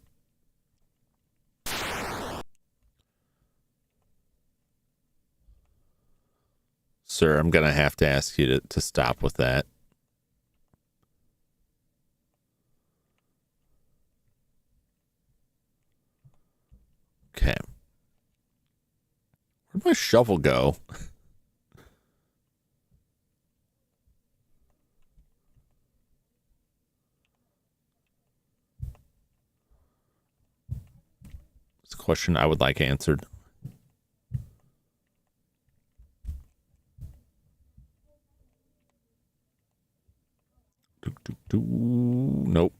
Sir, I'm going to have to ask you to stop with that. Okay. Where'd my shovel go? It's a question I would like answered. Nope.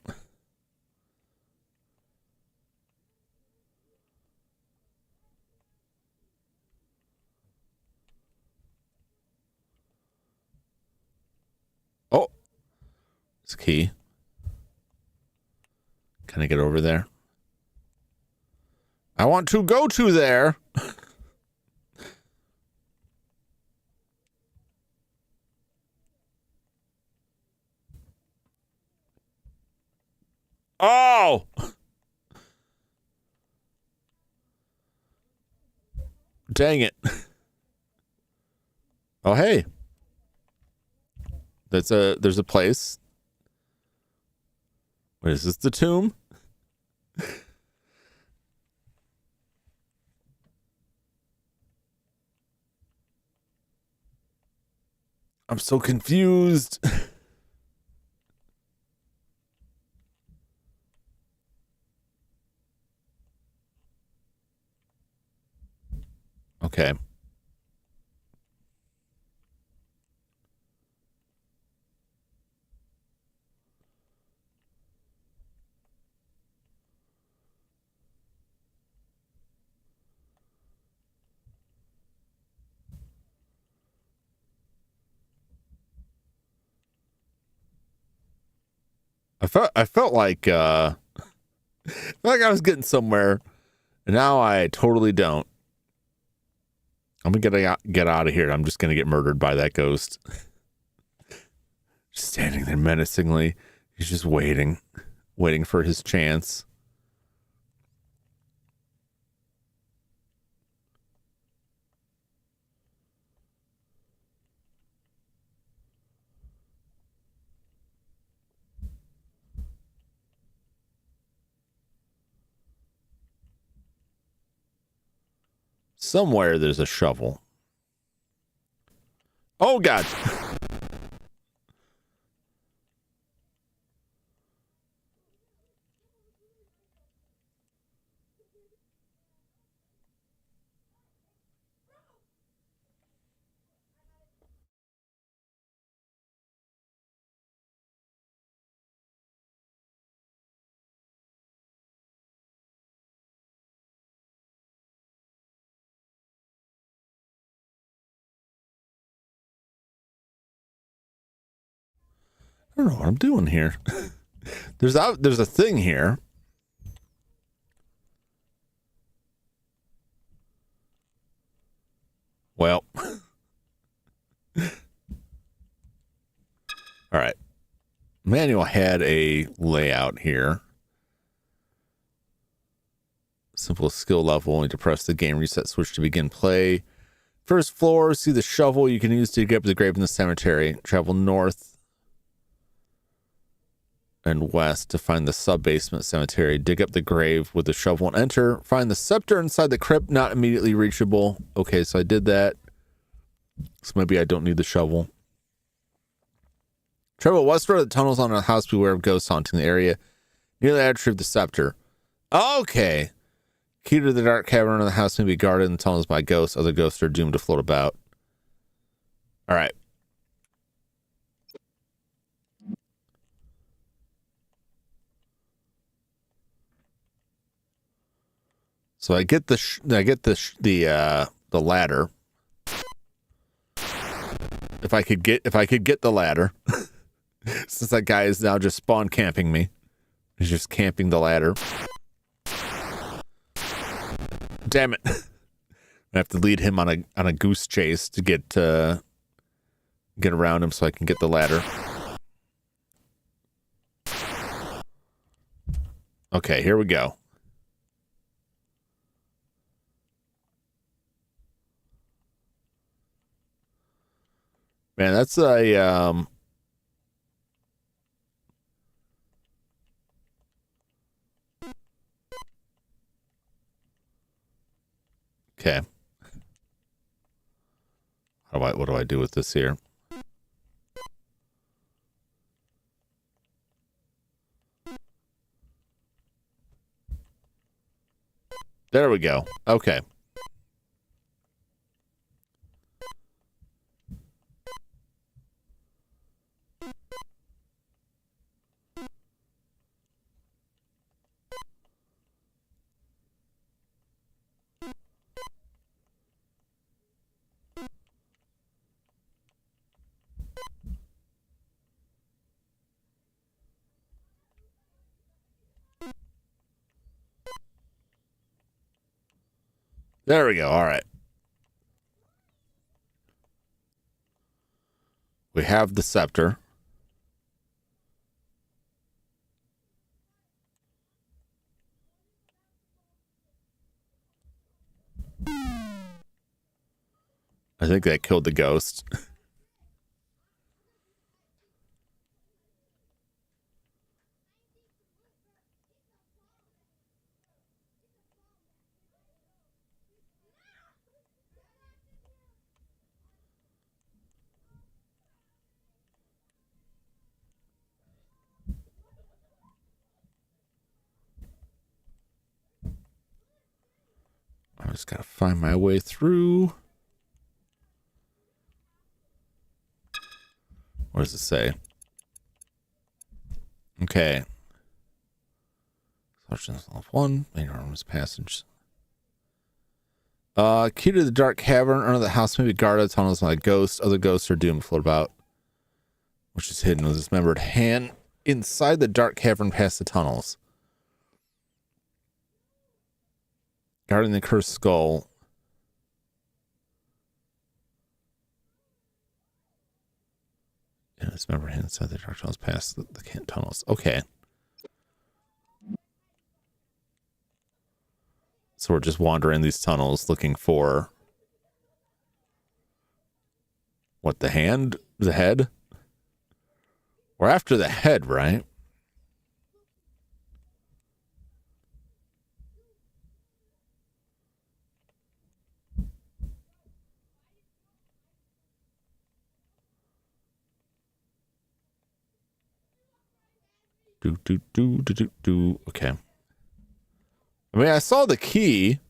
Oh, it's a key. Can I get over there? I want to go to there. Oh! Dang it. Oh, hey. There's a place. What is this, the tomb? I'm so confused. Okay. I felt like I was getting somewhere, and now I totally don't. I'm gonna get out of here. I'm just gonna get murdered by that ghost. Just standing there menacingly. He's just waiting for his chance. Somewhere there's a shovel. Oh, God. I don't know what I'm doing here. There's a thing here. Well. All right. Manual had a layout here. Simple skill level. Only to press the game reset switch to begin play. First floor, see the shovel you can use to get up to the grave in the cemetery. Travel north and west to find the sub-basement cemetery. Dig up the grave with the shovel and enter. Find the scepter inside the crypt, not immediately reachable. Okay, so I did that. So maybe I don't need the shovel. Travel westward of the tunnels on a house, beware of ghosts haunting the area. Near the attribute of the scepter. Okay. Key to the dark cavern of the house may be guarded in the tunnels by ghosts. Other ghosts are doomed to float about. All right. So I get the ladder. If I could get the ladder, since that guy is now just spawn camping me, he's just camping the ladder. Damn it! I have to lead him on a goose chase to get around him so I can get the ladder. Okay, here we go. Man, that's a okay. What do I do with this here? There we go. Okay. There we go. All right. We have the scepter. I think that killed the ghost. I just gotta find my way through. What does it say? Okay. Sergeant's level 1. Main armor's passage. Key to the dark cavern under the house may be guarded tunnels by ghosts. Other ghosts are doomed to float about, which is hidden with a dismembered hand inside the dark cavern past the tunnels. Guarding the cursed skull. Yeah, dismembered hand inside the dark tunnels past the tunnels. Okay. So we're just wandering these tunnels looking for what, the hand? The head? We're after the head, right? Okay. I mean, I saw the key.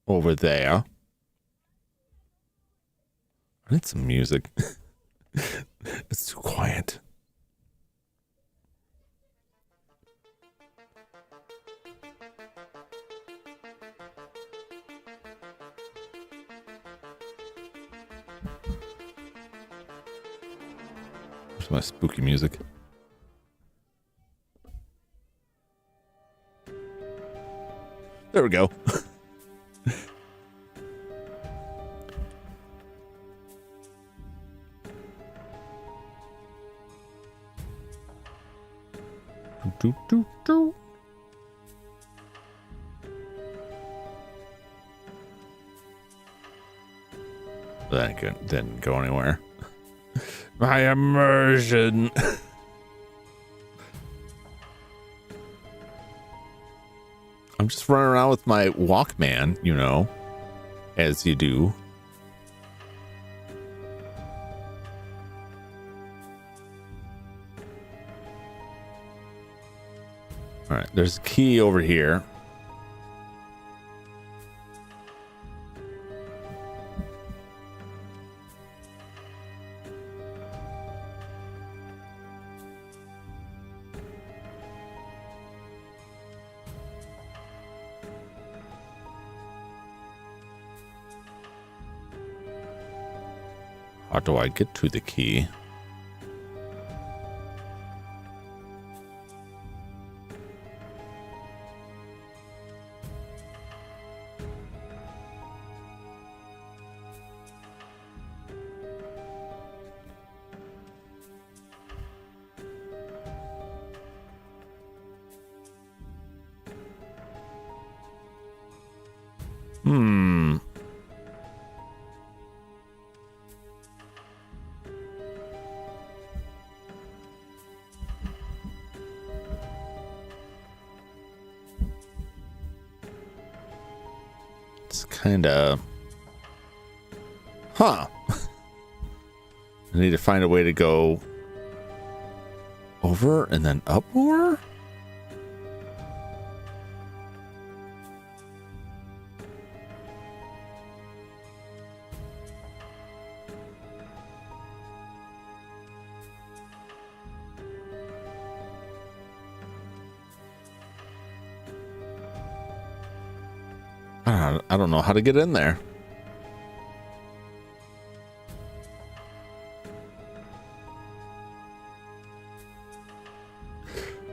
Over there. I need some music. It's too quiet. Where's my spooky music? There we go. That didn't go anywhere. My immersion. I'm just running around with my Walkman, you know, as you do. All right, there's a key over here. How do I get to the key? Kinda. Huh. I need to find a way to go over and then up more? I don't know how to get in there.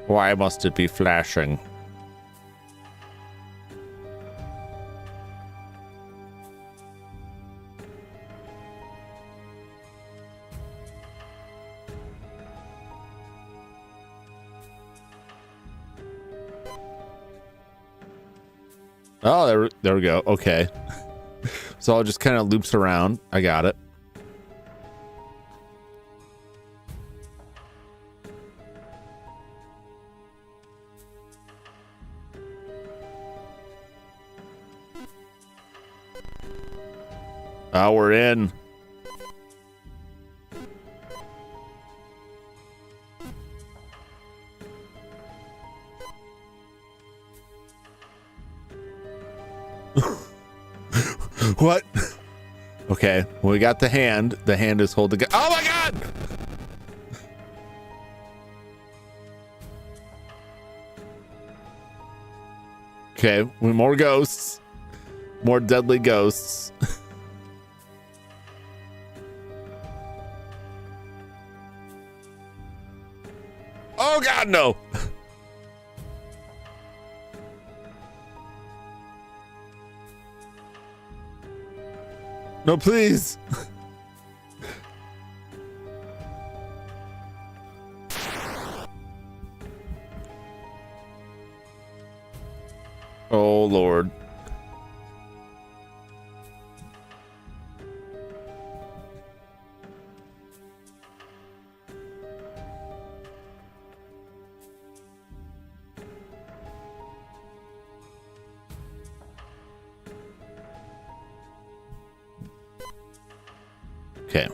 Why must it be flashing? Oh, there we go. Okay. So it just kind of loops around. I got it. Oh, we're in. What? Okay, well, we got the hand. The hand is holding. Oh my god! Okay, more ghosts. More deadly ghosts. Oh god, no! No, please. Oh Lord. Okay.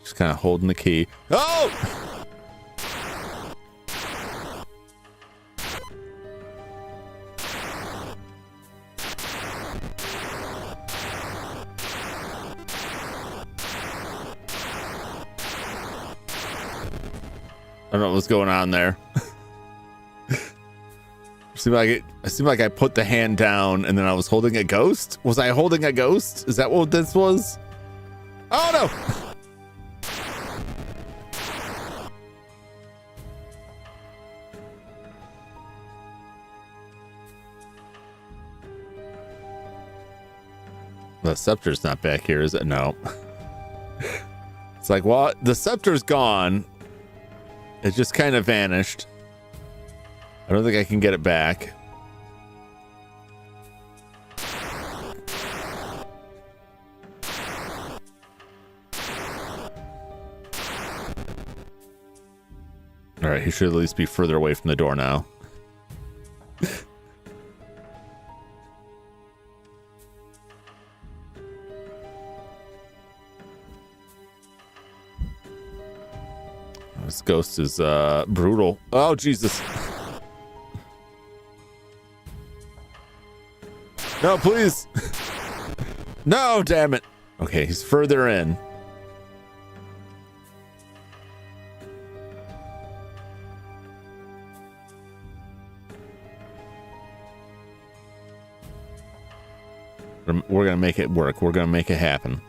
Just kind of holding the key. Oh! I don't know what's going on there. It seemed like I put the hand down and then I was holding a ghost. Was I holding a ghost? Is that what this was? Oh no! The scepter's not back here, is it? No. It's like, well, the scepter's gone. It just kind of vanished. I don't think I can get it back. All right, he should at least be further away from the door now. This ghost is brutal. Oh, Jesus. No, please. No, damn it. Okay, he's further in. We're going to make it work. We're going to make it happen.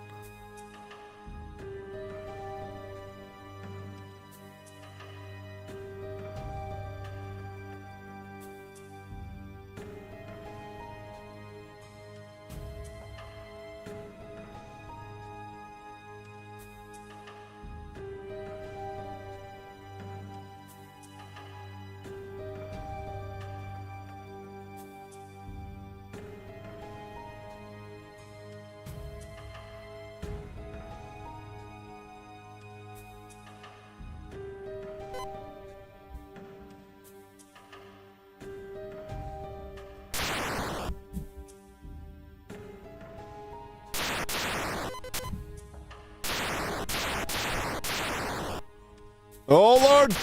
Oh, Lord.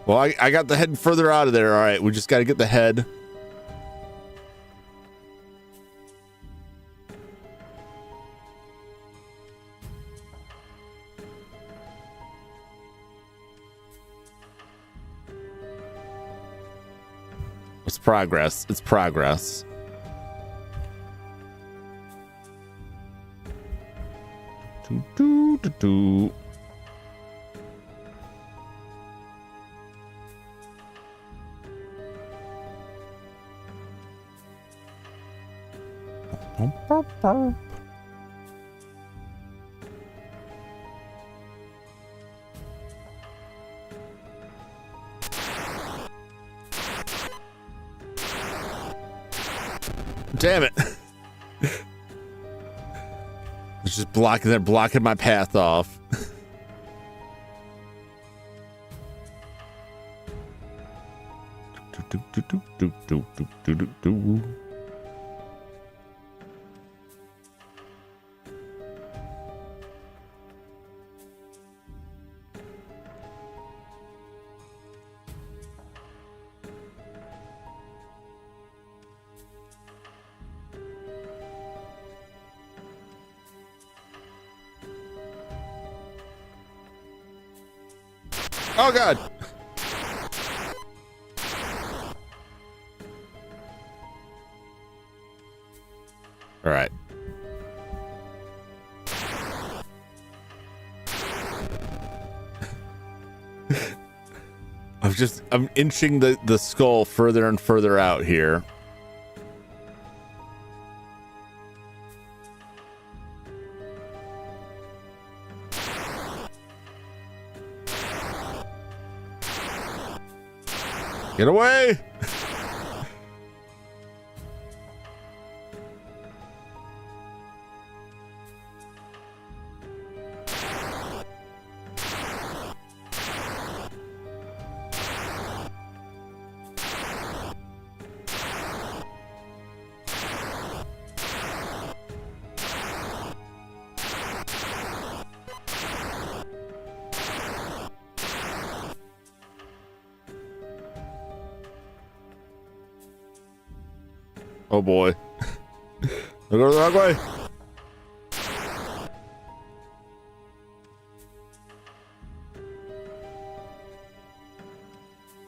Well, I got the head further out of there. All right, we just got to get the head. It's progress. It's progress. Do, do, do, do. Damn it. It's just blocking my path off. Oh God. All right. I'm inching the skull further and further out here. Get away! Oh boy. They're going the wrong way.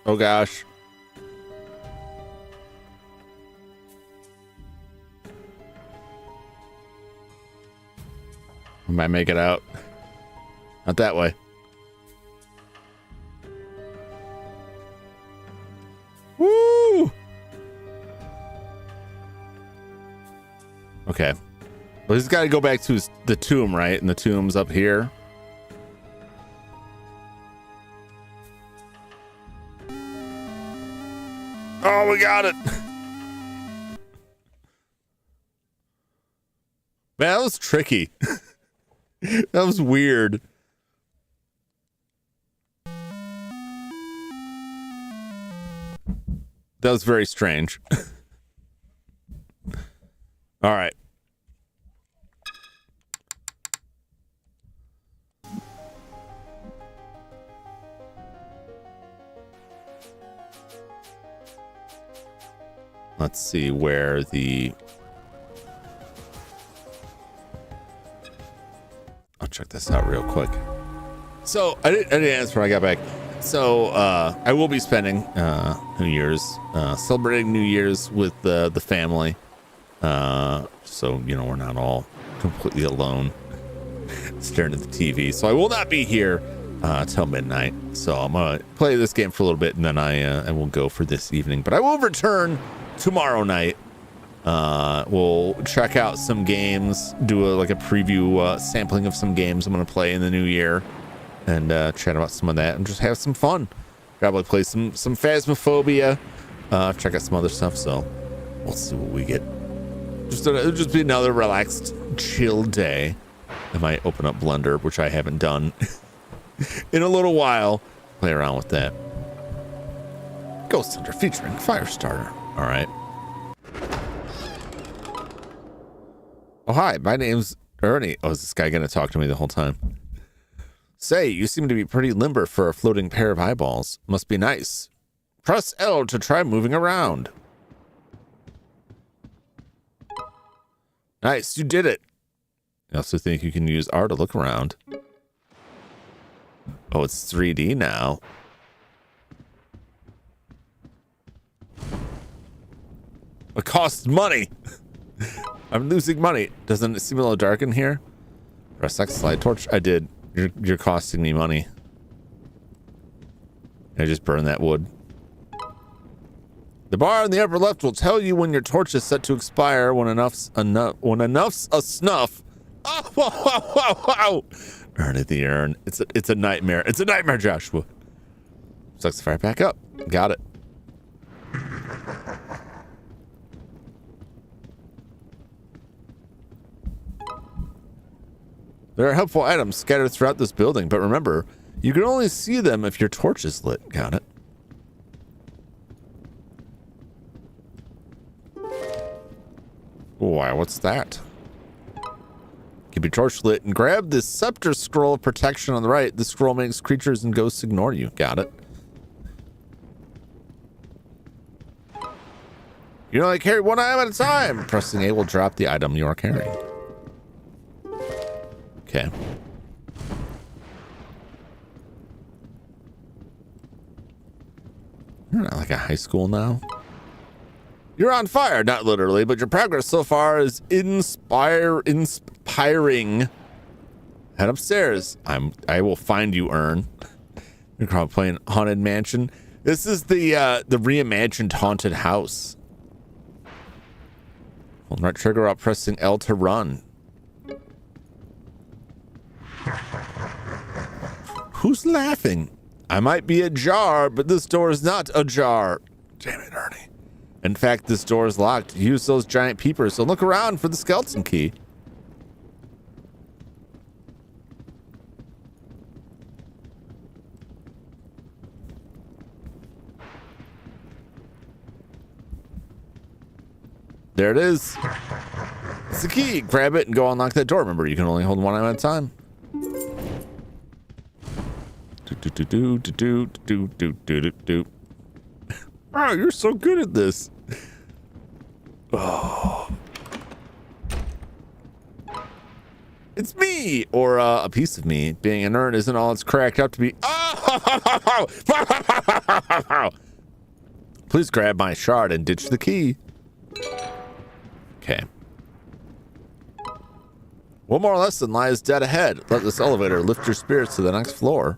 Oh gosh. I might make it out. Not that way. Woo! Okay. Well, he's got to go back to the tomb, right? And the tomb's up here. Oh, we got it. Man, that was tricky. That was weird. That was very strange. All right. Let's see where the... I'll check this out real quick. So I didn't answer when I got back. So I will be spending New Year's, celebrating New Year's with the family. So, you know, we're not all completely alone staring at the TV. So I will not be here till midnight. So I'm going to play this game for a little bit and then I will go for this evening. But I will return tomorrow night. We'll check out some games, do a preview sampling of some games I'm going to play in the new year and chat about some of that and just have some fun. Probably play some Phasmophobia, check out some other stuff. So we'll see what we get. It'll just be another relaxed, chill day. I might open up Blender, which I haven't done in a little while. Play around with that. Ghost Hunter featuring Firestarter. All right. Oh, hi. My name's Ernie. Oh, is this guy going to talk to me the whole time? Say, you seem to be pretty limber for a floating pair of eyeballs. Must be nice. Press L to try moving around. Nice, you did it. I also think you can use R to look around. Oh, it's 3D now. It costs money. I'm losing money. Doesn't it seem a little dark in here? Press X, slide torch. I did. You're costing me money. I just burned that wood. The bar in the upper left will tell you when your torch is set to expire. When enough's a snuff. Oh, wow. Earn it, the urn. It's a nightmare. It's a nightmare, Joshua. Sucks the fire back up. Got it. There are helpful items scattered throughout this building, but remember, you can only see them if your torch is lit. Got it. Why, what's that? Keep your torch lit and grab the scepter scroll of protection on the right. This scroll makes creatures and ghosts ignore you. Got it. You only carry one item at a time. Pressing A will drop the item you are carrying. Okay. You're not like a high school now. You're on fire, not literally, but your progress so far is inspiring. Head upstairs. I will find you, Urn. You're probably playing Haunted Mansion. This is the reimagined haunted house. Hold right trigger while pressing L to run. Who's laughing? I might be ajar, but this door is not ajar. Damn it, Ernie. In fact, this door is locked. Use those giant peepers, so look around for the skeleton key. There it is. It's the key. Grab it and go unlock that door. Remember, you can only hold one item at a time. Oh, you're so good at this. Oh. It's me, or a piece of me. Being an urn isn't all it's cracked up to be. Oh! Please grab my shard and ditch the key. Okay. One more lesson lies dead ahead. Let this elevator lift your spirits to the next floor.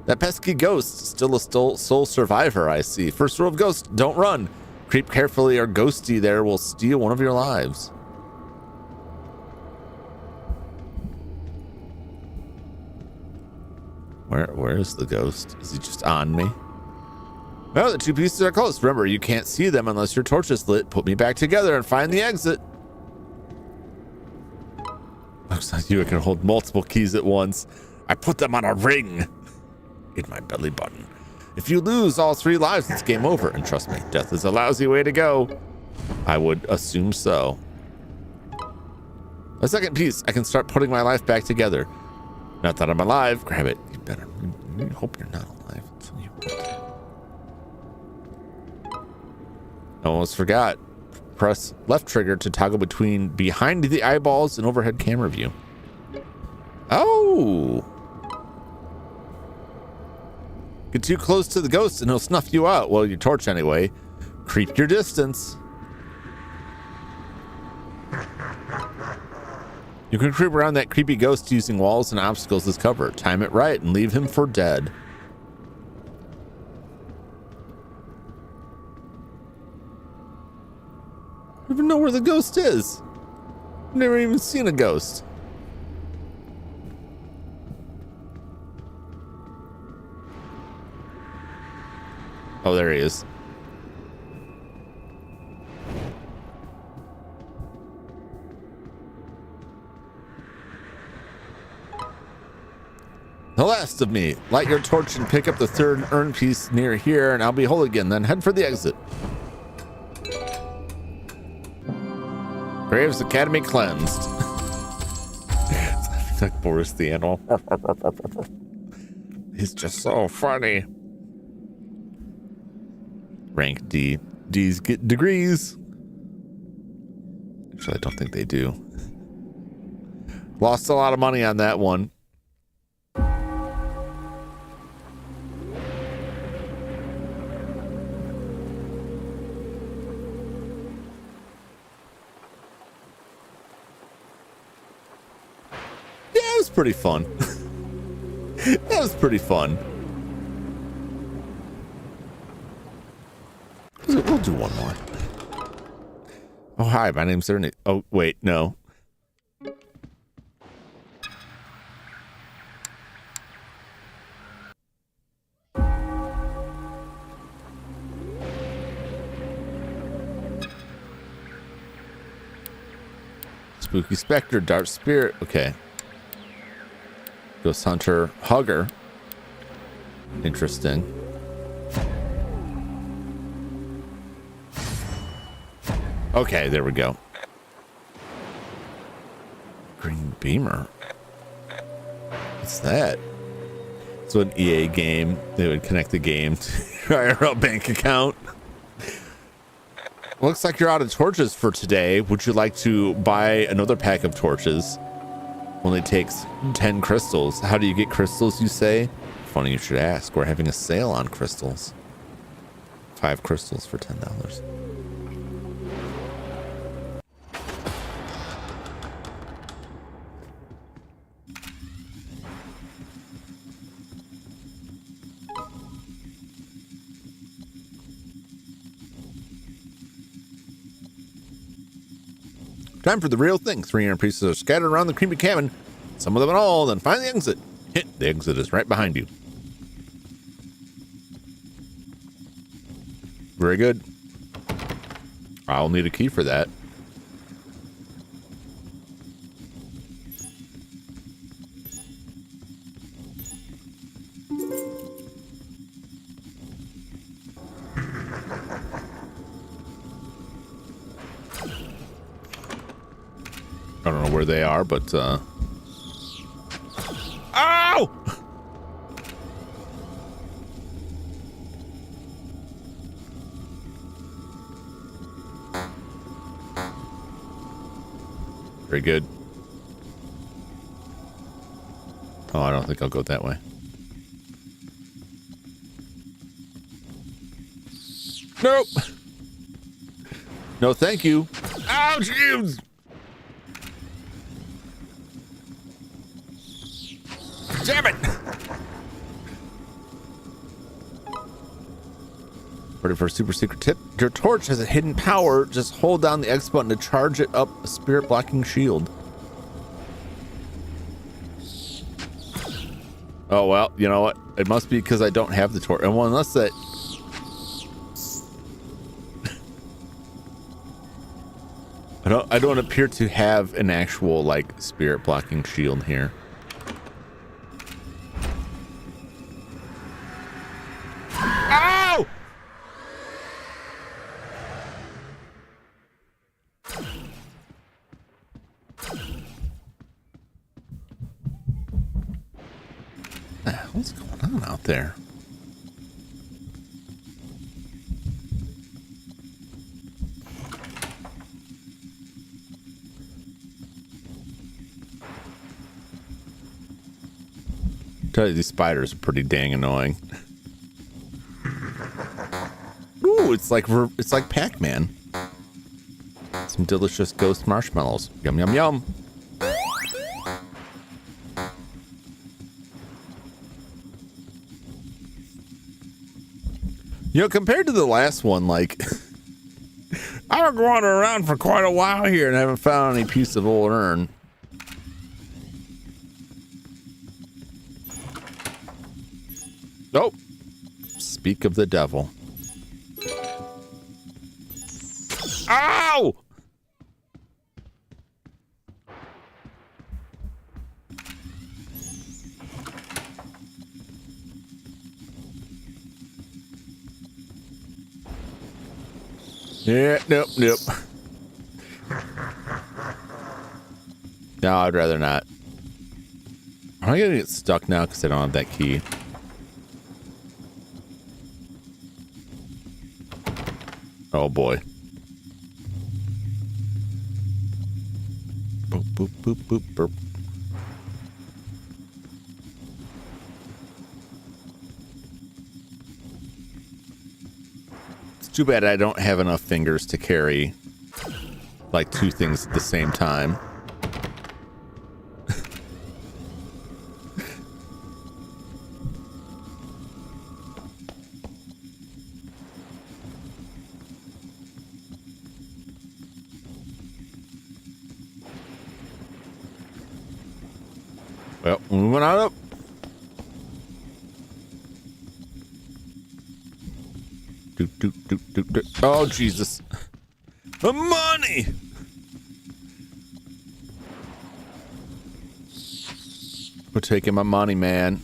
That pesky ghost, still a sole survivor, I see. First rule of ghosts, don't run. Creep carefully or ghosty there will steal one of your lives. Where is the ghost? Is he just on me? No, the two pieces are close. Remember, you can't see them unless your torch is lit. Put me back together and find the exit. Looks like you can hold multiple keys at once. I put them on a ring in my belly button. If you lose all 3 lives, it's game over. And trust me, death is a lousy way to go. I would assume so. A second piece. I can start putting my life back together. Not that I'm alive. Grab it. You better. You hope you're not alive. I almost forgot. Press left trigger to toggle between behind the eyeballs and overhead camera view. Oh! Get too close to the ghost and he'll snuff you out. Well, your torch anyway. Creep your distance. You can creep around that creepy ghost using walls and obstacles as cover. Time it right and leave him for dead. I don't even know where the ghost is. I've never even seen a ghost. Oh, there he is. The last of me. Light your torch and pick up the 3rd urn piece near here, and I'll be whole again. Then head for the exit. Graves Academy cleansed. It's like Boris the animal. He's just so funny. Rank D. D's get degrees. Actually, I don't think they do. Lost a lot of money on that one. pretty fun. That was pretty fun. We'll do one more. Oh, hi, my name's Ernie. Oh, wait, no. Spooky Spectre, Dark Spirit. Okay. Ghost Hunter, Hugger. Interesting. Okay, there we go. Green Beamer. What's that? So an EA game. They would connect the game to your IRL bank account. Looks like you're out of torches for today. Would you like to buy another pack of torches? Only takes 10 crystals. How do you get crystals, you say? Funny you should ask. We're having a sale on crystals. 5 crystals for $10. Time for the real thing. 300 pieces are scattered around the creepy cabin. Some of them at all, then find the exit. Hit. The exit is right behind you. Very good. I'll need a key for that. I don't know where they are, but ow! Very good. Oh, I don't think I'll go that way. Nope. No, thank you. Ow, jeez. Damn it! Ready for a super secret tip? Your torch has a hidden power. Just hold down the X button to charge it up a spirit blocking shield. Oh, well, you know what? It must be because I don't have the torch. And well, unless that... I don't appear to have an actual, like, spirit blocking shield here. Ow! What's going on out there? Tell you, these spiders are pretty dang annoying. Ooh, it's like Pac-Man. Some delicious ghost marshmallows. Yum yum yum. You know, compared to the last one, like I've been wandering around for quite a while here and haven't found any piece of old urn. Nope. Speak of the devil. Ow! Yeah, nope. No, I'd rather not. I'm gonna get stuck now because I don't have that key. Oh boy. Boop, boop, boop, boop, burp. It's too bad I don't have enough fingers to carry like 2 things at the same time. Well, moving on up. Oh, Jesus. The money! We're taking my money, man.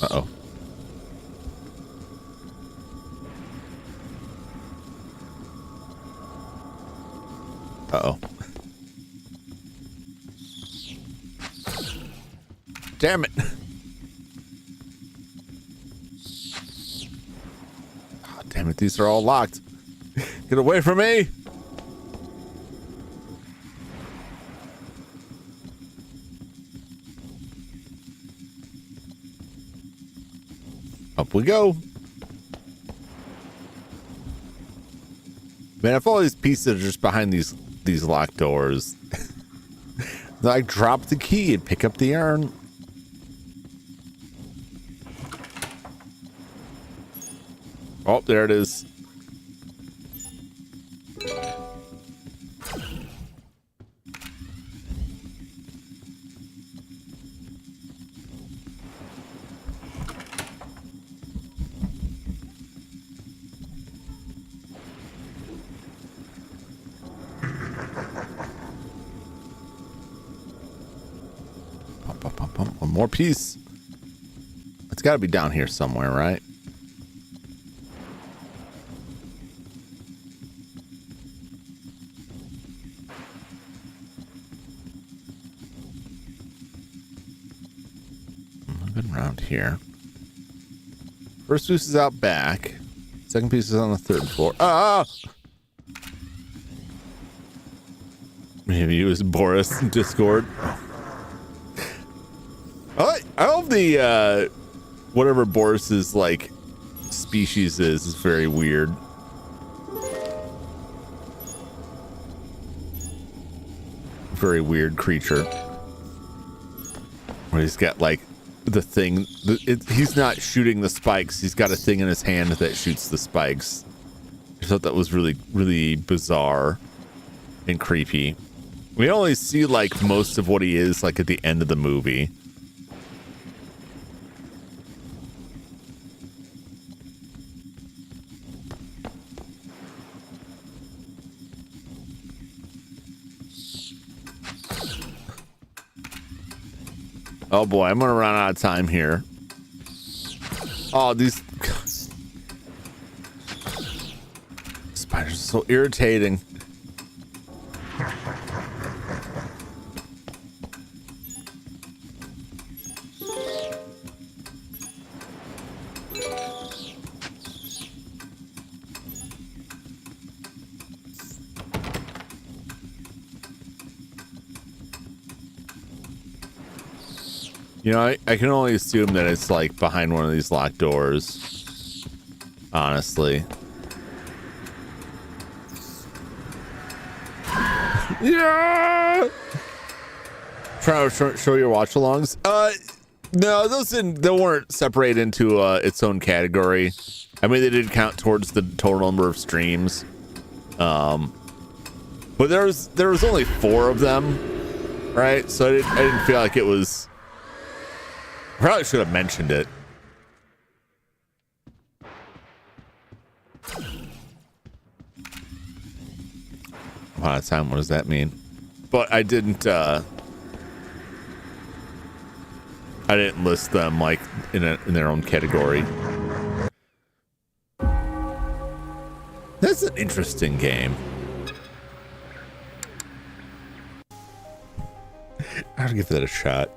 Uh-oh. Uh-oh. Damn it. Oh, damn it, these are all locked. Get away from me! Up we go. Man, if all these pieces are just behind these locked doors, like drop the key and pick up the urn. Oh, there it is. One more piece. It's got to be down here somewhere, right? Looking around here. First piece is out back. Second piece is on the third floor. Ah! Maybe it was Boris in Discord. I hope the whatever Boris's like species is very weird. Very weird creature. Where he's got like the thing. He's not shooting the spikes. He's got a thing in his hand that shoots the spikes. I thought that was really, really bizarre and creepy. We only see like most of what he is like at the end of the movie. Oh boy, I'm gonna run out of time here. Oh, these spiders are so irritating. You know, I can only assume that it's like behind one of these locked doors. Honestly. Yeah. Trying to show your watch alongs. No, they weren't separated into its own category. I mean, they did count towards the total number of streams. But there was only 4 of them, right? So I didn't feel like it was. Probably should have mentioned it. Wow, time. What does that mean? But I didn't list them like in their own category. That's an interesting game. I'll give that a shot.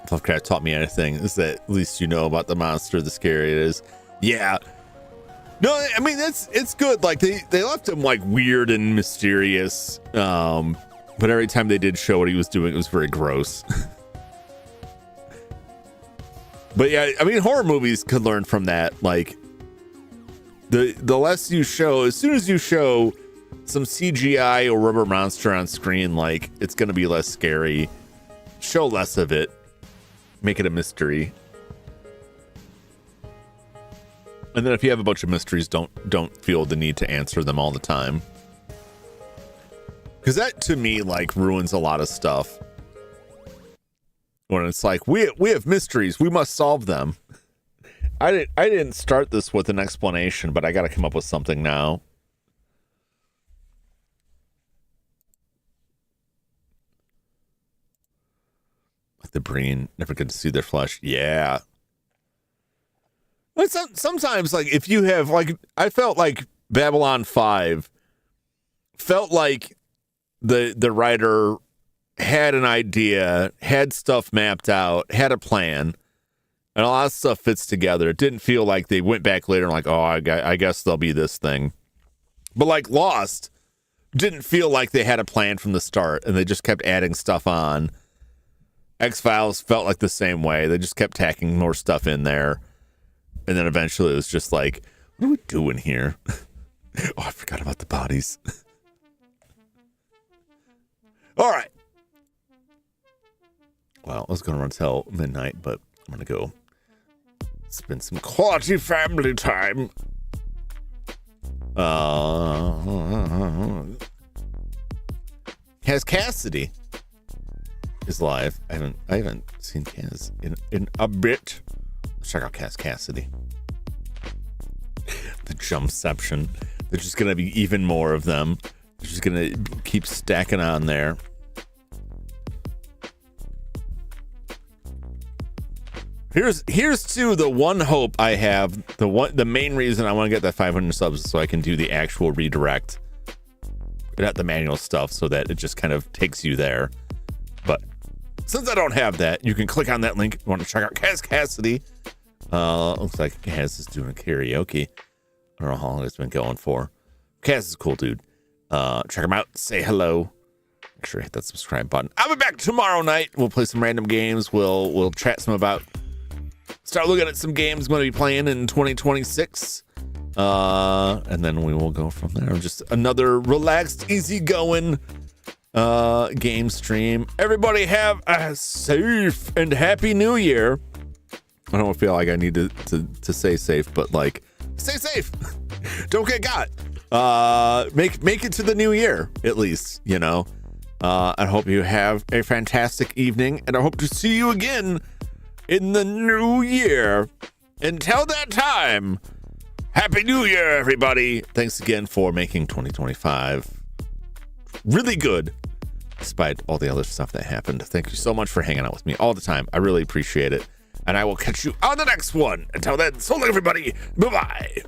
If Lovecraft taught me anything, is that at least you know about the monster, the scary it is. Yeah. No, I mean it's good. Like they left him like weird and mysterious. But every time they did show what he was doing, it was very gross. But yeah, I mean horror movies could learn from that. Like the less you show, as soon as you show some CGI or rubber monster on screen, like it's gonna be less scary. Show less of it. Make it a mystery. And then if you have a bunch of mysteries, don't feel the need to answer them all the time. Because that, to me, like, ruins a lot of stuff. When it's like, we have mysteries, we must solve them. I didn't start this with an explanation, but I got to come up with something now. Like the brain never get to see their flesh. Yeah. But sometimes, like, if you have, like, I felt like Babylon 5 felt like the writer had an idea, had stuff mapped out, had a plan, and a lot of stuff fits together. It didn't feel like they went back later and like, oh, I guess there'll be this thing. But like Lost didn't feel like they had a plan from the start, and they just kept adding stuff on. X-Files felt like the same way. They just kept tacking more stuff in there. And then eventually it was just like, what are we doing here? Oh, I forgot about the bodies. All right. Well, I was going to run till midnight, but I'm going to go spend some quality family time. Kaz Cassidy is live. I haven't seen Kaz in a bit. Let's check out Kaz Cassidy. The Jumpception. There's just going to be even more of them. They're just going to keep stacking on there. Here's to the one hope I have. The main reason I want to get that 500 subs is so I can do the actual redirect, not the manual stuff, so that it just kind of takes you there. But since I don't have that, you can click on that link if you want to check out Kaz Cassidy. Looks like Kaz is doing a karaoke. I don't know how long it's been going for. Kaz is a cool dude. Check him out. Say hello. Make sure to hit that subscribe button. I'll be back tomorrow night. We'll play some random games. We'll chat some about. Start looking at some games I'm going to be playing in 2026. And then we will go from there. Just another relaxed, easygoing game stream. Everybody have a safe and happy new year. I don't feel like I need to say safe, but like, stay safe. Don't get got. Make it to the new year, at least, you know. I hope you have a fantastic evening, and I hope to see you again in the new year. Until that time, Happy New Year, everybody. Thanks again for making 2025 really good, despite all the other stuff that happened. Thank you so much for hanging out with me all the time. I really appreciate it. And I will catch you on the next one. Until then, so long, everybody. Bye-bye.